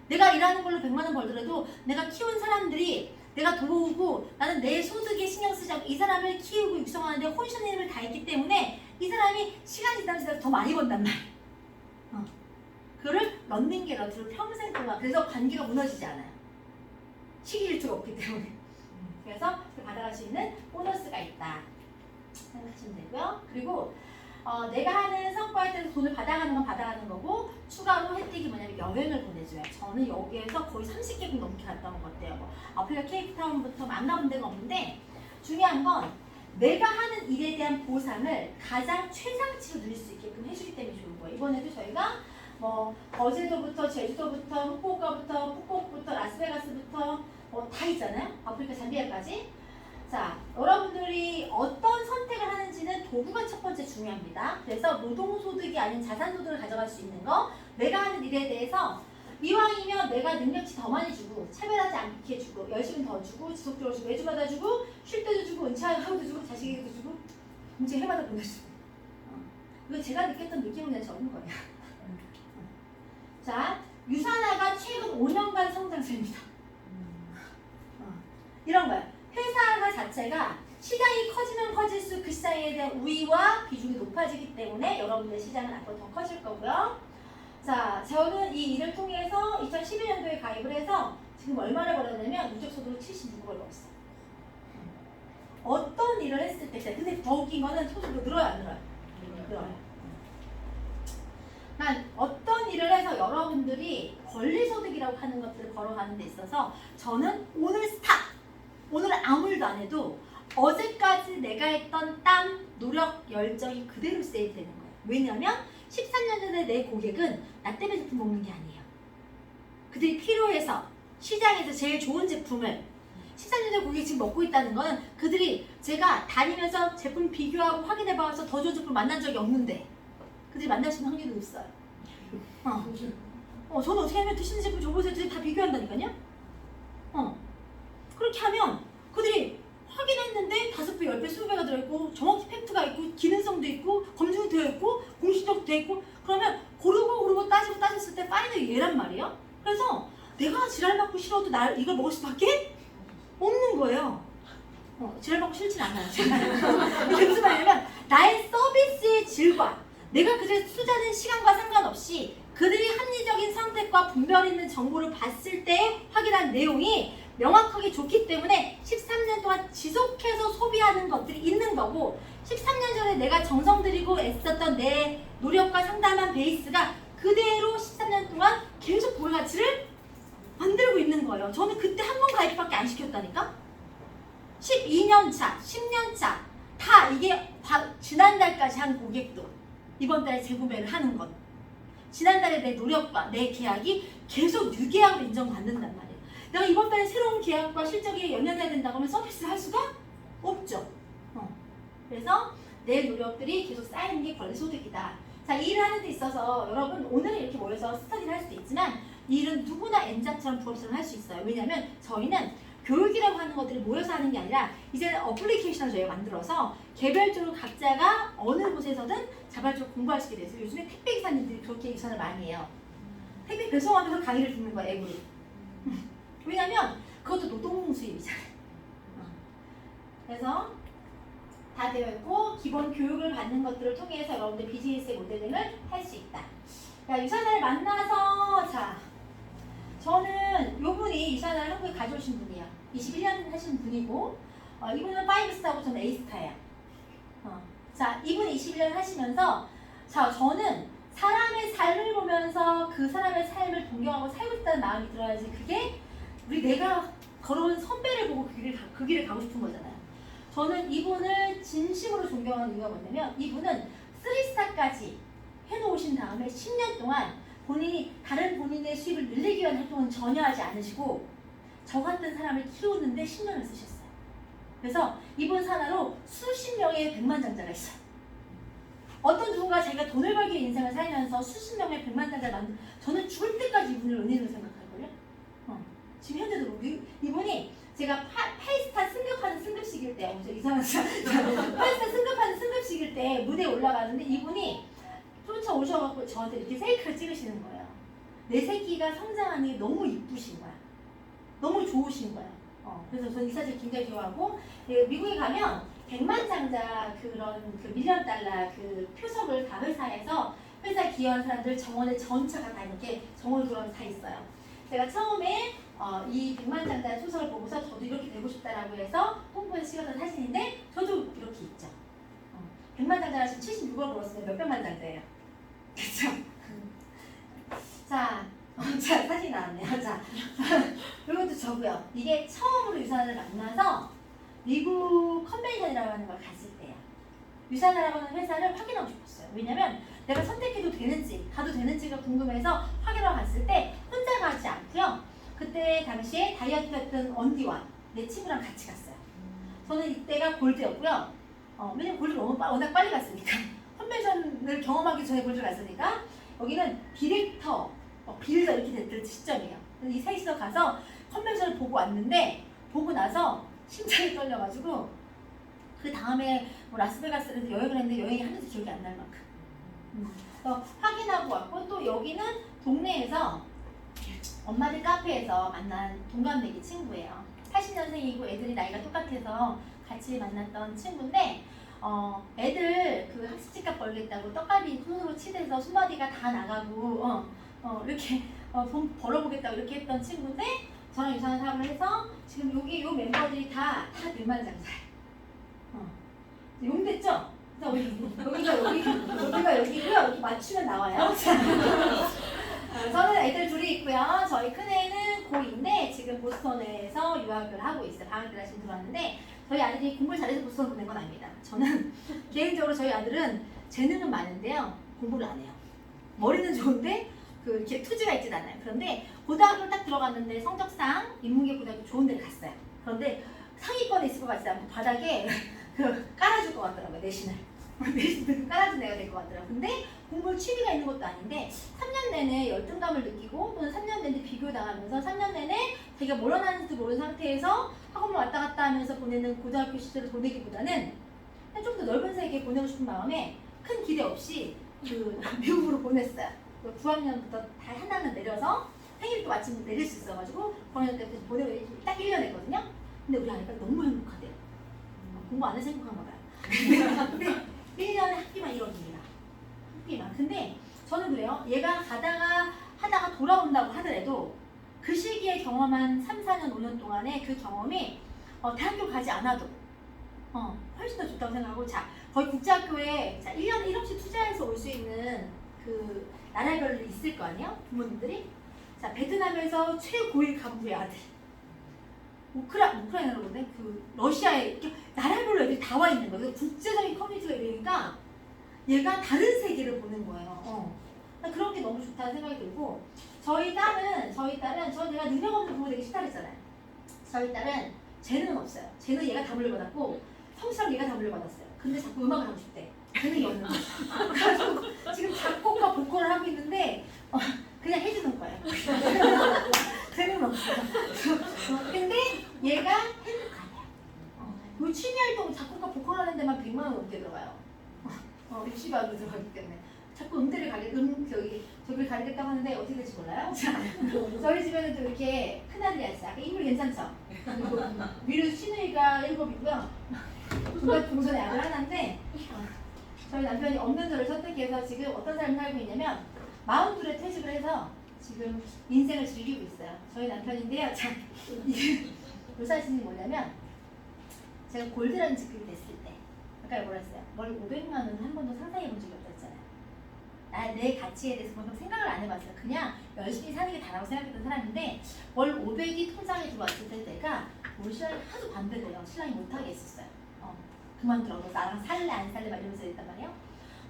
내가 일하는 걸로 100만 원 벌더라도 내가 키운 사람들이 내가 도우고 나는 내 소득에 신경 쓰지 않고 이 사람을 키우고 육성하는데 혼신의 힘을 다했기 때문에 이 사람이 시간이 지나면서 더 많이 번단 말이에요. 그거를 넣는 게 러트로 평생 동안. 그래서 관계가 무너지지 않아요. 시기일투가 없기 때문에. 그래서 받아갈 수 있는 보너스가 있다 생각하시면 되고요. 그리고 내가 하는 성과에 따라서 돈을 받아가는 건 받아가는 거고, 추가로 혜택이 뭐냐면 여행을 보내줘요. 저는 여기에서 거의 30개국 넘게 갔다 온 것 같아요. 뭐 아프리카 케이프타운부터 안 가본 데가 없는데, 중요한 건 내가 하는 일에 대한 보상을 가장 최상치로 누릴 수 있게끔 해주기 때문에 좋은 거예요. 이번에도 저희가 뭐 거제도부터 제주도부터 후쿠오카부터 푸꾸옥부터 라스베가스부터 뭐 다 있잖아요. 아프리카 잠비아까지. 자, 여러분들이 어떤 선택을 하는지는 도구가 첫 번째 중요합니다. 그래서 노동소득이 아닌 자산소득을 가져갈 수 있는 거, 내가 하는 일에 대해서 이왕이면 내가 능력치 더 많이 주고 차별하지 않게 주고 열심히 더 주고 지속적으로 주고 매주마다 주고 쉴 때도 주고 은퇴하고도 주고 자식에게도 주고 문제 해마다 보내주고. 이거 제가 느꼈던 느낌은 그냥 적은 거예요. 자, 유산화가 최근 5년간 성장세입니다. 이런 거예요. 회사가 자체가 시장이 커지면 커질수록 그 시장에 대한 우위와 비중이 높아지기 때문에 여러분들의 시장은 앞으로 더 커질 거고요. 자, 저는 이 일을 통해서 2011년도에 가입을 해서 지금 얼마를 벌었냐면 누적소득으로 76억을 벌었어요. 어떤 일을 했을 때, 근데 더 웃긴 거는 소득도 늘어요, 안 늘어요? 늘어요. 난 어떤 일을 해서 여러분들이 권리소득이라고 하는 것들을 걸어가는 데 있어서 저는 오늘 스탑! 오늘 아무 일도 안 해도 어제까지 내가 했던 땀, 노력, 열정이 그대로 세이브 되는 거예요. 왜냐면 13년 전에 내 고객은 나 때문에 제품 먹는 게 아니에요. 그들이 필요해서 시장에서 제일 좋은 제품을 13년 전에 고객이 지금 먹고 있다는 건 그들이 제가 다니면서 제품 비교하고 확인해봐서 더 좋은 제품 만난 적이 없는데 그들이 만날 수 있는 확률이 높어요. 저는 어떻게 하면 드시는 제품 줘보세요. 그들이 다 비교한다니까요. 그렇게 하면 그들이 확인했는데 5배, 10배, 20배가 들어있고 정확히 팩트가 있고 기능성도 있고 검증이 되어 있고 공신력도 되어 있고 그러면 고르고 따졌을 때 파이널이 얘란 말이에요. 그래서 내가 지랄받고 싫어도 이걸 먹을 수밖에 없는 거예요. 지랄받고 싫진 않아요. 이게 무슨 말이냐면 나의 서비스의 질과 내가 그들의 투자된 시간과 상관없이 그들이 합리적인 선택과 분별 있는 정보를 봤을 때 확인한 내용이 명확하게 좋기 때문에 13년 동안 지속해서 소비하는 것들이 있는 거고 13년 전에 내가 정성 들이고 애썼던 내 노력과 상담한 베이스가 그대로 13년 동안 계속 부가가치를 만들고 있는 거예요. 저는 그때 한 번 가입밖에 안 시켰다니까? 12년 차, 10년 차 다 이게 지난달까지 한 고객도 이번 달에 재구매를 하는 것. 지난달에 내 노력과 내 계약이 계속 유계약으로 인정받는단 말이에요. 내가 이번 달에 새로운 계약과 실적이 연연해야 된다고 하면 서비스를 할 수가 없죠. 그래서 내 노력들이 계속 쌓이는 게 권리소득이다. 자, 이 일을 하는 데 있어서 여러분 오늘은 이렇게 모여서 스터디를 할 수도 있지만 이 일은 누구나 N자처럼 부업처럼 할 수 있어요. 왜냐하면 저희는 교육이라고 하는 것들이 모여서 하는 게 아니라 이제는 어플리케이션을 저희가 만들어서 개별적으로 각자가 어느 곳에서든 자발적으로 공부할 수 있게 돼서 요즘에 택배기사님들이 그렇게 유산을 많이 해요. 택배 배송하면서 강의를 듣는 거야, 앱으로. 왜냐면 그것도 노동 수입이잖아요. 그래서 다 되어 있고 기본 교육을 받는 것들을 통해서 여러분들 비즈니스의 모델링을 할 수 있다. 자, 유산을 만나서 자 저는 요분이 유산을 한국에 가져오신 분이에요. 21년 하신 분이고 이분은 5스타고 저는 A스타예요. 자, 이분이 21년 하시면서 자 저는 사람의 삶을 보면서 그 사람의 삶을 동경하고 살고 싶다는 마음이 들어야지 그게 우리 내가 걸어온 선배를 보고 그 길을 가고 싶은 거잖아요. 저는 이분을 진심으로 존경하는 이유가 뭐냐면 이분은 3스타까지 해놓으신 다음에 10년 동안 다른 본인의 수입을 늘리기 위한 활동은 전혀 하지 않으시고 저 같은 사람을 키우는데 10년을 쓰셨어요. 그래서 이분 하나로 수십 명의 백만장자가 있어요. 어떤 누군가 자기가 돈을 벌기 위해 인생을 살면서 수십 명의 백만장자를 만든 저는 죽을 때까지 이분을 은인으로 생각할걸요? 지금 현재도 이분이 제가 8스타 승급하는 승급식일 때 이상한 8스타 승급하는 승급식일 때 무대에 올라가는데 이분이 쫓아오셔갖고 저한테 이렇게 셀카를 찍으시는 거예요. 내 새끼가 성장하는 게 너무 이쁘신 거야. 너무 좋으신 거야. 그래서 저는 이 사진 굉장히 좋아하고 미국에 가면 백만장자 그런 그 밀리언 달러 그 표석을 다 회사에서 회사 기여한 사람들 정원에 전체가 다 이렇게 정원을 돌아서 다 있어요. 제가 처음에 이 백만장자 초석을 보고서 저도 이렇게 되고 싶다라고 해서 홍보에서 찍었던 사진인데 저도 이렇게 있죠. 백만장자가 지금 76억 벌었으면 몇 백만장자예요? 그쵸? 자, 사진이 나왔네요. 자, 이것도 저고요. 이게 처음으로 유산을 만나서 미국 컨벤션이라고 하는 걸 갔을 때요. 유산이라고 하는 회사를 확인하고 싶었어요. 왜냐면 내가 선택해도 되는지 가도 되는지가 궁금해서 확인하러 갔을 때 혼자 가지 않고요. 그때 당시에 다이어트였던 언디와 내 친구랑 같이 갔어요. 저는 이때가 골드였고요. 왜냐면 골드를 워낙 빨리 갔으니까 컨벤션을 경험하기 전에 골드를 갔으니까 여기는 디렉터, 빌더 이렇게 됐던 시점이에요. 이 셋이서 가서 컨벤션을 보고 왔는데 보고 나서 심장이 떨려가지고 그 다음에 뭐 라스베가스에서 여행을 했는데 여행이 하나도 기억이 안 날 만큼 확인하고 왔고 또 여기는 동네에서 엄마들 카페에서 만난 동갑내기 친구예요. 80년생이고 애들이 나이가 똑같아서 같이 만났던 친구인데 애들 그 학습지값 벌겠다고 떡갈비 손으로 치대서 손바디가 다 나가고 이렇게 돈 벌어보겠다고 이렇게 했던 친구인데 저랑 유사한 사업을 해서 지금 여기 요 멤버들이 다 백만장자예요. 용됐죠? 여기가 여기고요. 여기 맞추면 나와요. 저는 애들 둘이 있고요. 저희 큰애는 고2인데 지금 보스턴에서 유학을 하고 있어요. 방학 때 지금 들어왔는데 저희 아들이 공부를 잘해서 보스턴 보낸 건 아닙니다. 저는 개인적으로 저희 아들은 재능은 많은데요. 공부를 안 해요. 머리는 좋은데 이렇게 투지가 있진 않아요. 그런데 고등학교를 딱 들어갔는데 성적상 인문계 고등학교 좋은 데를 갔어요. 그런데 상위권에 있을 것 같지 않고 바닥에 깔아줄 것 같더라고요. 내신을 깔아준 애가 될 것 같더라고요. 근데 공부에 취미가 있는 것도 아닌데 3년 내내 열등감을 느끼고 또는 3년 내내 비교당하면서 3년 내내 자기가 뭘 하는지도 모르는 상태에서 학원을 왔다 갔다 하면서 보내는 고등학교 시절을 보내기보다는 좀 더 넓은 세계에 보내고 싶은 마음에 큰 기대 없이 미국으로 보냈어요. 9학년부터 다 하나는 내려서 생일도 마침 내릴 수 있어가지고 9학년 때부터 보내고 딱 1년 했거든요. 근데 우리 아이가 너무 행복하대요. 공부 안 해서 행복한가 봐요. 근데 1년에 학비만 1억입니다. 학비만. 근데 저는 그래요. 얘가 하다가 돌아온다고 하더라도 그 시기에 경험한 3, 4년, 5년 동안의 그 경험이 대학교 가지 않아도 훨씬 더 좋다고 생각하고 거의 국제학교에 1년에 1억씩 투자해서 올 수 있는 그 나라별로 있을 거 아니에요? 부모님들이. 자, 베트남에서 최고위 간부의 아들. 우크라이나로 보네. 러시아에 이렇게 나라별로 애들이 다 와 있는 거예요. 국제적인 커뮤니티가 이러니까 얘가 다른 세계를 보는 거예요. 그런 게 너무 좋다는 생각이 들고 저희 딸은 내가 능력 없는 부모 되게 싫다 그랬잖아요. 저희 딸은 재능은 없어요. 재능 얘가 다 물려받았고 성실하고 얘가 다 물려받았어요. 근데 자꾸 음악을 하고 싶대. 재능이 없는 거예요. 그래서 지금 작곡과 보컬을 하고 있는데 그냥 해주는 거예요. 재능은 없어요. 근데 얘가 행복하냐. 요 취미활동 작곡과 보컬 하는 데만 100만 원 넘게 들어가요. 입시반으로 들어가기 때문에. 자꾸 저기 가겠다고 하는데 어떻게 될지 몰라요? 저희 집에는 또 이렇게 큰아들이 있어요. 아까 인물 괜찮죠? 그리고 위로 시누이가 7이고요. 중간 동선의 아들 하나인데 저희 남편이 없는 저를 선택해서 지금 어떤 삶을 살고 있냐면 42에 퇴직을 해서 지금 인생을 즐기고 있어요. 저희 남편인데요. 참 이 사실이 뭐냐면 제가 골드라는 직급이 됐을 때 아까 뭐라 했어요? 월 500만 원은 한 번도 상상해 본 적이 없다 했잖아요. 내 가치에 대해서 뭔가 생각을 안 해봤어요. 그냥 열심히 사는 게 다라고 생각했던 사람인데 월 500이 통장에 들어왔을 때 내가 우리 신랑이 하도 반대를 해요. 신랑이 못하게 했었어요. 그만두라고 나랑 살래 안 살래 막 이러면서 했단 말이에요.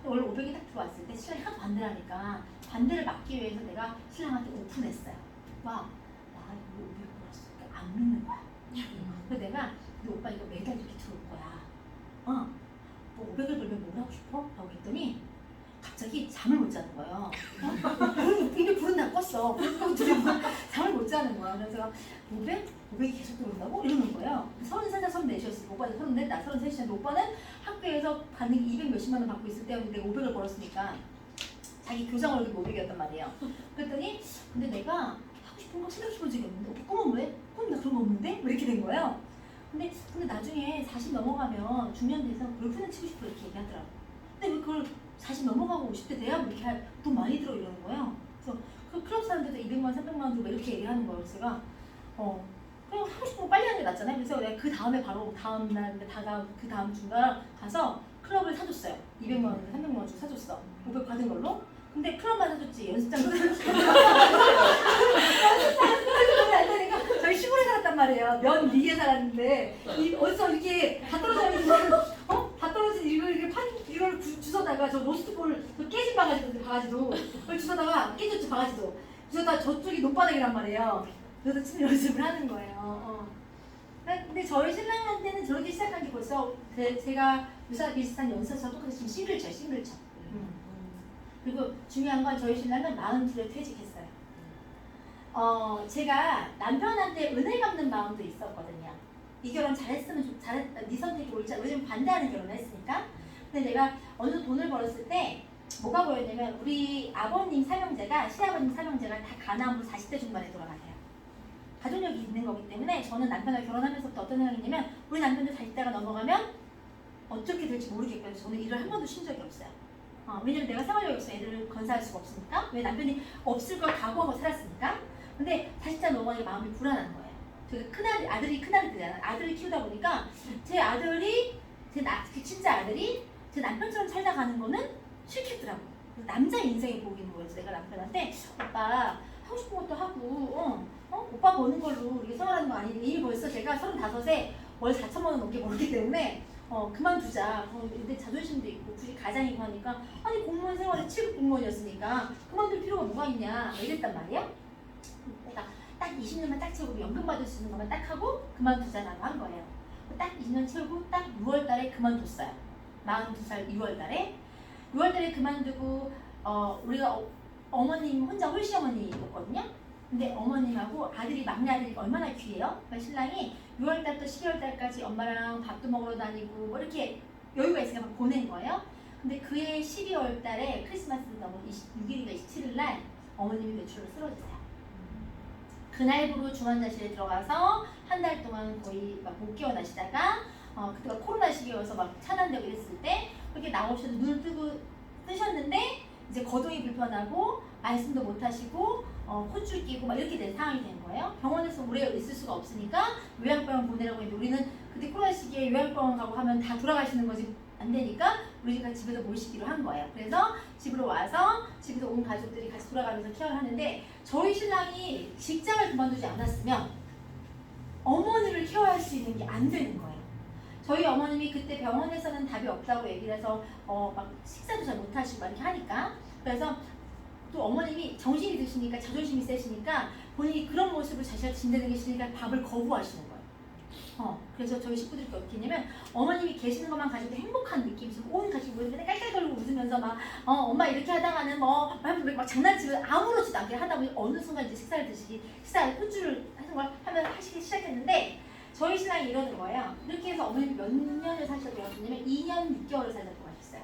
근데 월 500이 딱 들어왔을 때 신랑이 하도 반대를 하니까 반대를 막기 위해서 내가 신랑한테 오픈했어요. 와, 나 이거 500 벌었으니까 안 믿는 거야. 그래서 내가 근데 오빠 이거 매달 이렇게 들어올 거야. 뭐 500을 벌면 뭘 하고 싶어? 라고 했더니 갑자기 잠을 못 자는 거예요. 이미 불은 다 껐어. 잠을 못 자는 거야. 그래서 제가 500이 계속 들어온다고? 이러는 거예요. 33살, 34셨어요. 오빠는 34, 나 33이었는데 오빠는 학교에서 받는 200 몇십만 원 받고 있을 때 내가 500을 벌었으니까 자기 교장 월급이 500이었단 말이에요. 그랬더니 근데 내가 하고 싶은 거 생각해본 적이 없는데 오빠 꿈은 왜? 꿈 나 그런 거 없는데? 뭐 이렇게 된 거예요. 근데 나중에 40 넘어가면 중년 돼서 골프는 치고 싶어 이렇게 얘기하더라고. 근데 왜 그걸 40 넘어가고 50대 돼야 뭐 이렇게 돈 많이 들어 이러는 거예요. 그래서 그 클럽 사람들도 200만 원, 300만 원 주고 이렇게 얘기하는 거예요. 그래서 제가 그냥 하고 싶은 거 빨리 하는 게 낫잖아요. 그래서 내가 그 다음에 바로 다음 날, 그 다음 주가 가서 클럽을 사줬어요. 200만 원, 300만 원 주고 사줬어. 500 받은 걸로. 근데 클럽만 사줬지 연습장도 사줬지. 안 되니까 저희 시골에 살았단 말이에요. 면 위에 살았는데 어디서 이렇게 다 떨어져 있는 다 떨어진 이걸 주워다가 저 로스트볼 깨진 바가지도 그걸 주워다가 깨졌죠 바가지도. 주워다가 저쪽이 논바닥이란 말이에요. 그래서 치는 연습을 하는 거예요. 근데 저희 신랑한테는 저렇게 시작한 게 벌써 제가 유사 비슷한 연세서 똑같이 지금 싱글처. 그리고 중요한 건 저희 신랑은 42에 퇴직했어요. 제가 남편한테 은혜 갚는 마음도 있었거든요. 이 결혼 잘했으면 잘했다. 네 선택이 옳지 않아. 요즘 반대하는 결혼을 했으니까. 근데 내가 어느 정도 돈을 벌었을 때 뭐가 보였냐면 우리 아버님 삼형제가 시아버님 삼형제가 다 가나안으로 40대 중반에 돌아가세요. 가족력이 있는 거기 때문에 저는 남편과 결혼하면서부터 어떤 생각이냐면 우리 남편도 40대가 넘어가면 어떻게 될지 모르겠거든요. 저는 일을 한 번도 쉰 적이 없어요. 왜냐면 내가 생활력이 없어 애들을 건사할 수가 없으니까. 왜 남편이 없을 걸 각오하고 살았으니까. 근데 40대 넘어가니까 마음이 불안한 거예요. 제가 아들이 큰아들이잖아요. 아들을 키우다 보니까 제 아들이 진짜 아들이 제 남편처럼 살다 가는 거는 싫겠더라고요. 남자 인생이 보이는 거예요. 내가 남편한테 오빠 하고 싶은 것도 하고 오빠 버는 걸로 우리가 생활하는 거 아니니 이미 벌써 제가 35에 월 4천만 원 넘게 벌기 때문에 그만두자. 근데 자존심도 있고 굳이 가장이고 하니까 아니 공무원 생활에 7급 공무원이었으니까 그만둘 필요가 뭐가 있냐 이랬단 말이에요. 그러니까 딱 20년만 딱 채우고 연금 받을 수 있는 것만 딱 하고 그만두자라고 한 거예요. 딱 20년 채우고 딱 6월 달에 그만뒀어요. 42살 6월 달에. 6월 달에 그만두고 우리가 어머님 혼자 홀시어머니였거든요. 근데 어머님하고 막내 아들이 얼마나 귀해요? 그러니까 신랑이 6월 달부터 12월 달까지 엄마랑 밥도 먹으러 다니고 뭐 이렇게 여유가 있으니까 막 보낸 거예요. 근데 그해 12월 달에 크리스마스 넘어 26일인가 27일 날 어머님이 외출로 쓰러지세요. 그날부로 중환자실에 들어가서 한 달 동안 거의 막 못 깨어나시다가 그때가 코로나 시기여서 막 차단되고 이랬을 때 그렇게 나오셔서 눈을 뜨셨는데 이제 거동이 불편하고 말씀도 못 하시고 콧줄 끼고 막 이렇게 된 상황이 된 거예요. 병원에서 오래 있을 수가 없으니까 요양병원 보내라고 했는데 우리는 그때 코로나 시기에 요양병원 가고 하면 다 돌아가시는 거지 안 되니까 우리가 집에서 모시기로 한 거예요. 그래서 집으로 와서 집에서 온 가족들이 같이 돌아가면서 케어를 하는데 저희 신랑이 직장을 그만두지 않았으면 어머니를 케어할 수 있는 게 안 되는 거예요. 저희 어머님이 그때 병원에서는 답이 없다고 얘기를 해서 막 식사도 잘 못하시고 막 이렇게 하니까 그래서 또 어머님이 정신이 드시니까 자존심이 세시니까 본인이 그런 모습을 자신을 진대는 게 싫으니까 밥을 거부하시는 거예요. 그래서 저희 식구들이 어떻게 했냐면 어머님이 계시는 것만 가지고 행복한 느낌이 온 가족이 모여서 깔깔거리고 웃으면서 막 엄마 이렇게 하다가는 막 장난치면서 아무렇지도 않게 하다 보니 어느 순간 이제 식사에 혼주를 하시기 시작했는데 저희 신랑이 이러는 거예요. 이렇게 해서 어머님이 몇 년을 사셨냐면 2년 6개월을 살다고 하셨어요.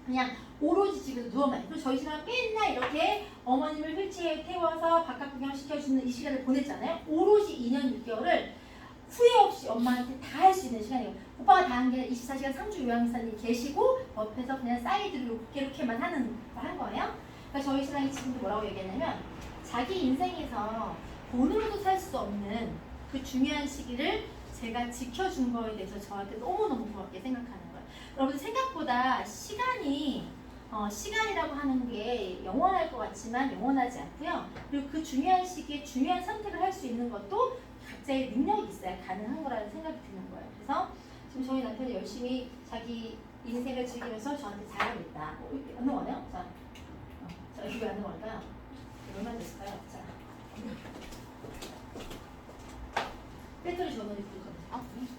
그냥 오로지 집에서 누워만 있고 저희 신랑은 맨날 이렇게 어머님을 휠체어에 태워서 바깥 구경시켜주는 이 시간을 보냈잖아요. 오로지 2년 6개월을 후회 없이 엄마한테 다 할 수 있는 시간이에요. 오빠가 다 한 게 24시간 상주 요양사님 계시고 옆에서 그냥 사이드로 이렇게만 한 거예요. 그러니까 저희 신랑이 지금도 뭐라고 얘기했냐면 자기 인생에서 돈으로도 살 수 없는 그 중요한 시기를 제가 지켜준 거에 대해서 저한테 너무너무 고맙게 생각하는 거예요. 여러분 생각보다 시간이라고 하는 게 영원할 것 같지만 영원하지 않고요. 그리고 그 중요한 시기에 중요한 선택을 할 수 있는 것도 각자의 능력이 있어야 가능한 거라는 생각이 드는 거예요. 그래서 지금 저희 남편이 열심히 자기 인생을 즐기면서 저한테 잘하고 있다. 어느 거네요? 자, 이거 어느 걸까요? 얼마나 됐을까요? 자, 배터리 전원이 부족합니다.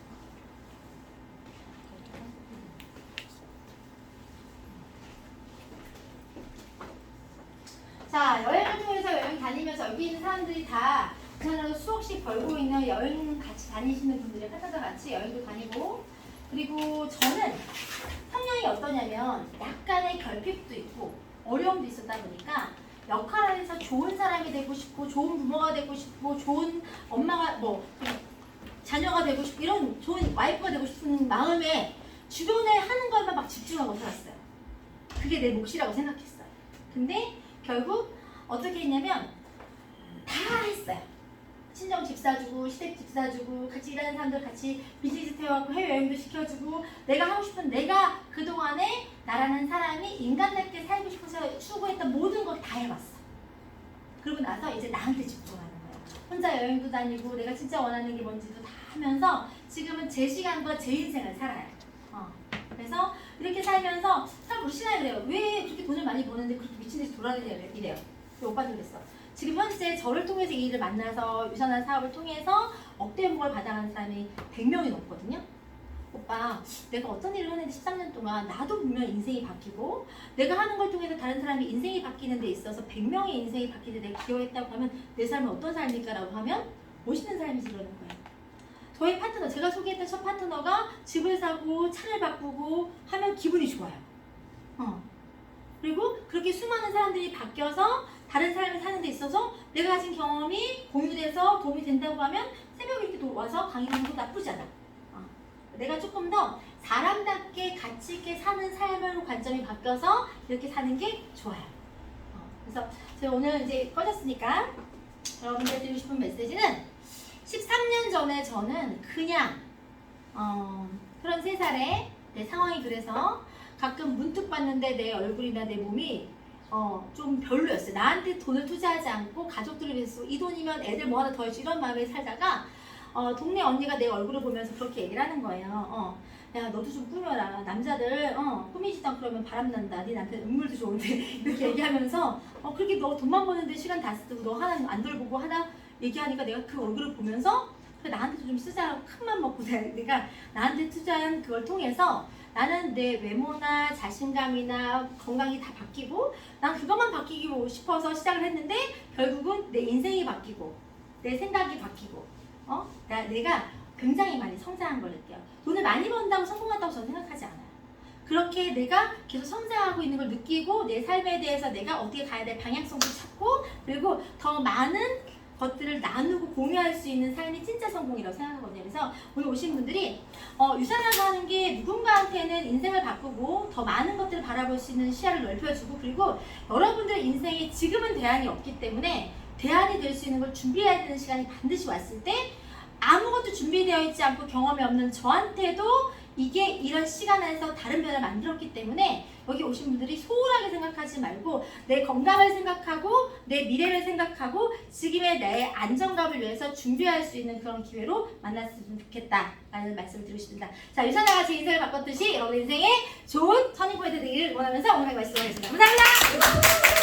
자, 여행을 통해서 여행 다니면서 여기 있는 사람들이 다 우선으로 수억씩 벌고 있는 여행 같이 다니시는 분들이 파트너와 같이 여행도 다니고, 그리고 저는 성향이 어떠냐면 약간의 결핍도 있고 어려움도 있었다 보니까 역할 안에서 좋은 사람이 되고 싶고 좋은 부모가 되고 싶고 좋은 엄마가 자녀가 되고 싶고 이런 좋은 와이프가 되고 싶은 마음에 주변에 하는 것만 막 집중하고 살았어요. 그게 내 몫이라고 생각했어요. 근데 결국 어떻게 했냐면 다 했어요. 친정 집 사주고 시댁 집 사주고 같이 일하는 사람들 같이 비즈니스 태워갖고 해외여행도 시켜주고 내가 하고 싶은 내가 그동안에 나라는 사람이 인간답게 살고 싶어서 추구했던 모든 걸 다 해봤어. 그러고 나서 이제 나한테 집중하는 거예요. 혼자 여행도 다니고 내가 진짜 원하는 게 뭔지도 다 하면서 지금은 제 시간과 제 인생을 살아요. 그래서 이렇게 살면서 참 우리 신랑이 그래요. 왜 그렇게 돈을 많이 버는데 그렇게 미친듯이 돌아다니냐 이래요. 오빠도 그랬어. 지금 현재 저를 통해서 이 일을 만나서 유산한 사업을 통해서 억대 연봉을 받아가는 사람이 100명이 넘거든요. 오빠, 내가 어떤 일을 하는데 13년 동안 나도 분명 인생이 바뀌고 내가 하는 걸 통해서 다른 사람이 인생이 바뀌는 데 있어서 100명의 인생이 바뀌는데 내가 기여했다고 하면 내 삶은 어떤 삶일까 라고 하면 멋있는 삶이지 그러는 거예요. 저희 파트너, 제가 소개했던 첫 파트너가 집을 사고 차를 바꾸고 하면 기분이 좋아요. 그리고 그렇게 수많은 사람들이 바뀌어서 다른 삶을 사는 데 있어서 내가 가진 경험이 공유돼서 도움이 된다고 하면 새벽에 이렇게 와서 강의하는 것도 나쁘지 않아. 내가 조금 더 사람답게 가치 있게 사는 삶으로 관점이 바뀌어서 이렇게 사는 게 좋아요. 그래서 제가 오늘 이제 꺼졌으니까 여러분들 드리고 싶은 메시지는 13년 전에 저는 그냥 33살에 내 상황이 그래서 가끔 문득 봤는데 내 얼굴이나 내 몸이 좀 별로였어요. 나한테 돈을 투자하지 않고 가족들을 위해서 이 돈이면 애들 뭐 하나 더 해줘 이런 마음에 살다가 동네 언니가 내 얼굴을 보면서 그렇게 얘기를 하는 거예요. 야 너도 좀 꾸며라. 남자들 꾸미지도 않고 그러면 바람난다. 네 남편 음물도 좋은데 이렇게 얘기하면서 그렇게 너 돈만 버는데 시간 다 쓰고 너 하나 안 돌보고 하나 얘기하니까 내가 그 얼굴을 보면서 그래 나한테도 좀 쓰자. 큰맘 먹고 내가 나한테 투자한 그걸 통해서 나는 내 외모나 자신감이나 건강이 다 바뀌고 난 그것만 바뀌고 싶어서 시작을 했는데 결국은 내 인생이 바뀌고 내 생각이 바뀌고 내가 굉장히 많이 성장한 걸 느껴요. 돈을 많이 번다고 성공한다고 저는 생각하지 않아요. 그렇게 내가 계속 성장하고 있는 걸 느끼고 내 삶에 대해서 내가 어떻게 가야 될 방향성도 찾고 그리고 더 많은 것들을 나누고 공유할 수 있는 삶이 진짜 성공이라고 생각하거든요. 그래서 오늘 오신 분들이 유산이라고 하는 게 누군가한테는 인생을 바꾸고 더 많은 것들을 바라볼 수 있는 시야를 넓혀주고 그리고 여러분들 인생에 지금은 대안이 없기 때문에 대안이 될 수 있는 걸 준비해야 되는 시간이 반드시 왔을 때 아무것도 준비되어 있지 않고 경험이 없는 저한테도 이게 이런 시간 안에서 다른 변화를 만들었기 때문에 여기 오신 분들이 소홀하게 생각하지 말고 내 건강을 생각하고 내 미래를 생각하고 지금의 내 안정감을 위해서 준비할 수 있는 그런 기회로 만났으면 좋겠다라는 말씀을 드리고 싶습니다. 자, 유산아가 제 인생을 바꿨듯이 여러분 인생에 좋은 터닝포인트 되기를 원하면서 오늘 말씀하겠습니다. 감사합니다.